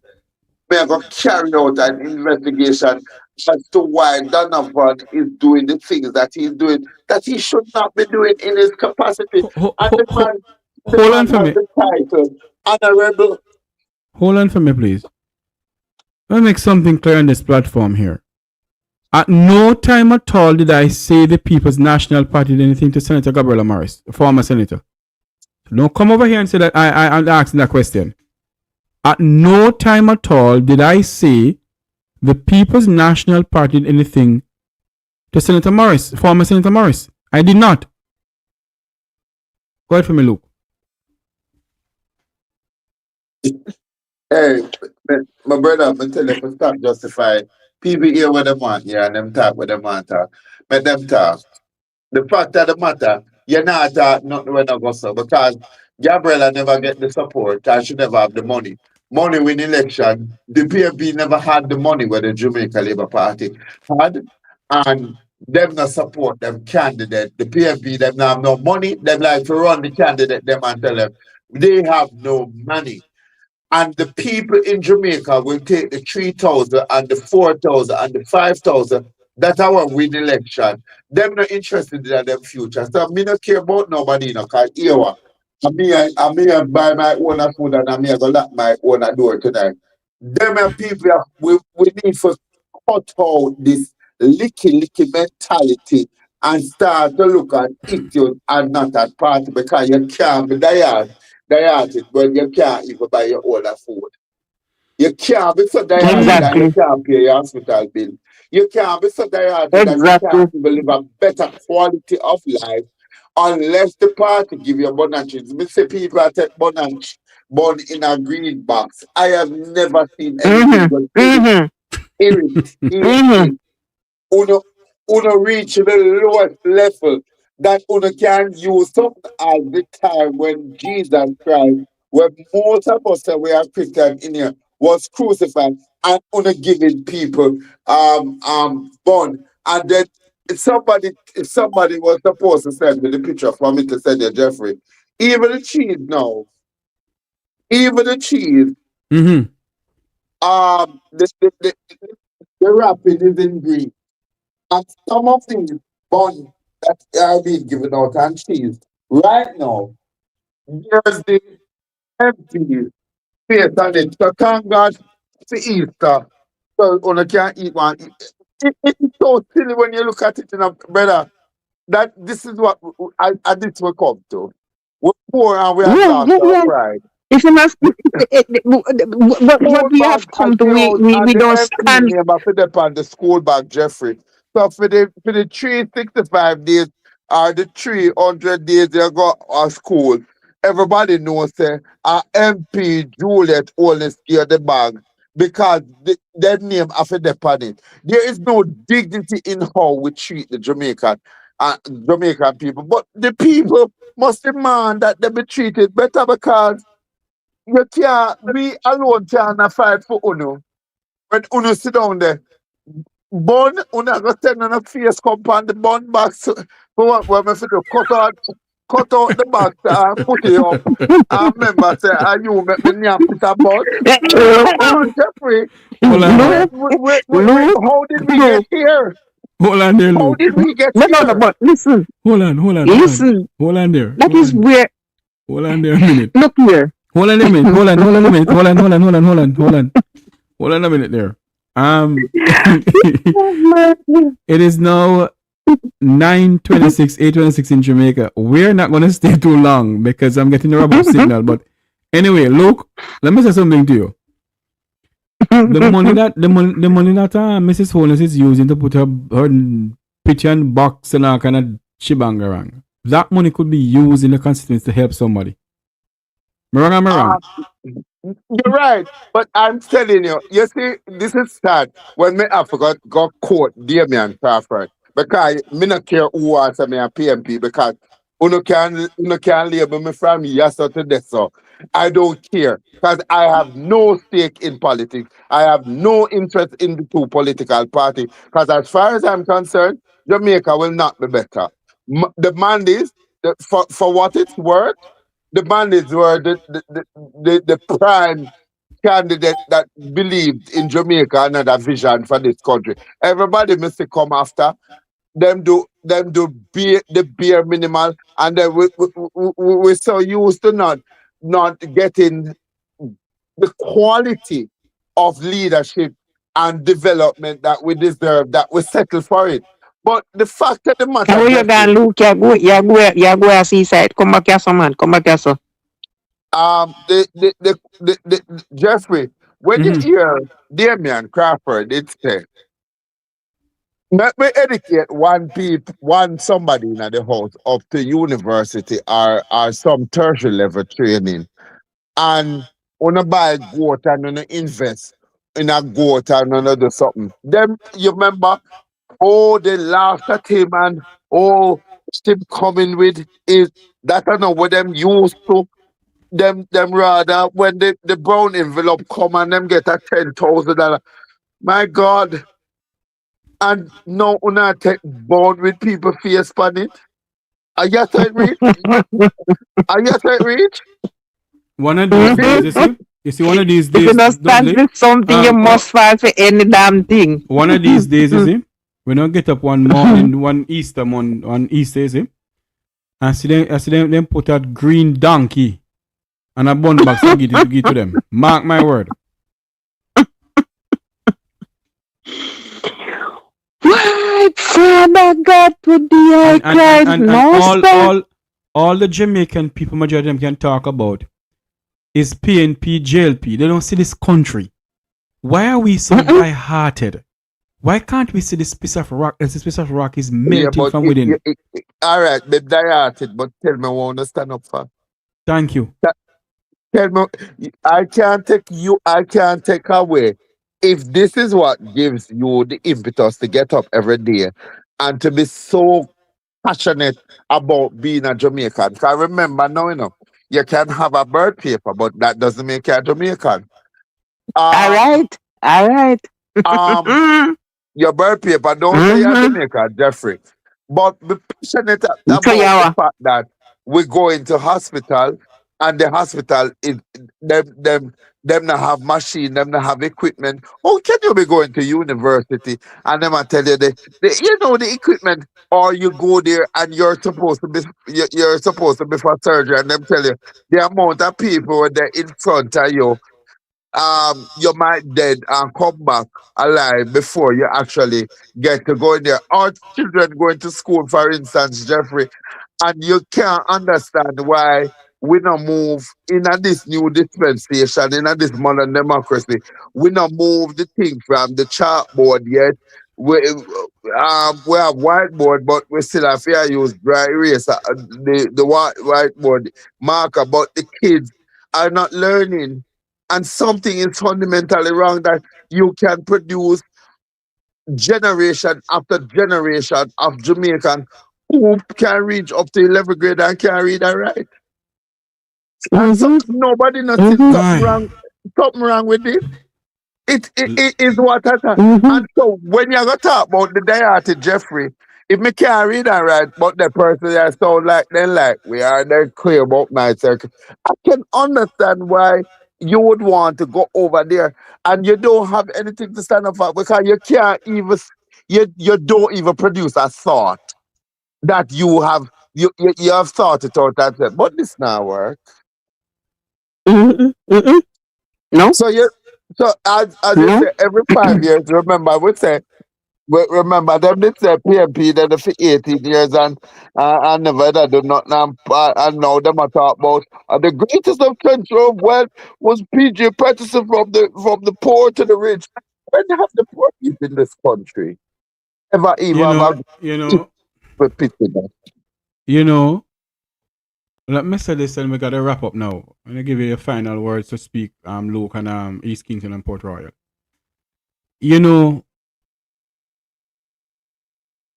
Me I gonna carry out an investigation as to why Donovan is doing the things that he's doing that he should not be doing in his capacity. Hold on for me. The title, Honorable. Hold on for me, please. Let me make something clear on this platform here. At no time at all did I say the People's National Party did anything to Senator Gabriela Morris, the former senator. So don't come over here and say that I'm asking that question. At no time at all did I say the People's National Party did anything to Senator Morris, former Senator Morris. I did not. Go ahead for me, Luke. Hey, my brother, I'm tell you to stop justify people hear what they want, yeah, and them talk what they want talk. Let them talk. The fact of the matter, you're not talk nothing when I go so, because Gabriela never get the support and she never have the money. Money win election. The PFP never had the money where the Jamaica Labour Party had, and them not support them candidate. The PFP them not have no money. Them like to run the candidate them and tell them they have no money. And the people in Jamaica will take the 3,000 and the 4,000 and the 5,000 that our win election. Them not interested in them future. So me not care about nobody, you know, because here I'm here buy my own food and I'm here to lock my own door tonight. Them are people we need to cut out this licky mentality and start to look at issues and not at party, because you can't be dialysis when you can't even buy your own food. You can't be so dialysis that you can't pay your hospital bill. You can't be so dialysis that you can't even live a better quality of life unless the party give you bonuses. Me say people take bonus born in a green box. I have never seen anything but Uno reach the lowest level that Uno can use up at the time when Jesus Christ, when most of us that we are Christian in here, was crucified, and Uno giving people bond. And then if somebody was supposed to send me the picture for me to send you, Jeffrey, even the cheese now, even the cheese, The wrapping is in Greek. And some of these buns that are being given out and cheese right now, there's the empty face on it. So thank God for Easter. So you can't eat one. It's so silly when you look at it, brother. That this is what this will come to. We're poor and we have lost our pride. If you must, what we have come to, we don't stand. For the school bag, Jeffrey. So for the 365 days or the 300 days they go to school, everybody knows our MP Juliet only scare the bag because their name after the it. There is no dignity in how we treat the Jamaican people, but the people must demand that they be treated better because we alone can't fight for Uno. When Uno sit down there, bun, Uno go send on a face compound the bun box for what we have to do. Cut out the box and put it up. And remember, say, and you make me name put a bun. Jeffrey, how did we get here? Hold on there, How Luke. did we get here? No, but listen. Hold on. Listen. Hold on there. That is where. Hold on there a minute. Look here. Hold on a minute. Hold on a minute. Hold on a minute there. It is now 9:26, 8:26 in Jamaica. We're not gonna stay too long because I'm getting a rubber signal. But anyway, Luke, let me say something to you. The money that Mrs. Holness is using to put her picture and box and all kind of shibangarang, that money could be used in the constituency to help somebody. Am I wrong? You're right, but I'm telling you, you see, this is sad when me Africa got caught Damien Crawford because me not care who wants me a PMP because you can label me from yes or to this so. I don't care because I have no stake in politics. I have no interest in the two political parties because as far as I'm concerned, Jamaica will not be better. The Mandis, for what it's worth, the Mandis were the prime candidate that believed in Jamaica and had a vision for this country. Everybody must come after. Them do the bare minimal, and then we're so used to not getting the quality of leadership and development that we deserve, that we settle for it. But the fact of the matter, How you gonna look? You go seaside. Come back here, some man. Come back here, so. The Jeffrey, when you hear Damien Crawford, it's let me educate one somebody in the house up to university or some tertiary level training, and on a buy goat and on invest in a goat and on do something. Them you remember? Oh, they laughed at him and him coming with is that I know what them used to. Them rather when the brown envelope come and them get a $10,000. My God. And no una take board with people face on it. Are you it reach? Are you it reach? One of these days, you see one of these days. If you don't stand with something, you must fight for any damn thing. One of these days, you see, we don't get up one morning, one Easter, you see, and see them put that green donkey and a bun box to give to them. Mark my word. Right, Father God, today I cried. And all the Jamaican people, majority of them can talk about is PNP, JLP. They don't see this country. Why are we so high-hearted? Why can't we see this piece of rock? This piece of rock is melting from within. All right, be die-hearted, but tell me what I stand up for. Thank you. Tell me, I can't take away. If this is what gives you the impetus to get up every day and to be so passionate about being a Jamaican. Because remember now, you can have a birth paper, but that doesn't make you a Jamaican. All right. Your birth paper don't say you're a Jamaican, Jeffrey. But be passionate about the fact that we go into hospital and the hospital is them not have machine, them not have equipment. How can you be going to university and them I tell you the equipment, or you go there and you're supposed to be for surgery and them tell you the amount of people that in front of you, you might dead and come back alive before you actually get to go in there. Our children going to school, for instance, Jeffrey, and you can't understand why we not move in this new dispensation, in this modern democracy. We not move the thing from the chalkboard yet. We have whiteboard, but we still have to use dry erase, the whiteboard marker, but the kids are not learning. And something is fundamentally wrong that you can produce generation after generation of Jamaican who can reach up to 11th grade and can read and write. And so nobody noticed something wrong with this. It is what I thought. And so when you go talk about the dialysis, Jeffrey, if me can't read and write, but the person that sound like them like we are then clear about my circle, I can understand why you would want to go over there and you don't have anything to stand up for because you can't even you don't even produce a thought that you have thought it out and said, but this not work. No. So as you say, every 5 years, remember remember them did say PMP then for 18 years and never that do nothing and now them are talk about the greatest of central of wealth was PG practicing from the poor to the rich. When have the poor people in this country ever even let me say this and we gotta wrap up now. I'm gonna give you the final words to speak, Luke and East Kingston and Port Royal.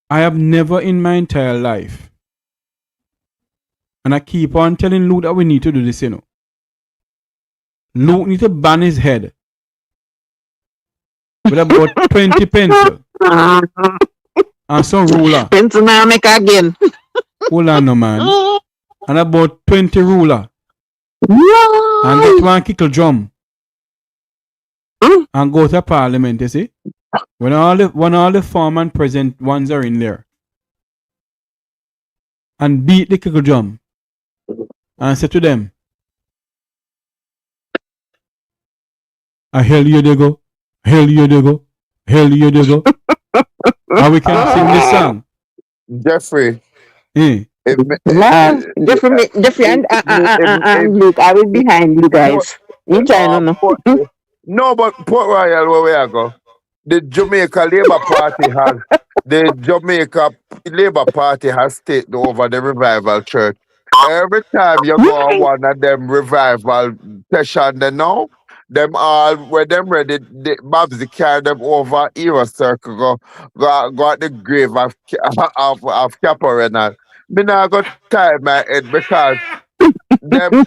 I have never in my entire life, and I keep on telling Luke that we need to do this, Luke need to ban his head with about 20 pencil and some ruler. Pencil now make again. Hold on, no man. And about 20 ruler. And get one kickle drum. And go to parliament, you see? When all the former and present ones are in there. And beat the kickle drum. And say to them, hell you they go. Hell you they go. Hell you they go. And we can sing this song. Jeffrey. Jeffrey and Luke, I will behind you guys. You join on. No, but Port Royal, where we are go. The Jamaica Labour Party has taken over the revival church. Every time you go on one of them revival session, they know them all when them ready, the Babsy carry them over Hero Circle, go at the grave of Caporenal. Me not got time my head because them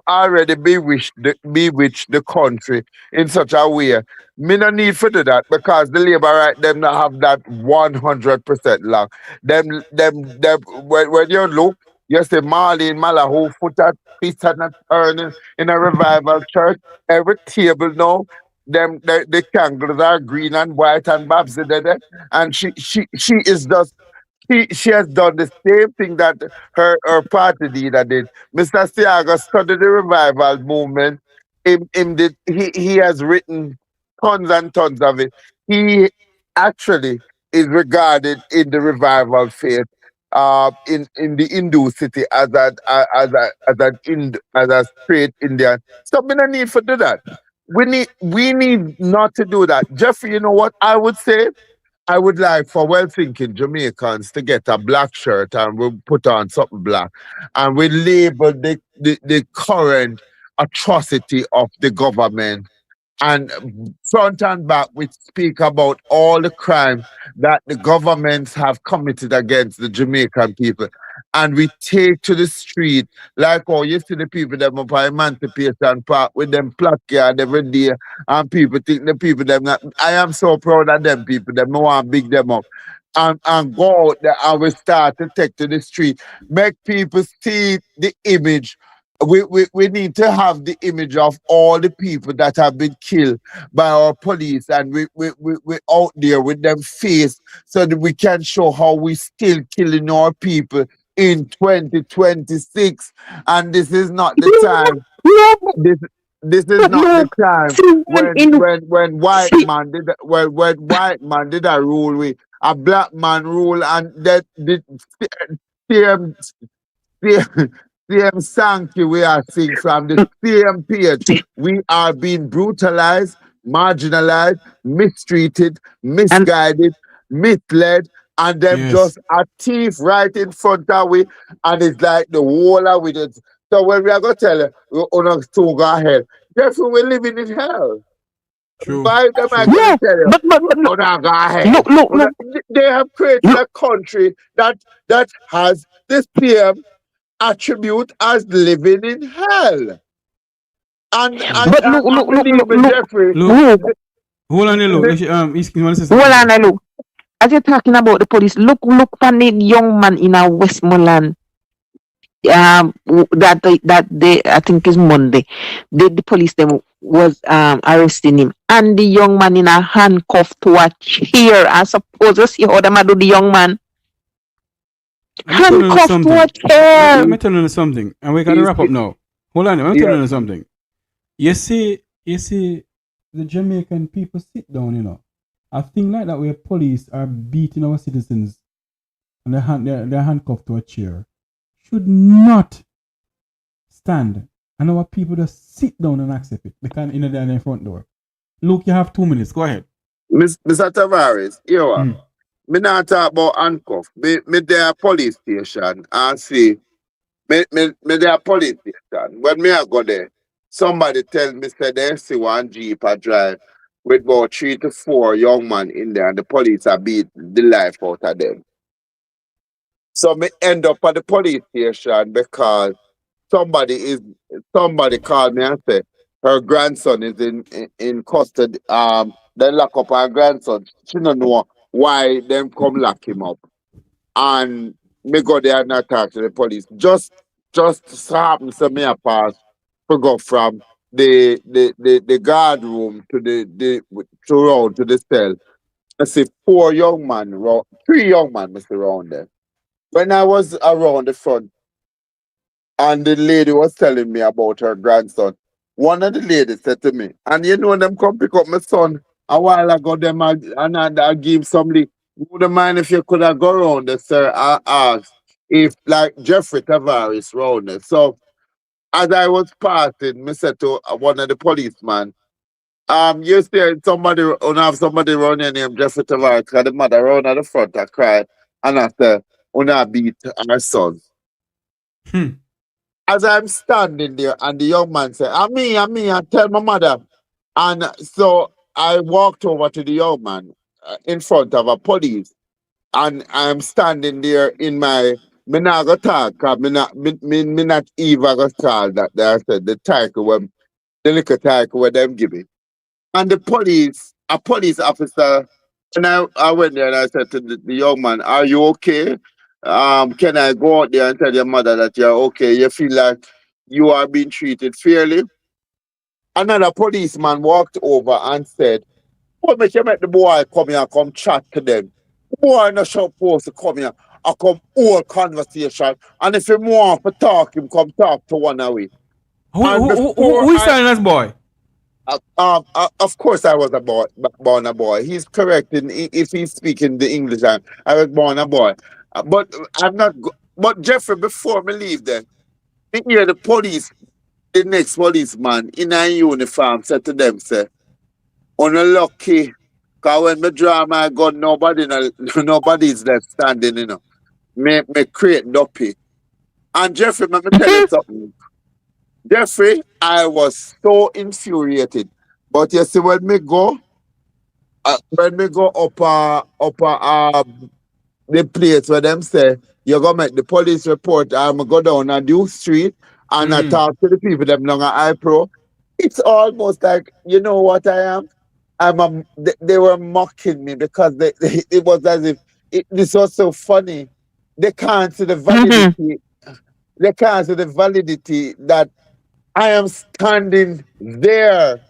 already bewitched the country in such a way. Me no need for do that because the Labour right them not have that 100% long. Them when you look, you see Marlene Malahoo foot at twist and turning in a revival church. Every table now, the candles are green and white and Babs there, and she is just. She has done the same thing that her party leader did. Mr. Siaga studied the revival movement. He has written tons and tons of it. He actually is regarded in the revival faith in the Hindu city as a straight Indian. So we don't need to do that. We need not to do that. Jeffrey, you know what I would say? I would like for well-thinking Jamaicans to get a black shirt and we'll put on something black and we label the current atrocity of the government. And front and back, we speak about all the crime that the governments have committed against the Jamaican people. And we take to the street, like you see the people them up at Emancipation Park with them placard every day, and people think the people them not, I am so proud of them people, them I want to big them up. And go out there and we start to take to the street, make people see the image we need to have the image of all the people that have been killed by our police, and we out there with them face so that we can show how we still killing our people in 2026. And this is not the time. This is not the time when white man did when white man did a rule with a black man rule, and that the same same sanctuary we are seeing from the same page. We are being brutalized, marginalized, mistreated, misguided, misled, and them just a thief right in front of we, and it's like the whole of with it. So when we are going to tell you, we're going to go ahead. Therefore, we're living in hell. True. Why am I going to tell you? Go ahead. Look. They have created a country that has this PM attribute as living in hell. And look, Jeffrey. Hold on, look. Hold on, look. As you're talking about the police, look for the young man in a Westmoreland. That day, I think is Monday. The police them was arresting him, and the young man in a handcuff to a chair. I suppose you see how them do the young man. Handcuffed to a chair. Let me tell you something, and we gotta wrap up now. Hold on, let me tell you something. You see, the Jamaican people sit down, you know. A thing like that where police are beating our citizens and they're handcuffed to a chair should not stand, and our people just sit down and accept it. They can't in the front door. Look, you have 2 minutes. Go ahead. Mr. Tavares, you are. Me not talk about handcuff. Me there police station and see me there police station. When me I go there, somebody tell me say they see one Jeep a drive with about 3 to 4 young men in there, and the police are beat the life out of them. So me end up at the police station because somebody called me and said her grandson is in custody. They lock up her grandson. She don't know why them come lock him up. And me go there and I talk to the police. Just happens to me a pass to go from the guard room to the cell. I see 3 young men must be around there. When I was around the front and the lady was telling me about her grandson, one of the ladies said to me, and you know them come pick up my son a while ago, them and I give him some leave. Wouldn't mind if you could have gone around there, sir. I asked if like Jeffrey Tavares round there. So as I was passing, I said to one of the policemen, you see somebody have somebody around here named Jeffrey Tavares, because the mother around at the front I cried, and I said, I beat our son. As I'm standing there, and the young man said, I'm me, I tell my mother. And so I walked over to the young man in front of a police, and I'm standing there in my, me not go talk, cause me not even go call that, I said, the title, the little title where them give me. And a police officer, and I went there and I said to the young man, are you okay? Can I go out there and tell your mother that you're okay? You feel like you are being treated fairly? Another policeman walked over and said, what make you make the boy come here and come chat to them? The boy not supposed to come here and come hold conversation. And if you want to talk, him come talk to one of we. Who is telling us, boy? Of course, I was born a boy. He's correct if he's speaking the English. I was born a boy, but I'm not. But Jeffrey, before me leave, then me hear the next policeman in a uniform said to them, "Say, unlucky, cause when me draw my gun, nobody's left standing. You know, me create dopey." And Jeffrey, let me tell you something. Jeffrey, I was so infuriated. But you see, when me go up the place where them say you're gonna make the police report, I'm go down a Duke Street and I talk to the people them long at iPro. It's almost like, you know what I am? They were mocking me because it was as if this was so funny. They can't see the validity. they can't see the validity that I am standing there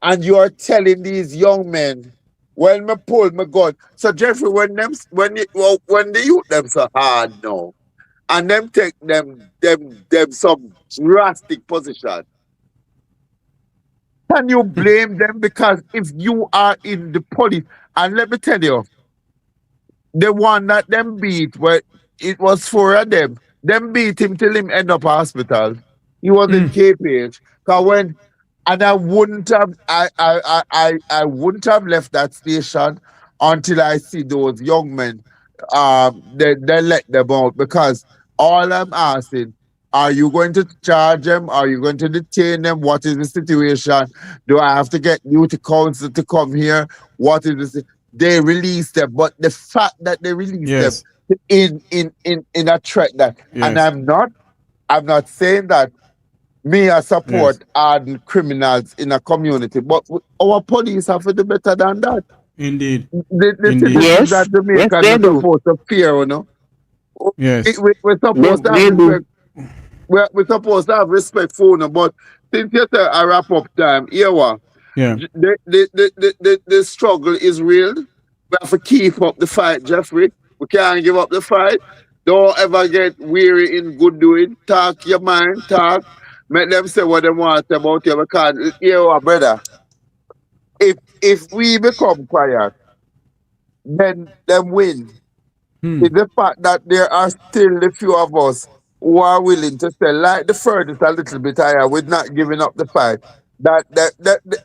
and you are telling these young men, when me pull my gun. So Jeffrey, when the youth them so hard now, and them take them some drastic position, can you blame them? Because if you are in the police, and let me tell you, the one that them beat, where it was four of them beat him till him end up hospital. He was in KPH. Cause when and I wouldn't have left that station until I see those young men. They let them out because all I'm asking, are you going to charge them? Are you going to detain them? What is the situation? Do I have to get youth council to come here? What is this? They release them, but the fact that they release them in a threat that, and I'm not saying that me I support hardened criminals in a community, but our police have to do better than that. Indeed. The citizens that Jamaica are supposed to fear, you know. Yes. We're supposed to have respect. We're supposed to have respect for them, but since you say a wrap up time, here what? Yeah. The struggle is real. We have to keep up the fight, Jeffrey. We can't give up the fight. Don't ever get weary in good doing. Talk your mind, talk. Make them say what they want about you. Because, brother, if we become quiet, then them win. It's the fact that there are still a few of us who are willing to say, like the furthest a little bit higher, with not giving up the fight, that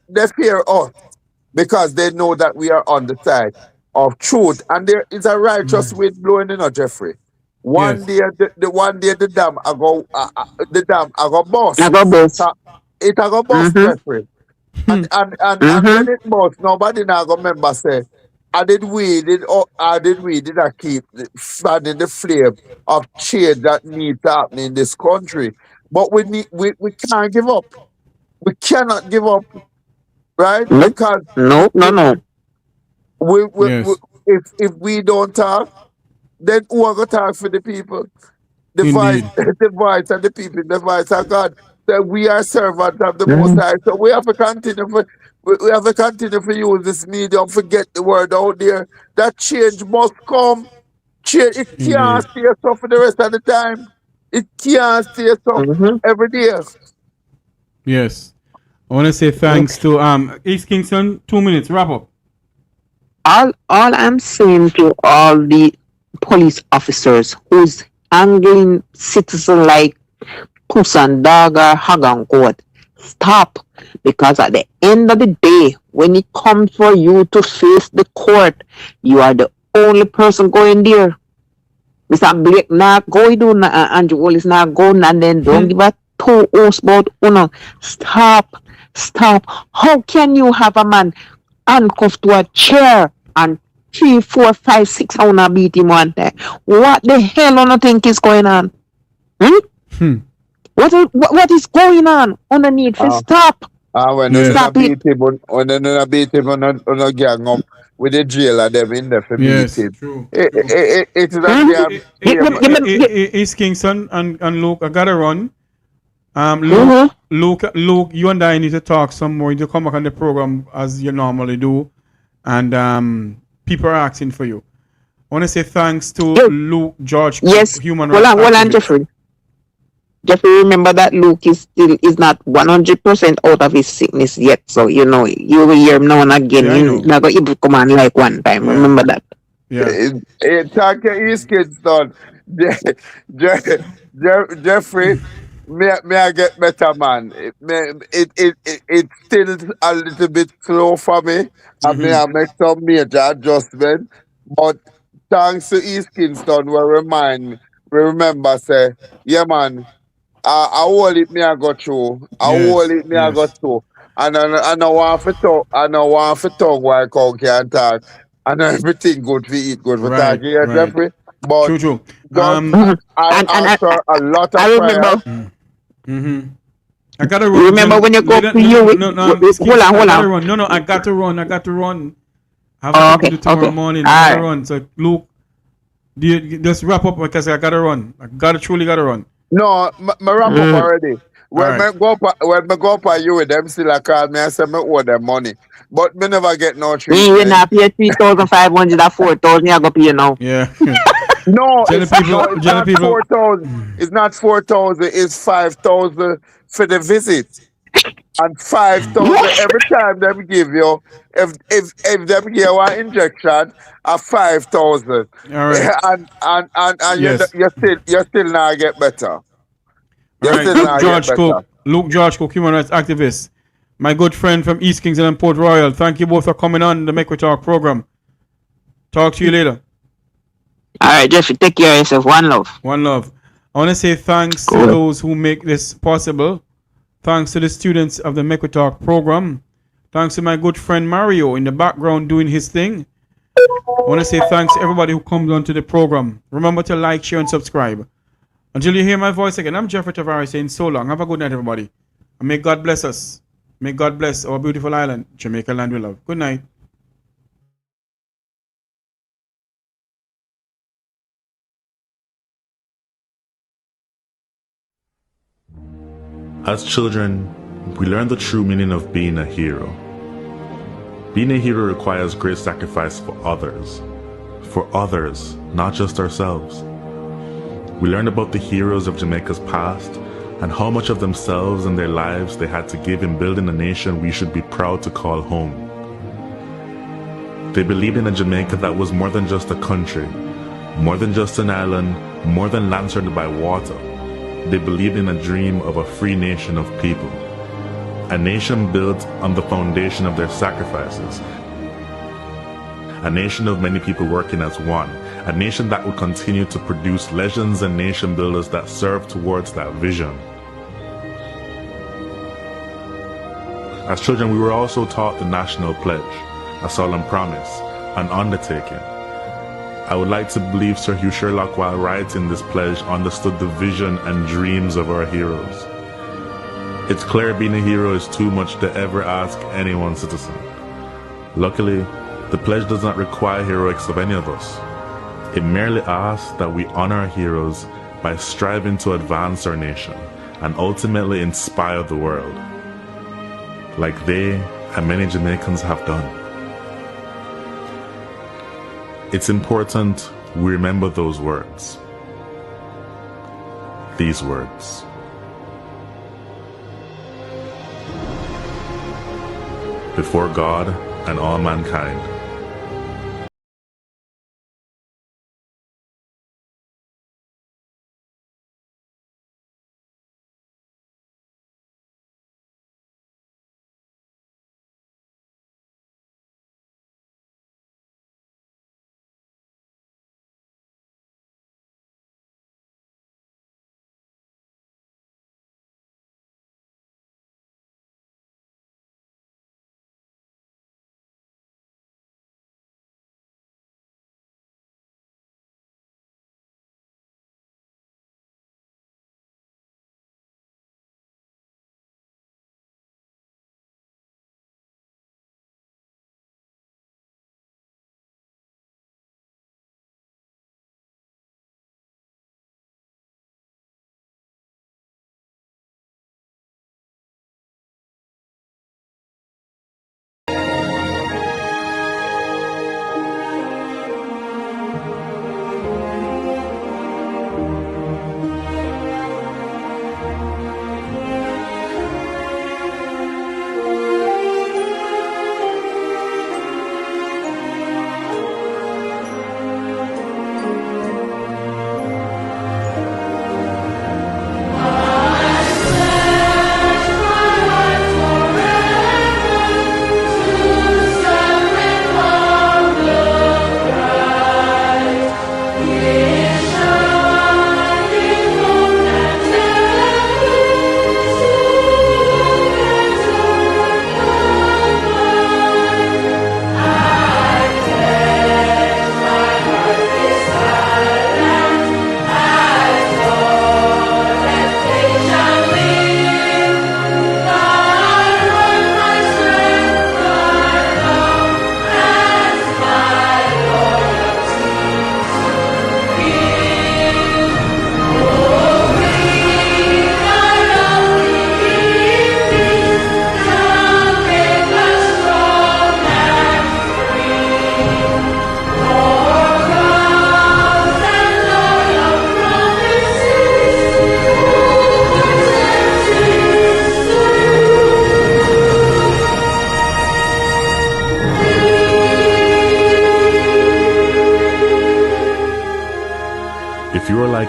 they fear us because they know that we are on the side of truth. And there is a righteous wind blowing in, Jeffrey. One day, the dam I go bust. It I go bust, Jeffrey. And when it bust, nobody now go remember say, I did I keep fanning the flame of change that needs to happen in this country. But we can't give up. We cannot give up, right? Because if we don't talk, then who are gonna talk for the people? The voice, the voice of the people, the voice of God. That we are servants of the Most High. So we have to continue to use this medium, forget the word out there. That change must come. Change, it can't stay so for the rest of the time. It can't stay so every day. Yes. I want to say thanks to East Kingston. 2 minutes, wrap up. All I'm saying to all the police officers who's angling citizens like Puss and Dog or Hog and Goat, stop. Because at the end of the day, when it comes for you to face the court, you are the only person going there. Mr. Blake not going to Andrew Willis not going, and then don't give a two hours about uno. Stop. How can you have a man handcuffed to a chair and 3, 4, 5, 6 hours beat him one day? What the hell do you think is going on? What is going on underneath? Stop. When you beat him, on a gang up with the jail and them in there for beating. True. It's like East Kingston and Luke, I gotta run. Luke, you and I need to talk some more. You need to come back on the program as you normally do, and people are asking for you. I want to say thanks to Luke George, human rights. Hold on, Jeffrey. Jeffrey, remember that Luke is not 100% out of his sickness yet. So you will hear him now and again. You're not going to come on like one time. Remember that. Yeah. Talk to East Kingston. Jeffrey, may I get better, man? It's still a little bit slow for me. I may I make some major adjustment. But thanks to East Kingston, we remember, say, yeah, man, I hold it, me I go through. I go through. And I know want to talk. I know want to talk while I can't talk. And everything good for eat, good for talk. Yeah, Jeffrey? But true. after a lot of remember. I gotta run. Remember when you go to you? Hold on. No, I got to run. I have to do tomorrow morning. I gotta run. So Luke, just wrap up because I gotta run. Truly gotta run. No, me wrap up already. All When right. me go up at you with them still a call me and say me owe them money. But me never get no We will treatment. not pay 3,500 or 4,000. You go pay now. Yeah. No, General people, it's general not people. 4,000. It's not 4,000. It's 5,000 for the visit. And 5,000 every time them give you. If them give you an injection, a 5,000. All right. And Yes. you still not get better. All You right. still Luke not get George better. Cook. Luke George Cook, human rights activist. My good friend from East Kingston and Port Royal. Thank you both for coming on the Make We Talk program. Talk to you later. All right, Jeffrey, take care of yourself. One love. One love. I want to say thanks to those who make this possible. Thanks to the students of the Make We Talk program. Thanks to my good friend Mario in the background doing his thing. I want to say thanks to everybody who comes onto the program. Remember to like, share, and subscribe. Until you hear my voice again, I'm Jeffrey Tavares saying so long. Have a good night, everybody. And may God bless us. May God bless our beautiful island, Jamaica land we love. Good night. As children, we learn the true meaning of being a hero. Being a hero requires great sacrifice for others. For others, not just ourselves. We learn about the heroes of Jamaica's past and how much of themselves and their lives they had to give in building a nation we should be proud to call home. They believed in a Jamaica that was more than just a country, more than just an island, more than land surrounded by water. They believed in a dream of a free nation of people. A nation built on the foundation of their sacrifices. A nation of many people working as one. A nation that would continue to produce legends and nation builders that serve towards that vision. As children, we were also taught the National Pledge, a solemn promise, an undertaking. I would like to believe Sir Hugh Sherlock, while writing this pledge, understood the vision and dreams of our heroes. It's clear being a hero is too much to ever ask any one citizen. Luckily, the pledge does not require heroics of any of us. It merely asks that we honor our heroes by striving to advance our nation and ultimately inspire the world, like they and many Jamaicans have done. It's important we remember those words. These words. Before God and all mankind,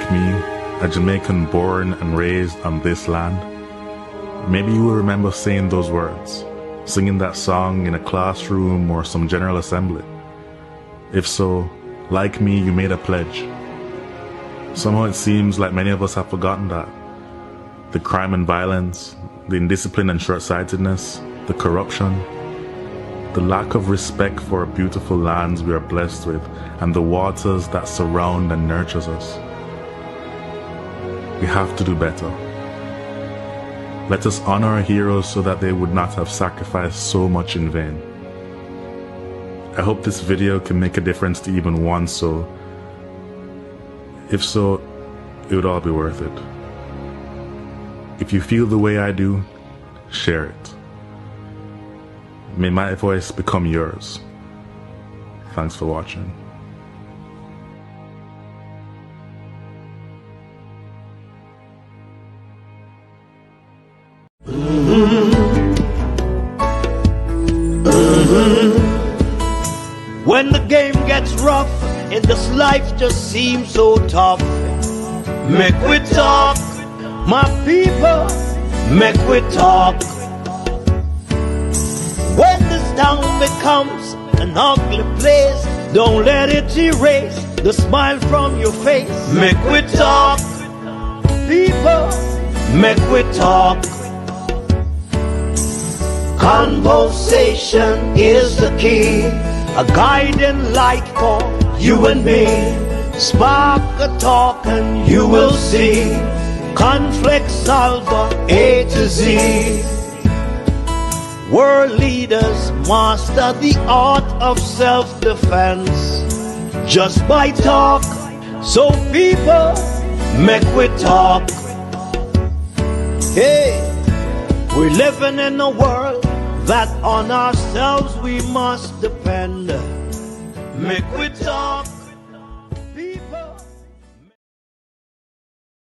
like me, a Jamaican born and raised on this land, maybe you will remember saying those words, singing that song in a classroom or some general assembly. If so, like me, you made a pledge. Somehow it seems like many of us have forgotten that. The crime and violence, the indiscipline and short-sightedness, the corruption, the lack of respect for our beautiful lands we are blessed with, and the waters that surround and nurtures us. We have to do better. Let us honor our heroes so that they would not have sacrificed so much in vain. I hope this video can make a difference to even one soul. If so, it would all be worth it. If you feel the way I do, share it. May my voice become yours. Thanks for watching. When the game gets rough and this life just seems so tough, make we talk, my people, make we talk. When this town becomes an ugly place, don't let it erase the smile from your face. Make we talk, people, make we talk. Conversation is the key, a guiding light for you and me. Spark a talk and you will see. Conflict solver A to Z. World leaders master the art of self-defense just by talk. So people, make we talk. Hey, we're living in a world that on ourselves we must depend. Make we talk.